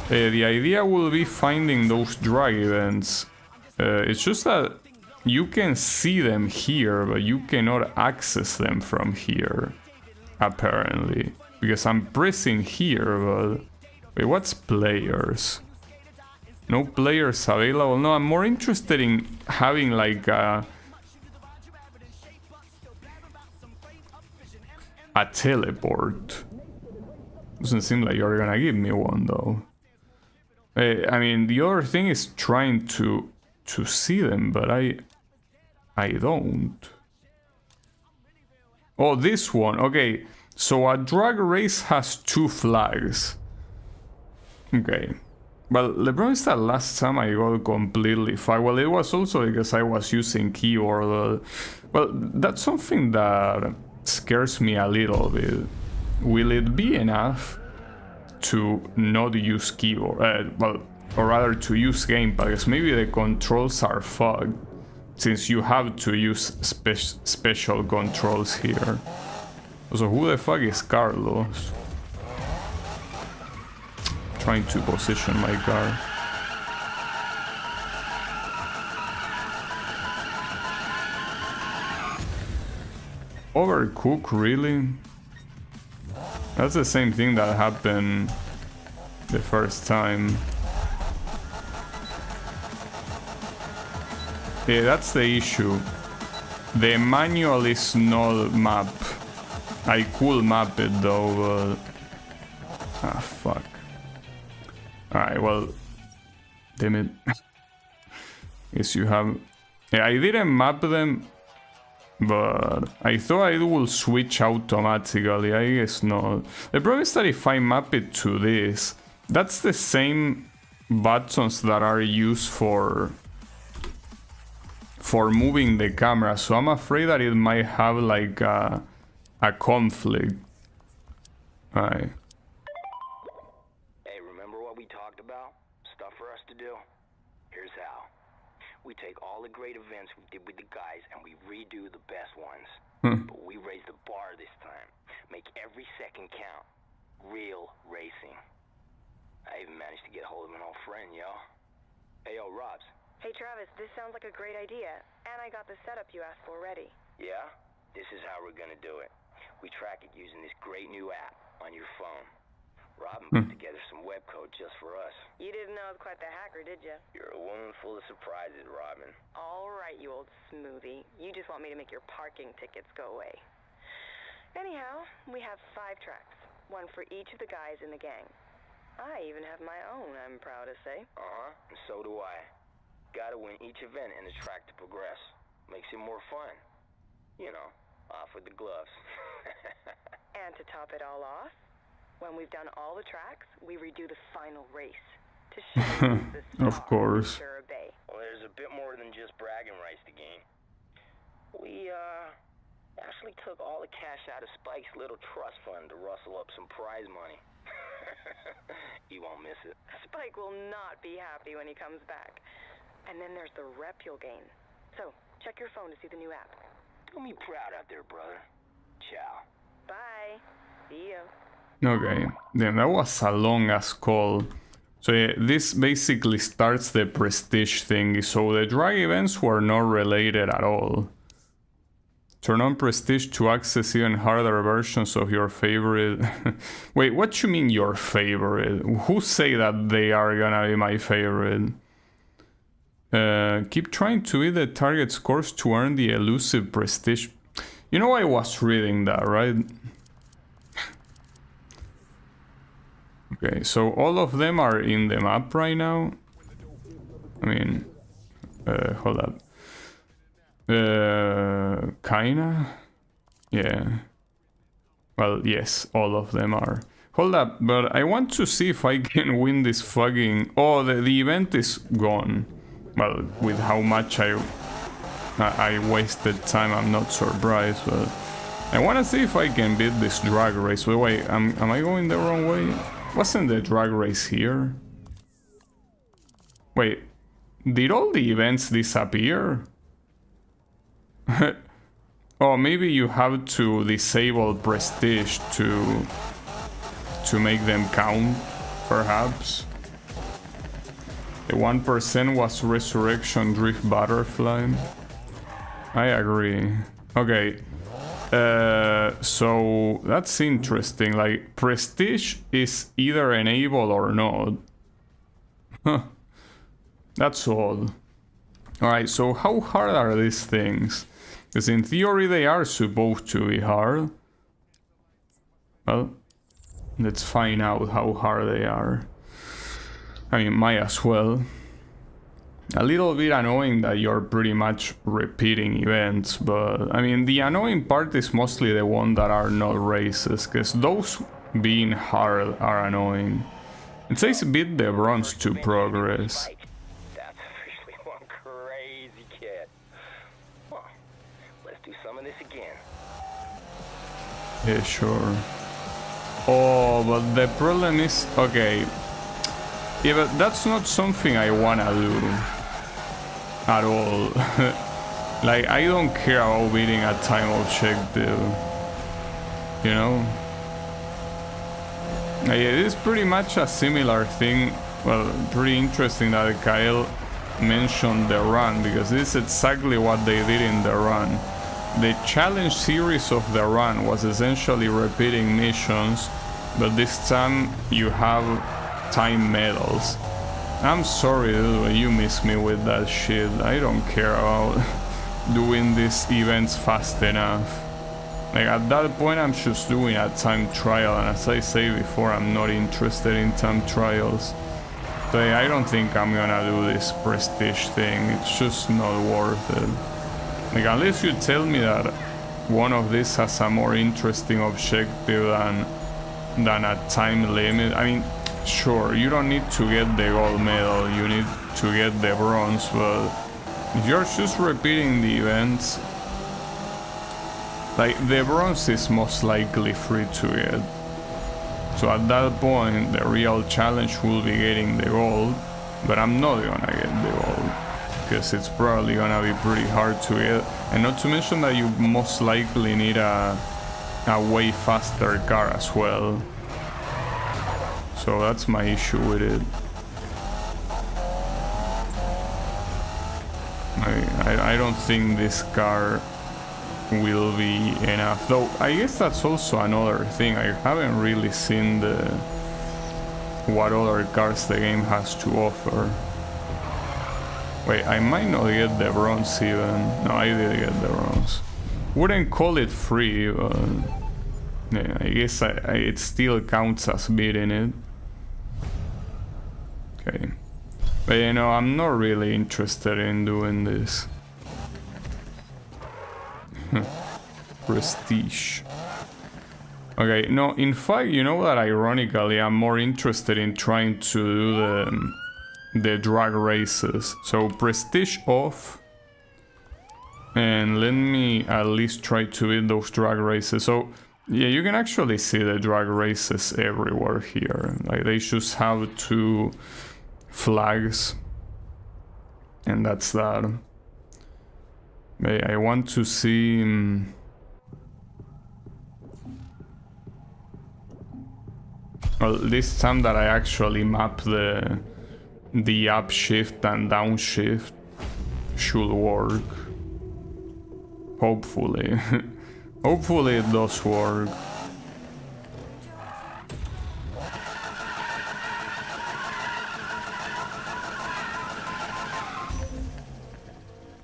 The idea will be finding those drag events. It's just that you can see them here, but you cannot access them from here. Apparently. Because I'm pressing here, but... Wait, what's players? No players available? No, I'm more interested in having like a teleport. Doesn't seem like you're gonna give me one though. I mean, the other thing is trying to see them, but I don't. Oh, this one. Okay, so a drag race has 2 flags. Okay. Well, the problem is that last time I got completely fine. Well, it was also because I was using keyboard. Well, that's something that scares me a little bit. Will it be enough to not use keyboard? Well, or rather to use gamepad, because maybe the controls are fucked, since you have to use special controls here. So who the fuck is Carlos? Trying to position my car. Overcook, really? That's the same thing that happened the first time. Yeah, that's the issue. The manual is not map I could map it though, but... Ah, fuck. Alright, well... Damn it. Guess you have... Yeah, I didn't map them, but I thought it will switch automatically. I guess not. The problem is that if I map it to this, that's the same buttons that are used for moving the camera, so I'm afraid that it might have like a conflict. Alright. Hey, remember what we talked about? Stuff for us to do? Here's how. We take all the great events we did with the guys and we redo the best ones. But we raise the bar this time. Make every second count. Real racing. I even managed to get hold of an old friend, yo. Hey, yo, Robs. Hey, Travis, this sounds like a great idea. And I got the setup you asked for ready. Yeah? This is how we're gonna do it. We track it using this great new app on your phone. Robin put together some web code just for us. You didn't know I was quite the hacker, did you? You're a woman full of surprises, Robin. All right, you old smoothie. You just want me to make your parking tickets go away. Anyhow, we have 5 tracks. One for each of the guys in the gang. I even have my own, I'm proud to say. Uh-huh, and so do I. Gotta win each event in the track to progress. Makes it more fun. You know, off with the gloves. And to top it all off, when we've done all the tracks, we redo the final race. To show the star Of course. Ventura Bay. Well, there's a bit more than just bragging rights to gain. We, actually took all the cash out of Spike's little trust fund to rustle up some prize money. He won't miss it. Spike will not be happy when he comes back. And then there's the rep you'll gain. So, check your phone to see the new app. Do me proud out there, brother. Ciao. Bye. See you. Okay, then that was a long ass call. So yeah, this basically starts the prestige thing. So the drag events were not related at all. Turn on prestige to access even harder versions of your favorite. Wait, what you mean your favorite? Who say that they are gonna be my favorite? Keep trying to beat the target scores to earn the elusive prestige. You know, I was reading that, right? Okay, so all of them are in the map right now. I mean, hold up. Kinda? Yeah. Well, yes, all of them are. Hold up, but I want to see if I can win this fucking... Oh, the event is gone. Well, with how much I wasted time, I'm not surprised, but... I want to see if I can beat this drag race. Wait, am I going the wrong way? Wasn't the drag race here? Wait, did all the events disappear? Oh, maybe you have to disable prestige to make them count, perhaps. The 1% was Resurrection Drift Butterfly. I agree. Okay. So that's interesting. Like, prestige is either enabled or not. Huh. That's odd. Alright, so how hard are these things? Because in theory they are supposed to be hard. Well, let's find out how hard they are. I mean, might as well. A little bit annoying that you're pretty much repeating events, but I mean, the annoying part is mostly the one that are not races, because those being hard are annoying. It says beat the bronze to progress. That's officially one crazy kid. Well, let's do some of this again. Yeah, sure. Oh, but the problem is... Okay. Yeah, but that's not something I wanna do. At all. Like, I don't care about beating a time objective. You know? Yeah, it is pretty much a similar thing. Well, pretty interesting that Kyle mentioned the run, because this is exactly what they did in the run. The challenge series of the run was essentially repeating missions, but this time you have time medals. I'm sorry, dude, but you miss me with that shit. I don't care about doing these events fast enough. Like at that point I'm just doing a time trial, and as I say before, I'm not interested in time trials. So I don't think I'm gonna do this prestige thing, it's just not worth it. Like unless you tell me that one of these has a more interesting objective than a time limit. I mean, sure, you don't need to get the gold medal, you need to get the bronze, but if you're just repeating the events, like the bronze is most likely free to get. So at that point, the real challenge will be getting the gold, but I'm not gonna get the gold, because it's probably gonna be pretty hard to get, and not to mention that you most likely need a way faster car as well. So that's my issue with it. I don't think this car will be enough, though I guess that's also another thing. I haven't really seen what other cars the game has to offer. Wait, I might not get the bronze even. No, I did get the bronze. Wouldn't call it free, but yeah, I guess it still counts as beating it. Okay. But you know, I'm not really interested in doing this. Prestige. Okay, no, in fact, you know that ironically I'm more interested in trying to do the drag races. So prestige off, and let me at least try to beat those drag races. So yeah, you can actually see the drag races everywhere here. Like they just have 2 flags, and that's that. I want to see well, this time that I actually map the upshift and downshift should work. Hopefully. Hopefully it does work.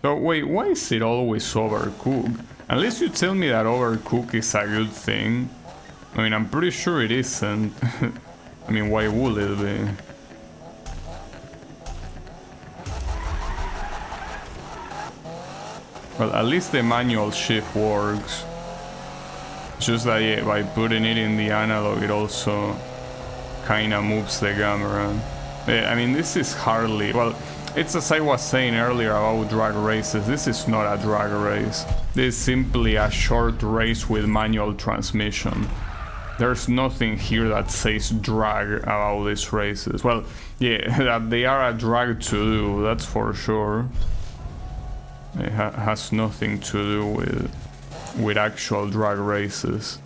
So wait, why is it always overcooked? Unless you tell me that overcook is a good thing. I mean, I'm pretty sure it isn't. I mean, why would it be? Well, at least the manual shift works. Just that yeah, by putting it in the analog, it also kinda moves the camera. Yeah, I mean, this is hardly... Well, it's as I was saying earlier about drag races, this is not a drag race. This is simply a short race with manual transmission. There's nothing here that says drag about these races. Well, yeah, that they are a drag to do, that's for sure. It has nothing to do with actual drag races.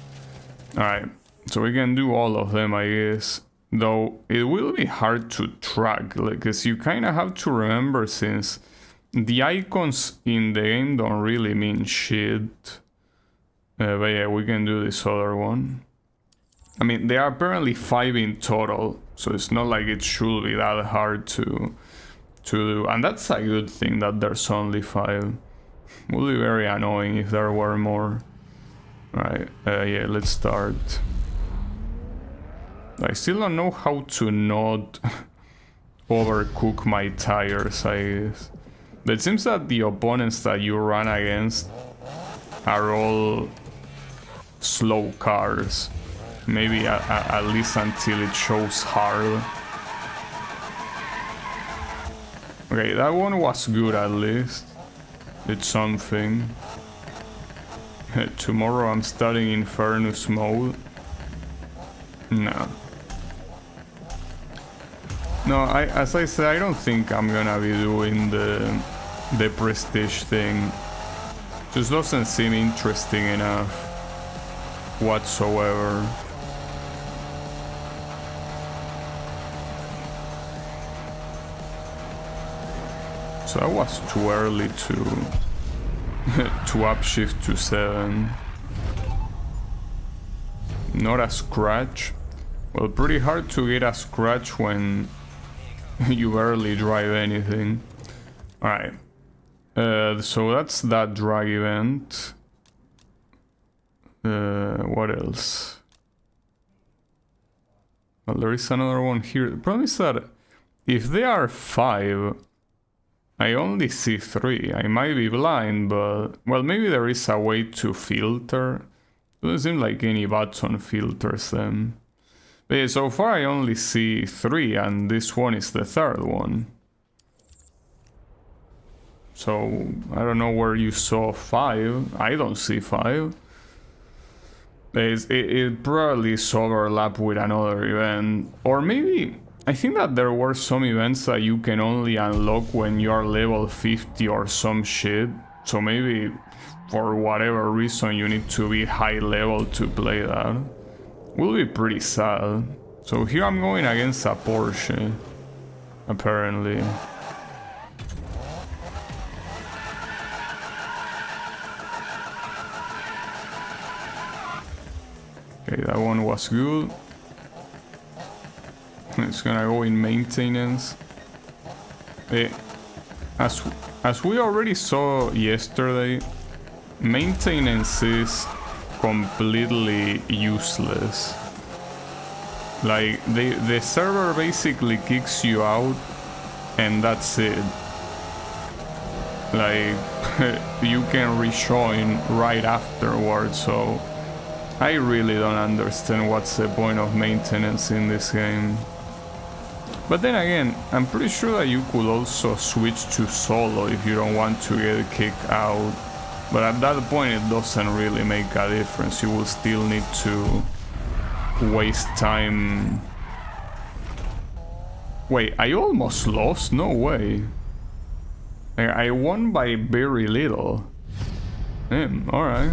Alright, so we can do all of them, I guess. Though it will be hard to track, because you kind of have to remember, since the icons in the game don't really mean shit. But yeah, we can do this other one. I mean, there are apparently 5 in total, so it's not like it should be that hard to do. And that's a good thing that there's only 5. It would be very annoying if there were more. Alright, yeah, let's start. I still don't know how to not overcook my tires, I guess. But it seems that the opponents that you run against are all slow cars. Maybe at least until it shows hard. Okay, that one was good at least. It's something. Tomorrow I'm starting Infernus mode. No. No, as I said, I don't think I'm gonna be doing the prestige thing. Just doesn't seem interesting enough whatsoever. So that was too early to upshift to 7. Not a scratch. Well, pretty hard to get a scratch when you barely drive anything. Alright. So that's that drag event. What else? Well, there is another one here. The problem is that if there are 5, I only see 3. I might be blind, but... Well, maybe there is a way to filter. Doesn't seem like any button filters them. But yeah, so far I only see 3, and this one is the 3rd one. So, I don't know where you saw 5. I don't see 5. It probably is overlap with another event. Or maybe... I think that there were some events that you can only unlock when you are level 50 or some shit. So maybe for whatever reason you need to be high level to play that. Will be pretty sad. So here I'm going against a Porsche, apparently. Okay, that one was good. It's gonna go in maintenance. As we already saw yesterday, maintenance is completely useless. Like, the server basically kicks you out and that's it. Like, you can rejoin right afterwards, so I really don't understand what's the point of maintenance in this game. But then again, I'm pretty sure that you could also switch to solo if you don't want to get kicked out. But at that point it doesn't really make a difference. You will still need to waste time. Wait, I almost lost? No way. I won by very little. Alright.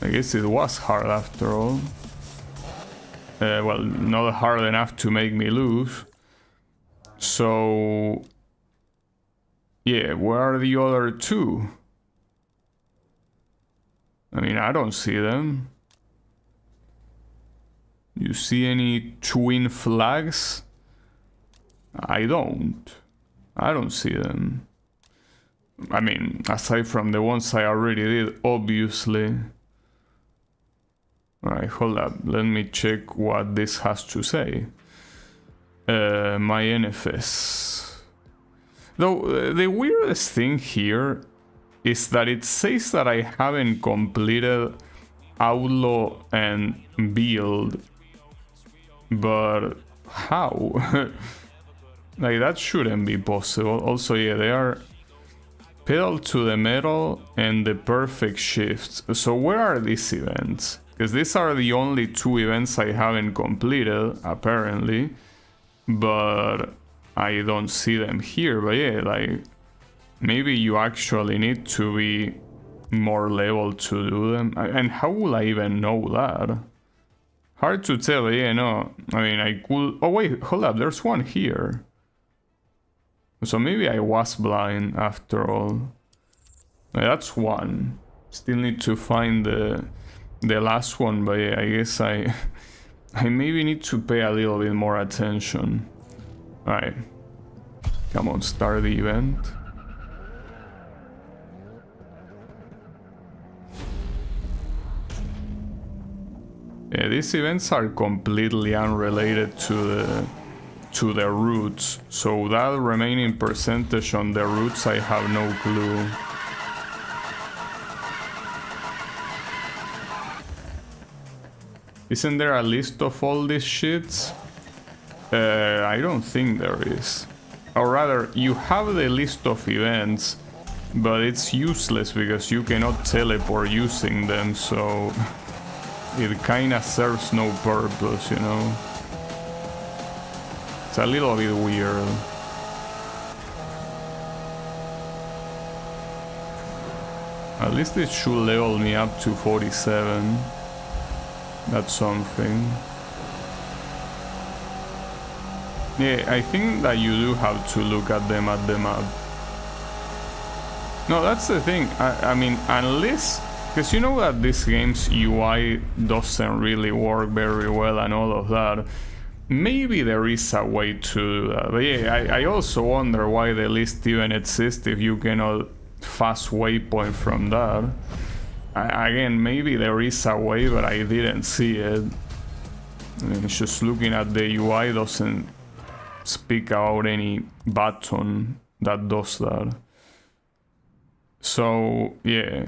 I guess it was hard after all. Well, not hard enough to make me lose. So... yeah, where are the other 2? I mean, I don't see them. You see any twin flags? I don't see them. I mean, aside from the ones I already did, obviously. Alright, hold up. Let me check what this has to say. My NFS. Though, the weirdest thing here is that it says that I haven't completed Outlaw and Build. But how? Like, that shouldn't be possible. Also, yeah, they are Pedal to the Metal and the Perfect Shift. So where are these events? Because these are the only 2 events I haven't completed, apparently. But I don't see them here. But yeah, like, maybe you actually need to be more level to do them. And how will I even know that? Hard to tell, but yeah, no. I mean, I could... oh wait, hold up, there's one here. So maybe I was blind after all. That's one. Still need to find the last one, but yeah, I guess I maybe need to pay a little bit more attention. Alright. Come on, start the event. Yeah, these events are completely unrelated to the routes, so that remaining percentage on the routes I have no clue. Isn't there a list of all these shits? I don't think there is. Or rather, you have the list of events, but it's useless because you cannot teleport using them, so it kinda serves no purpose, you know? It's a little bit weird. At least it should level me up to 47. That's something. Yeah, I think that you do have to look at them at the map. No, that's the thing. I mean, unless... because you know that this game's UI doesn't really work very well and all of that. Maybe there is a way to do that. But yeah, I also wonder why the list even exists if you cannot fast waypoint from that. Again, maybe there is a way, but I didn't see it. I mean, just looking at the UI doesn't speak about any button that does that. So yeah,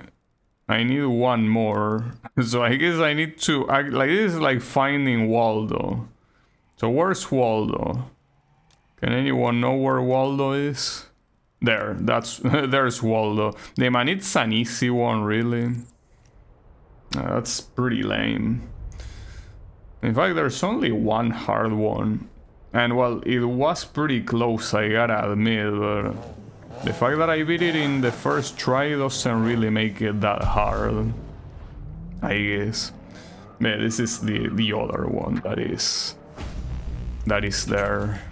I need one more. So I guess I need to act like this is like finding Waldo. So where's Waldo? Can anyone know where Waldo is? There, there's Waldo. Damn, man, it's an easy one, really. That's pretty lame. In fact, there's only one hard one. And well, it was pretty close, I gotta admit, but the fact that I beat it in the first try doesn't really make it that hard, I guess. Yeah, this is the other one that is there.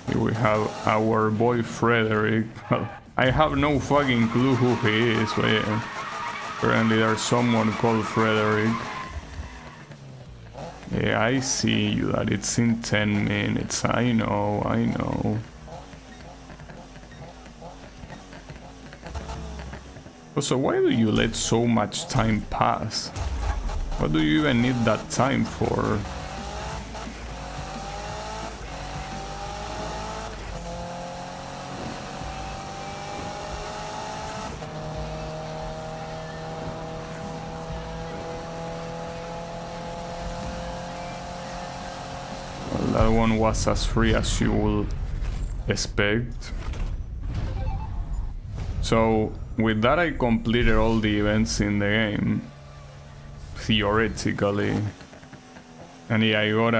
Here we have our boy Frederick. Well, I have no fucking clue who he is, but yeah. Apparently there's someone called Frederick. Yeah, I see that it's in 10 minutes. I know. Also, why do you let so much time pass? What do you even need that time for? That one was as free as you will expect. So with that I completed all the events in the game, theoretically. And yeah, I got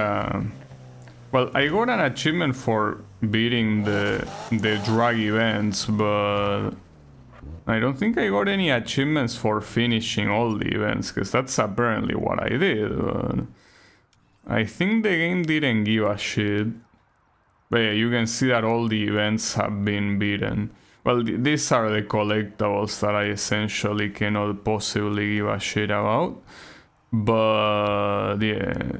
an achievement for beating the drag events, but I don't think I got any achievements for finishing all the events, because that's apparently what I did, but I think the game didn't give a shit. But yeah, you can see that all the events have been beaten. Well, these are the collectibles that I essentially cannot possibly give a shit about. But yeah,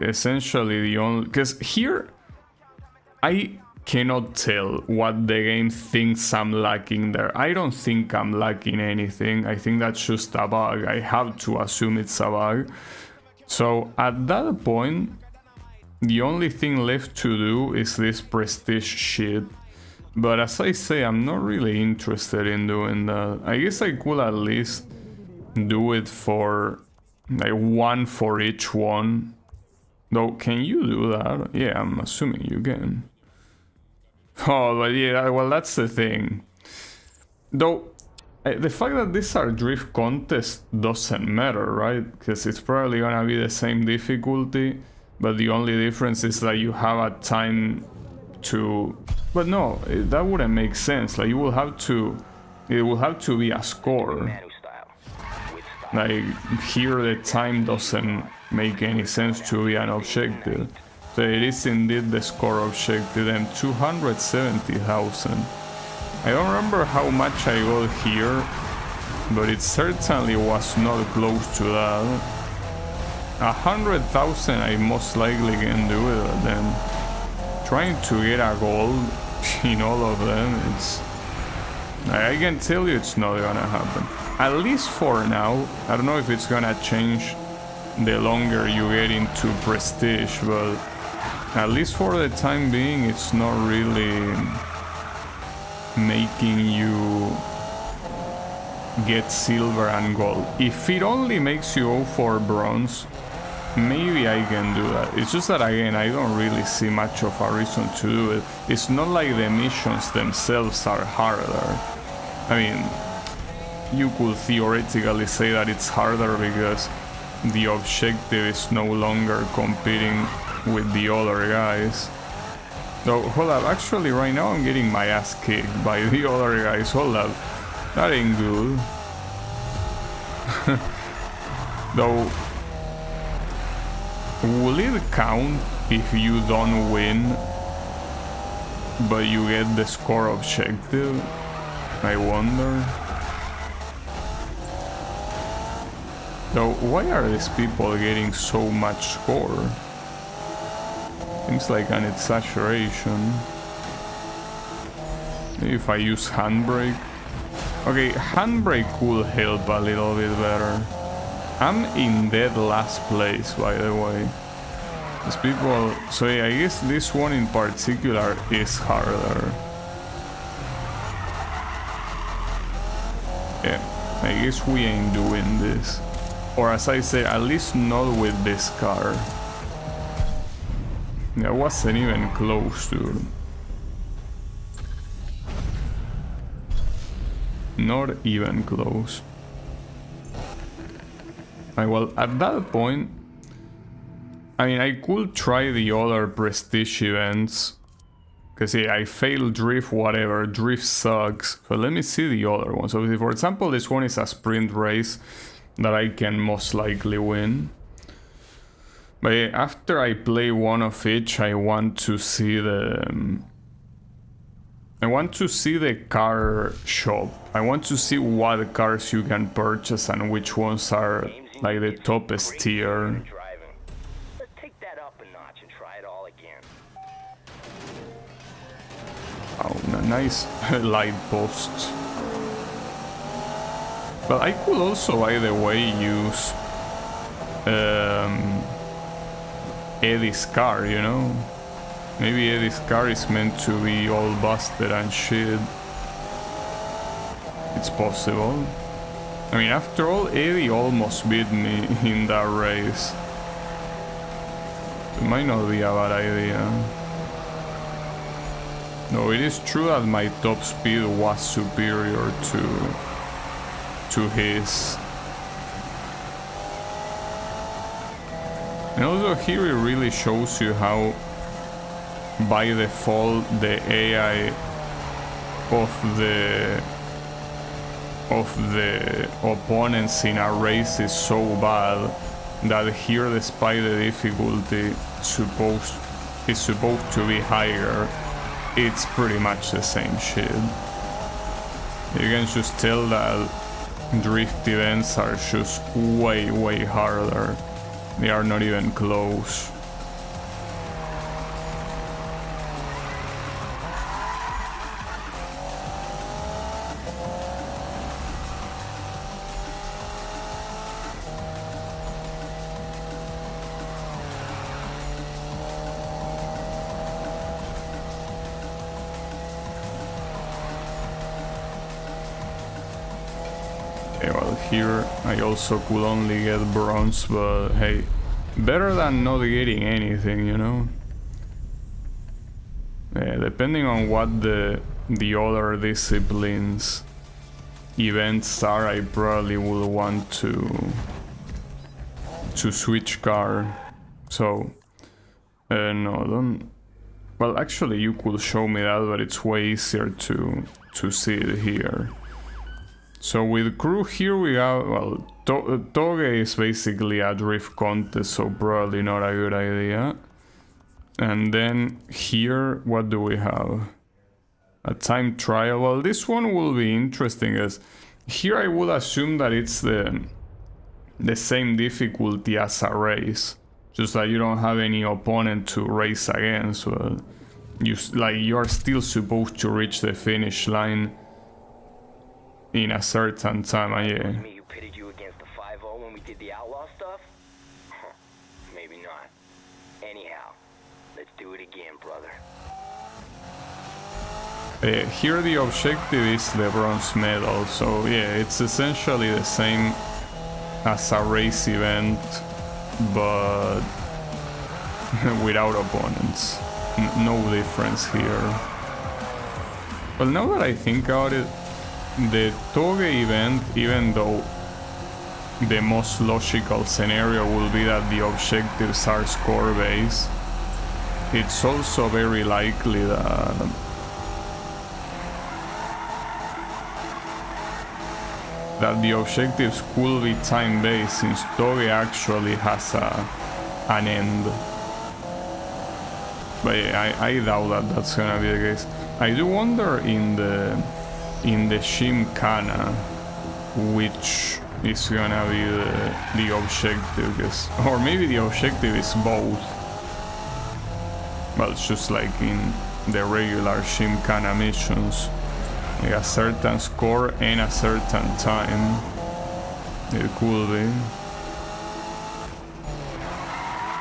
essentially the only... Because here, I cannot tell what the game thinks I'm lacking there. I don't think I'm lacking anything. I think that's just a bug. I have to assume it's a bug. So at that point, the only thing left to do is this prestige shit. But as I say, I'm not really interested in doing that. I guess I could at least do it for like one for each one. Though, can you do that? Yeah, I'm assuming you can. Oh, but yeah, well, that's the thing. Though, the fact that these are drift contests doesn't matter, right? Because it's probably gonna be the same difficulty, but the only difference is that you have a time to... But no, that wouldn't make sense. Like, you will have to... It will have to be a score. Like, here the time doesn't make any sense to be an objective. So it is indeed the score objective, and 270,000. I don't remember how much I got here, but it certainly was not close to that. 100,000 I most likely can do it, but then trying to get a gold in all of them, it's... I can tell you it's not gonna happen. At least for now. I don't know if it's gonna change the longer you get into prestige, but at least for the time being, it's not really making you get silver and gold. If it only makes you go for bronze, maybe I can do that. It's just that, again, I don't really see much of a reason to do it. It's not like the missions themselves are harder. I mean, you could theoretically say that it's harder because the objective is no longer competing with the other guys. Though, hold up, actually right now I'm getting my ass kicked by the other guys. Hold up, that ain't good. Though, will it count if you don't win, but you get the score objective? I wonder. Though, why are these people getting so much score? Seems like an exaggeration. Maybe if I use handbrake. Okay, handbrake could help a little bit better. I'm in dead last place, by the way. These people... So yeah, I guess this one in particular is harder. Yeah, I guess we ain't doing this. Or as I say, at least not with this car. That wasn't even close, dude. Not even close. Well, at that point, I mean, I could try the other prestige events. Because yeah, I failed drift, whatever, drift sucks. But let me see the other ones. So for example, this one is a sprint race that I can most likely win. But yeah, after I play one of each, I want to see the... I want to see the car shop. I want to see what cars you can purchase and which ones are like the toppest tier. Let's take that up a notch and try it all again. Oh, nice light posts. But I could also, by the way, use Eddie's car, you know? Maybe Eddie's car is meant to be all busted and shit. It's possible. I mean, after all, Eddie almost beat me in that race. It might not be a bad idea. No, it is true that my top speed was superior to his. And also here it really shows you how by default the AI of the opponents in a race is so bad that here, despite the difficulty is supposed to be higher, it's pretty much the same shit. You can just tell that drift events are just way harder. They are not even close. Here I also could only get bronze, but hey, better than not getting anything, you know? Yeah, depending on what the other disciplines events are, I probably will want to switch car. So no, don't. Well, actually you could show me that, but it's way easier to see it here. So with crew here we have, well, Toge is basically a drift contest, so probably not a good idea. And then here, what do we have? A time trial. Well, this one will be interesting, as here I would assume that it's the same difficulty as a race, just that you don't have any opponent to race against. But you're still supposed to reach the finish line in a certain time, yeah. Me who pitted you against the 5-0 when we did the outlaw stuff? Maybe not. Anyhow, let's do it again, brother. Here the objective is the bronze medal, so yeah, it's essentially the same as a race event, but without opponents. No difference here. Well, now that I think about it, the Toge event, even though the most logical scenario will be that the objectives are score-based, it's also very likely that the objectives could be time-based, since Toge actually has an end. But yeah, I doubt that that's gonna be the case. I do wonder in the Gymkhana which is gonna be the objective, or maybe the objective is both. Well, it's just like in the regular Gymkhana missions. Like a certain score and a certain time. It could be.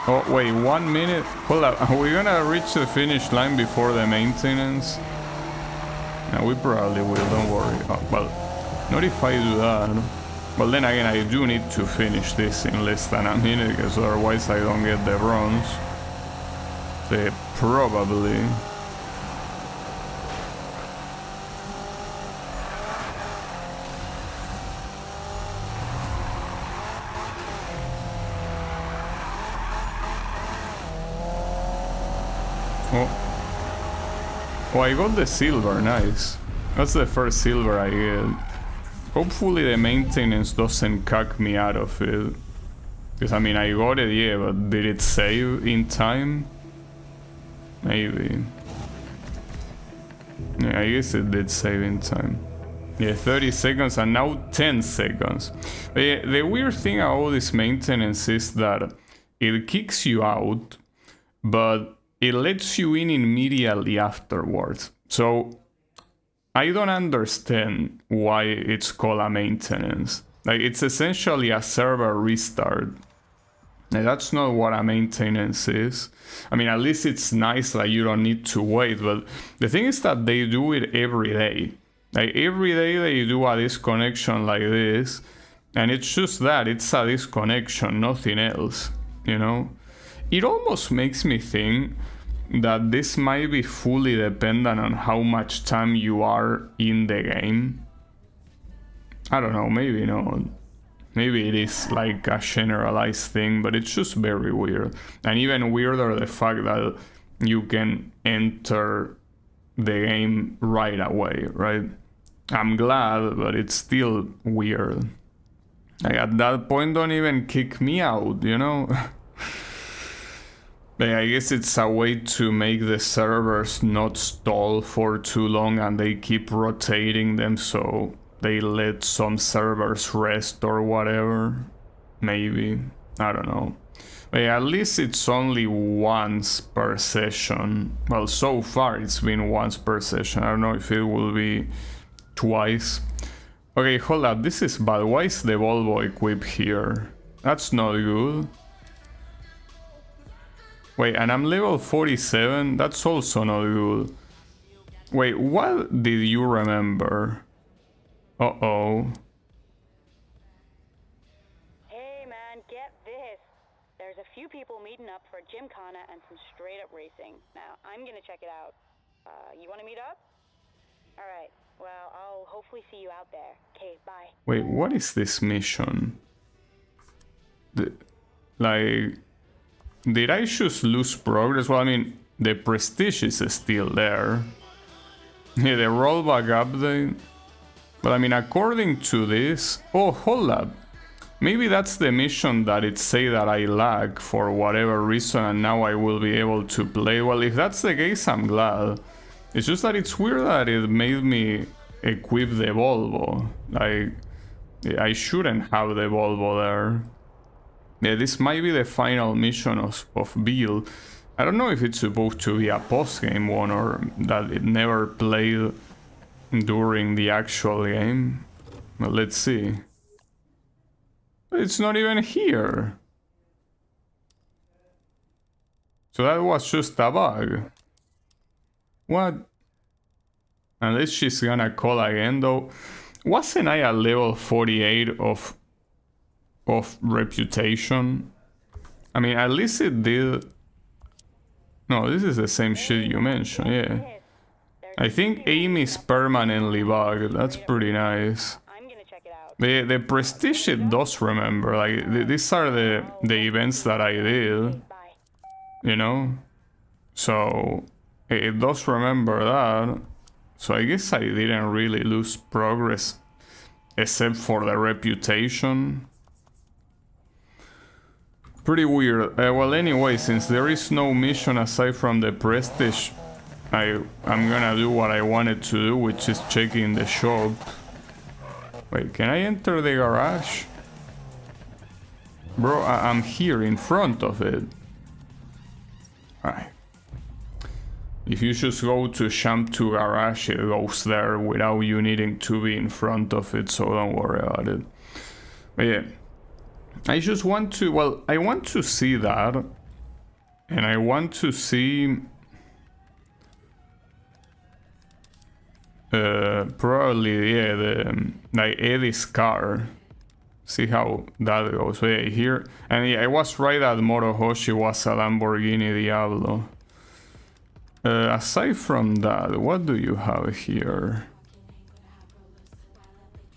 Oh wait, 1 minute? Hold up, are we gonna reach the finish line before the maintenance? No, we probably will, don't worry. Oh, well, not if I do that. But then again, I do need to finish this in less than a minute, because otherwise I don't get the bronze. Probably. Oh, I got the silver, nice. That's the first silver I get. Hopefully the maintenance doesn't cuck me out of it. Because I mean, I got it, yeah, but did it save in time? Maybe. Yeah, I guess it did save in time. Yeah, 30 seconds and now 10 seconds. But yeah, the weird thing about this maintenance is that it kicks you out, but it lets you in immediately afterwards. So I don't understand why it's called a maintenance. Like, it's essentially a server restart. Like, that's not what a maintenance is. I mean, at least it's nice, like you don't need to wait, but the thing is that they do it every day. Like, every day they do a disconnection like this, and it's just that, it's a disconnection, nothing else, you know? It almost makes me think that this might be fully dependent on how much time you are in the game. I don't know, maybe not. Maybe it is like a generalized thing, but it's just very weird. And even weirder the fact that you can enter the game right away, right? I'm glad, but it's still weird. Like, at that point, don't even kick me out, you know? I guess it's a way to make the servers not stall for too long and they keep rotating them so they let some servers rest or whatever. Maybe. I don't know. But yeah, at least it's only once per session. Well, so far it's been once per session. I don't know if it will be twice. Okay, hold up. This is bad. Why is the Volvo equipped here? That's not good. Wait, and I'm level 47? That's also not good. Wait, what did you remember? Uh-oh. Hey man, get this. There's a few people meeting up for Gymkhana and some straight up racing. Now, I'm gonna check it out. You wanna meet up? Alright, well, I'll hopefully see you out there. Okay, bye. Wait, what is this mission? Did I just lose progress? Well, I mean, the prestige is still there. Yeah, the rollback update. But I mean, according to this... Oh, hold up. Maybe that's the mission that it say that I lag for whatever reason and now I will be able to play. Well, if that's the case, I'm glad. It's just that it's weird that it made me equip the Volvo. Like, I shouldn't have the Volvo there. Yeah, this might be the final mission of Bill. I don't know if it's supposed to be a post-game one or that it never played during the actual game. Well, let's see. It's not even here. So that was just a bug. What? Unless she's gonna call again though. Wasn't I at level 48 of reputation? I mean, at least it did. No, this is the same shit you mentioned, yeah. I think Amy's permanently bugged. That's pretty nice. The prestige it does remember. Like, these are the events that I did, you know? So it does remember that. So I guess I didn't really lose progress except for the reputation. Pretty weird. Well, anyway, since there is no mission aside from the prestige, I'm gonna do what I wanted to do, which is checking the shop. Wait, can I enter the garage? Bro, I'm here in front of it. Alright. If you just go to Shampoo Garage, it goes there without you needing to be in front of it, so don't worry about it. But yeah, I just want to, well, I want to see that, and I want to see probably, yeah, the like Eddie's car. See how that goes. So yeah, here, and yeah, I was right that Morohoshi was a Lamborghini Diablo. Aside from that, what do you have here?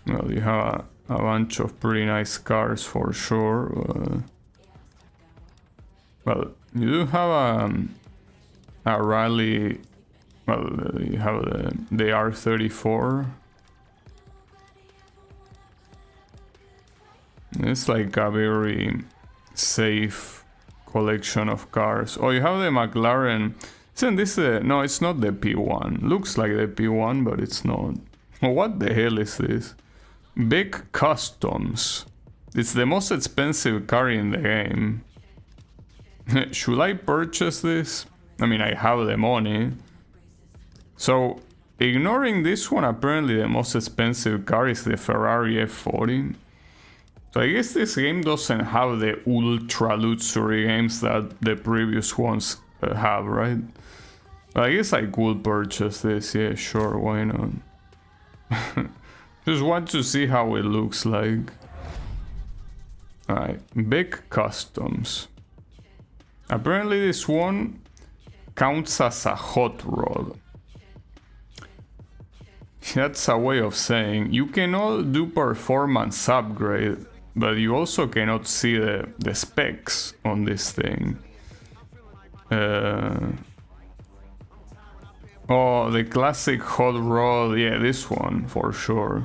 Well, you have a bunch of pretty nice cars for sure. Well, you do have a rally. Well, you have the R34. It's like a very safe collection of cars. Oh, you have the McLaren. Isn't this no, it's not the P1. Looks like the P1, but it's not. Oh, what the hell is this? Big Customs. It's the most expensive car in the game. Should I purchase this? I mean, I have the money. So, ignoring this one, apparently the most expensive car is the Ferrari F40. So I guess this game doesn't have the ultra luxury games that the previous ones have, right? But I guess I could purchase this, yeah, sure, why not? Just want to see how it looks like. Alright, Big Customs. Apparently this one counts as a hot rod. That's a way of saying you cannot do performance upgrade, but you also cannot see the specs on this thing. Oh, the classic hot rod, yeah, this one for sure.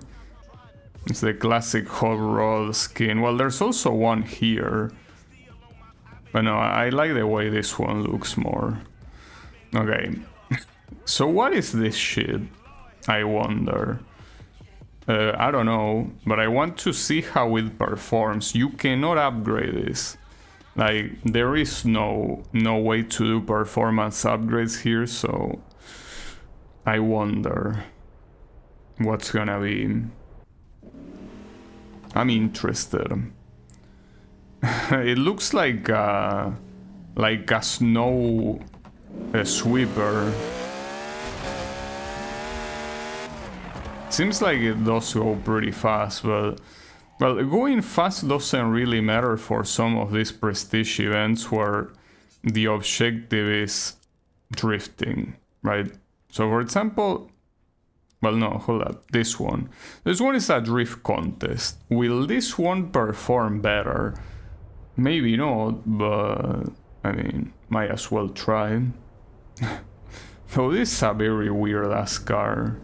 It's the classic hot rod skin. Well, there's also one here. But no, I like the way this one looks more. Okay. So what is this shit? I wonder. I don't know, but I want to see how it performs. You cannot upgrade this. Like, there is no way to do performance upgrades here, so I wonder what's gonna be. I'm interested. It looks like a snow sweeper. Seems like it does go pretty fast, but well, going fast doesn't really matter for some of these prestige events where the objective is drifting, right? So for example, well, no, hold up, this one. This one is a drift contest. Will this one perform better? Maybe not, but I mean, might as well try. So this is a very weird ass car.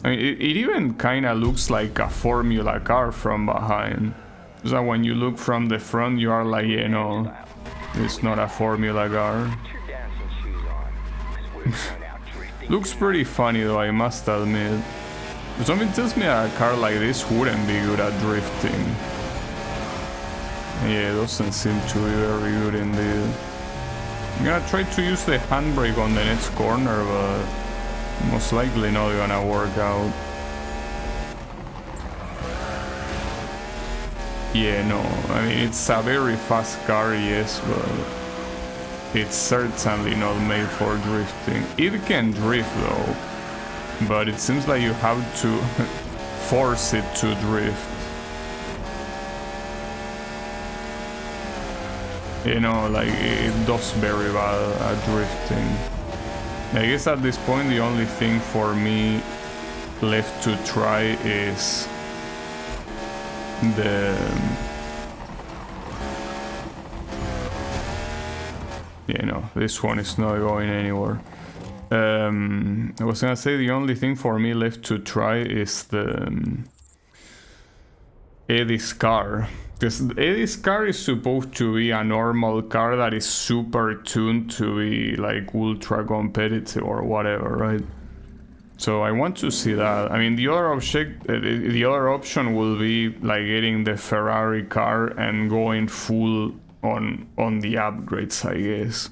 I mean, it even kind of looks like a Formula car from behind. So when you look from the front, you are like, yeah, no, it's not a Formula car. Looks pretty funny though, I must admit. Something tells me a car like this wouldn't be good at drifting. Yeah, it doesn't seem to be very good indeed. I'm gonna try to use the handbrake on the next corner, but most likely not gonna work out. Yeah, no, I mean, it's a very fast car, yes, but it's certainly not made for drifting. It can drift though, but it seems like you have to force it to drift. You know, like, it does very bad at drifting. I guess at this point the only thing for me left to try is the... Yeah, no, this one is not going anywhere. I was gonna say the only thing for me left to try is the Eddie's car. Because Eddie's car is supposed to be a normal car that is super tuned to be like ultra competitive or whatever, right? So I want to see that. I mean, the other option will be like getting the Ferrari car and going full on the upgrades, I guess.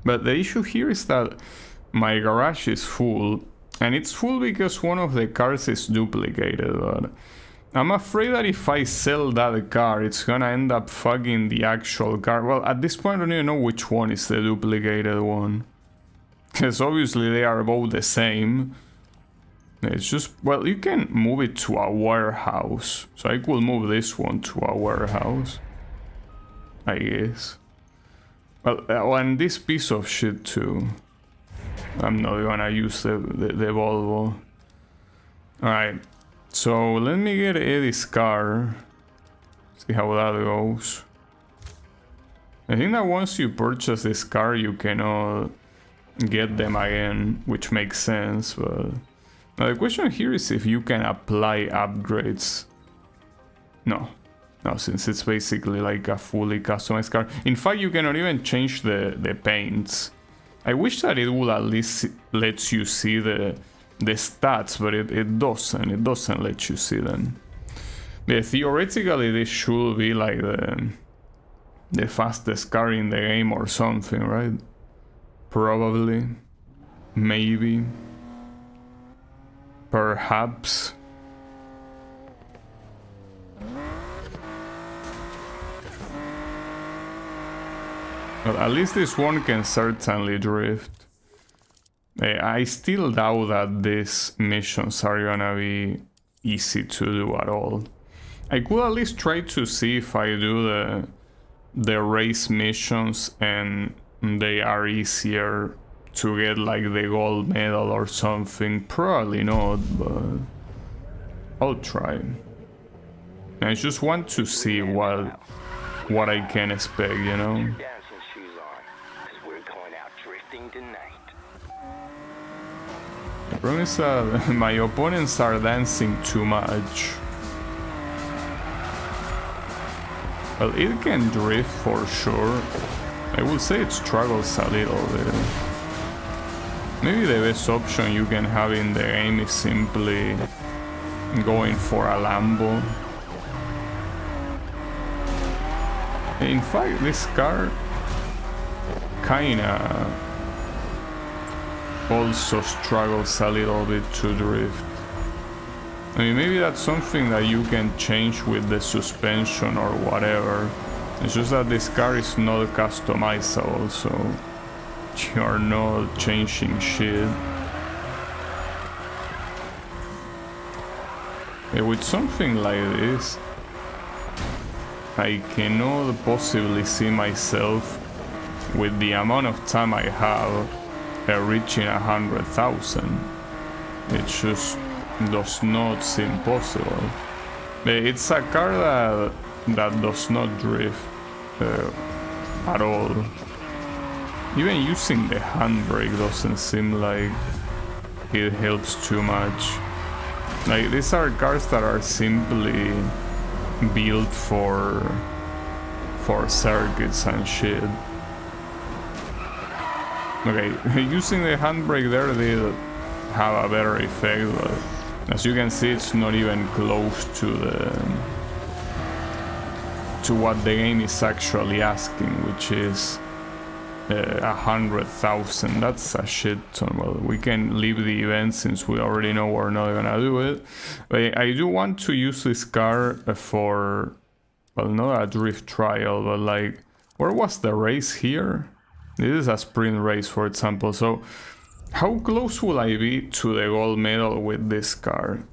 But the issue here is that my garage is full. And it's full because one of the cars is duplicated, but I'm afraid that if I sell that car, it's gonna end up fucking the actual car. Well, at this point I don't even know which one is the duplicated one. Because obviously they are both the same. It's just, well, you can move it to a warehouse. So I could move this one to a warehouse, I guess. Well, and this piece of shit too. I'm not gonna use the Volvo. Alright, so let me get Eddie's car. See how that goes. I think that once you purchase this car, you cannot get them again, which makes sense, but... Now the question here is if you can apply upgrades. No, since it's basically like a fully customized car. In fact, you cannot even change the paints. I wish that it would at least let you see the stats, but it doesn't let you see them. Yeah, theoretically this should be like the fastest car in the game or something, right? Probably. Maybe. Perhaps. But at least this one can certainly drift. I still doubt that these missions are gonna be easy to do at all. I could at least try to see if I do the race missions and they are easier to get like the gold medal or something. Probably not, but I'll try. I just want to see what I can expect, you know? The problem is that my opponents are dancing too much. Well, it can drift for sure. I would say it struggles a little bit. Maybe the best option you can have in the game is simply going for a Lambo. In fact, this car kinda also struggles a little bit to drift. I mean, maybe that's something that you can change with the suspension or whatever. It's just that this car is not customizable, so you're not changing shit. With something like this, I cannot possibly see myself, with the amount of time I have, reaching 100,000. It just does not seem possible. It's a car that does not drift at all. Even using the handbrake doesn't seem like it helps too much. Like, these are cars that are simply built for circuits and shit. Okay, using the handbrake there did have a better effect, but as you can see, it's not even close to what the game is actually asking, which is 100,000. That's a shit ton. Well, we can leave the event since we already know we're not gonna do it. But I do want to use this car for, well, not a drift trial, but like, where was the race here? This is a sprint race, for example. So how close will I be to the gold medal with this car?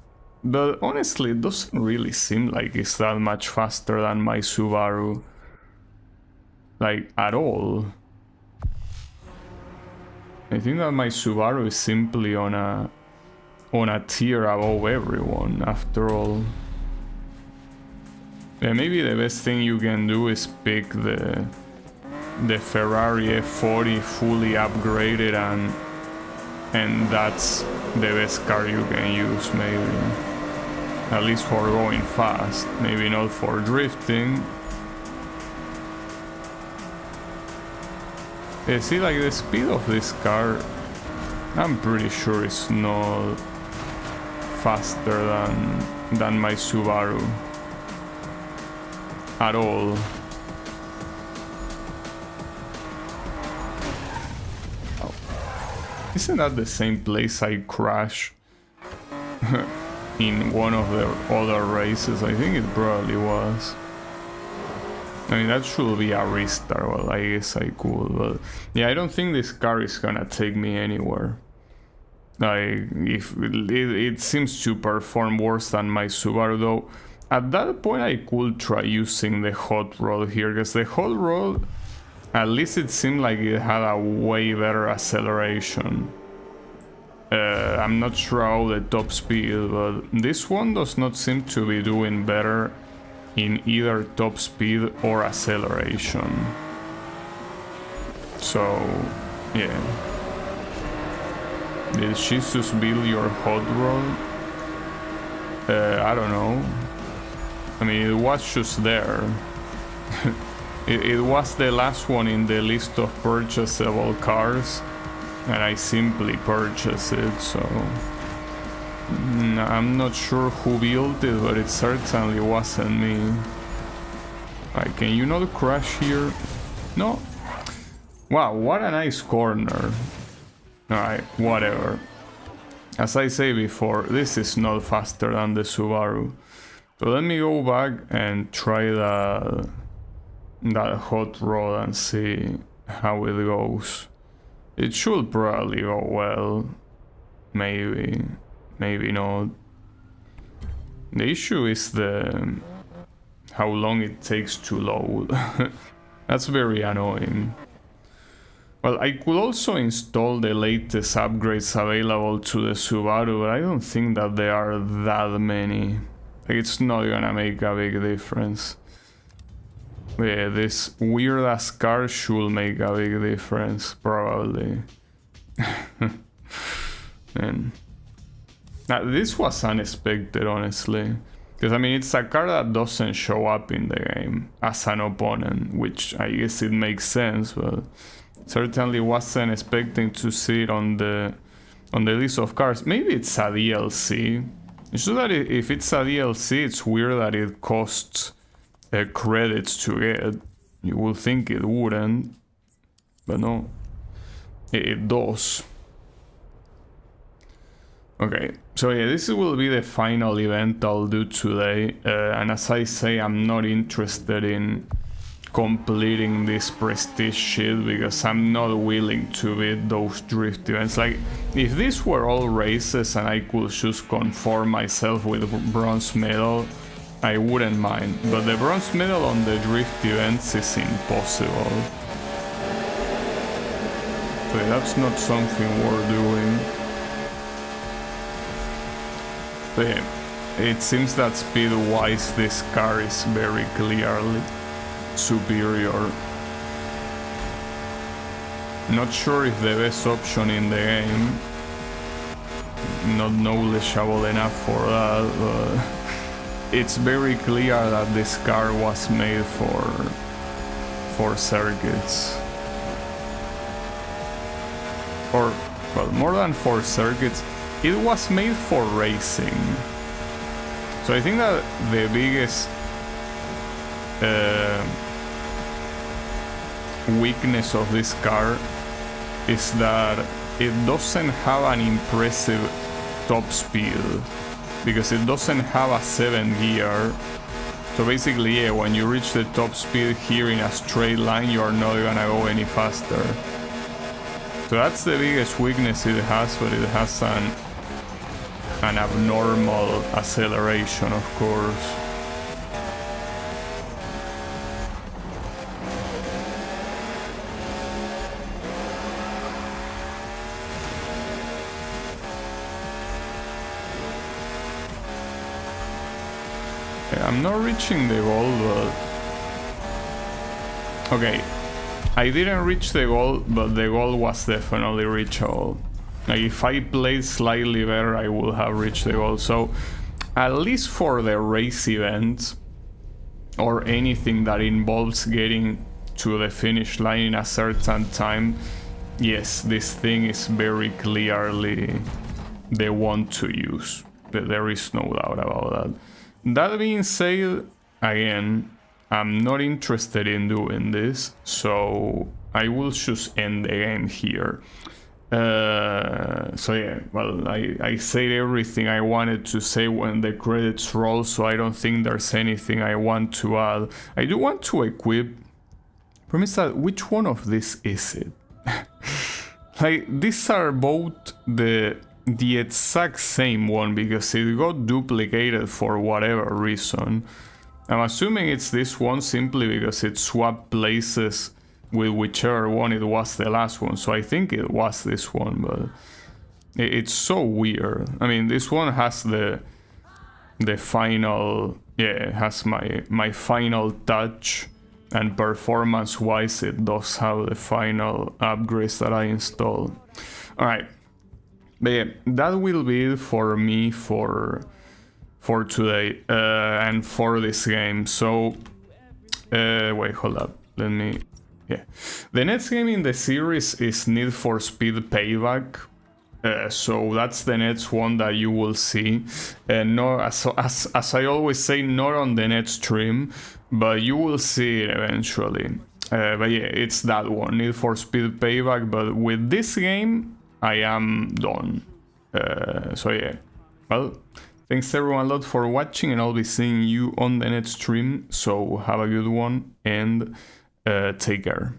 But honestly, it doesn't really seem like it's that much faster than my Subaru. Like, at all. I think that my Subaru is simply on a tier above everyone, after all. Yeah, maybe the best thing you can do is pick the Ferrari F40 fully upgraded, and that's the best car you can use, maybe. At least for going fast, maybe not for drifting. Yeah, see, like, the speed of this car, I'm pretty sure it's not faster than my Subaru at all. Isn't that the same place I crashed in one of the other races? I think it probably was. I mean, that should be a restart. Well, I guess I could, but yeah, I don't think this car is gonna take me anywhere. If it seems to perform worse than my Subaru, though. At that point, I could try using the hot rod here, because the hot rod, at least it seemed like it had a way better acceleration. I'm not sure how the top speed, but this one does not seem to be doing better in either top speed or acceleration. So, yeah. Did she just build your hot rod? I don't know. I mean, it was just there. It was the last one in the list of purchasable cars, and I simply purchased it, so... I'm not sure who built it, but it certainly wasn't me. Right, can you not crash here? No? Wow, what a nice corner. Alright, whatever. As I say before, this is not faster than the Subaru. So let me go back and try that hot rod and see how it goes. It should probably go well. Maybe. Maybe not. The issue is how long it takes to load. That's very annoying. Well, I could also install the latest upgrades available to the Subaru, but I don't think that there are that many. Like, it's not gonna make a big difference. Yeah, this weird ass car should make a big difference, probably. Man. Now, this was unexpected, honestly. Because, I mean, it's a car that doesn't show up in the game as an opponent, which I guess it makes sense, but certainly wasn't expecting to see it on the list of cars. Maybe it's a DLC. It's just that if it's a DLC, it's weird that it costs credits to get. You would think it wouldn't, but no, it does. Okay, so yeah, this will be the final event I'll do today, and as I say, I'm not interested in completing this prestige shit because I'm not willing to beat those drift events. Like, if these were all races and I could just conform myself with bronze medal, I wouldn't mind, but the bronze medal on the drift events is impossible. So that's not something worth doing. But yeah, it seems that speed-wise this car is very clearly superior. Not sure if the best option in the game, not knowledgeable enough for that, but it's very clear that this car was made for circuits. Or, well, more than for circuits, it was made for racing. So I think that the biggest weakness of this car is that it doesn't have an impressive top speed, because it doesn't have a 7th gear. So basically, yeah, when you reach the top speed here in a straight line, you are not gonna go any faster. So that's the biggest weakness it has, but it has an abnormal acceleration, of course. I'm not reaching the goal, but... Okay, I didn't reach the goal, but the goal was definitely reachable. Like, if I played slightly better, I would have reached the goal. So, at least for the race events, or anything that involves getting to the finish line in a certain time, yes, this thing is very clearly the one to use. There is no doubt about that. That being said, again, I'm not interested in doing this, so I will just end the game here. So yeah, well, I said everything I wanted to say when the credits roll, so I don't think there's anything I want to add. I do want to equip... Problem is that, which one of this is it? Like, these are both the exact same one, because it got duplicated for whatever reason. I'm assuming it's this one simply because it swapped places with whichever one it was the last one, so I think it was this one, but it's so weird. I mean, this one has the final, yeah, it has my final touch, and performance wise it does have the final upgrades that I installed. Alright, but yeah, that will be it for me for today and for this game. So wait, hold up, let me... Yeah. The next game in the series is Need for Speed Payback. So that's the next one that you will see. No, as I always say, not on the next stream, but you will see it eventually. But yeah, it's that one, Need for Speed Payback. But with this game, I am done. So yeah, well, thanks everyone a lot for watching, and I'll be seeing you on the next stream. So have a good one, and take care.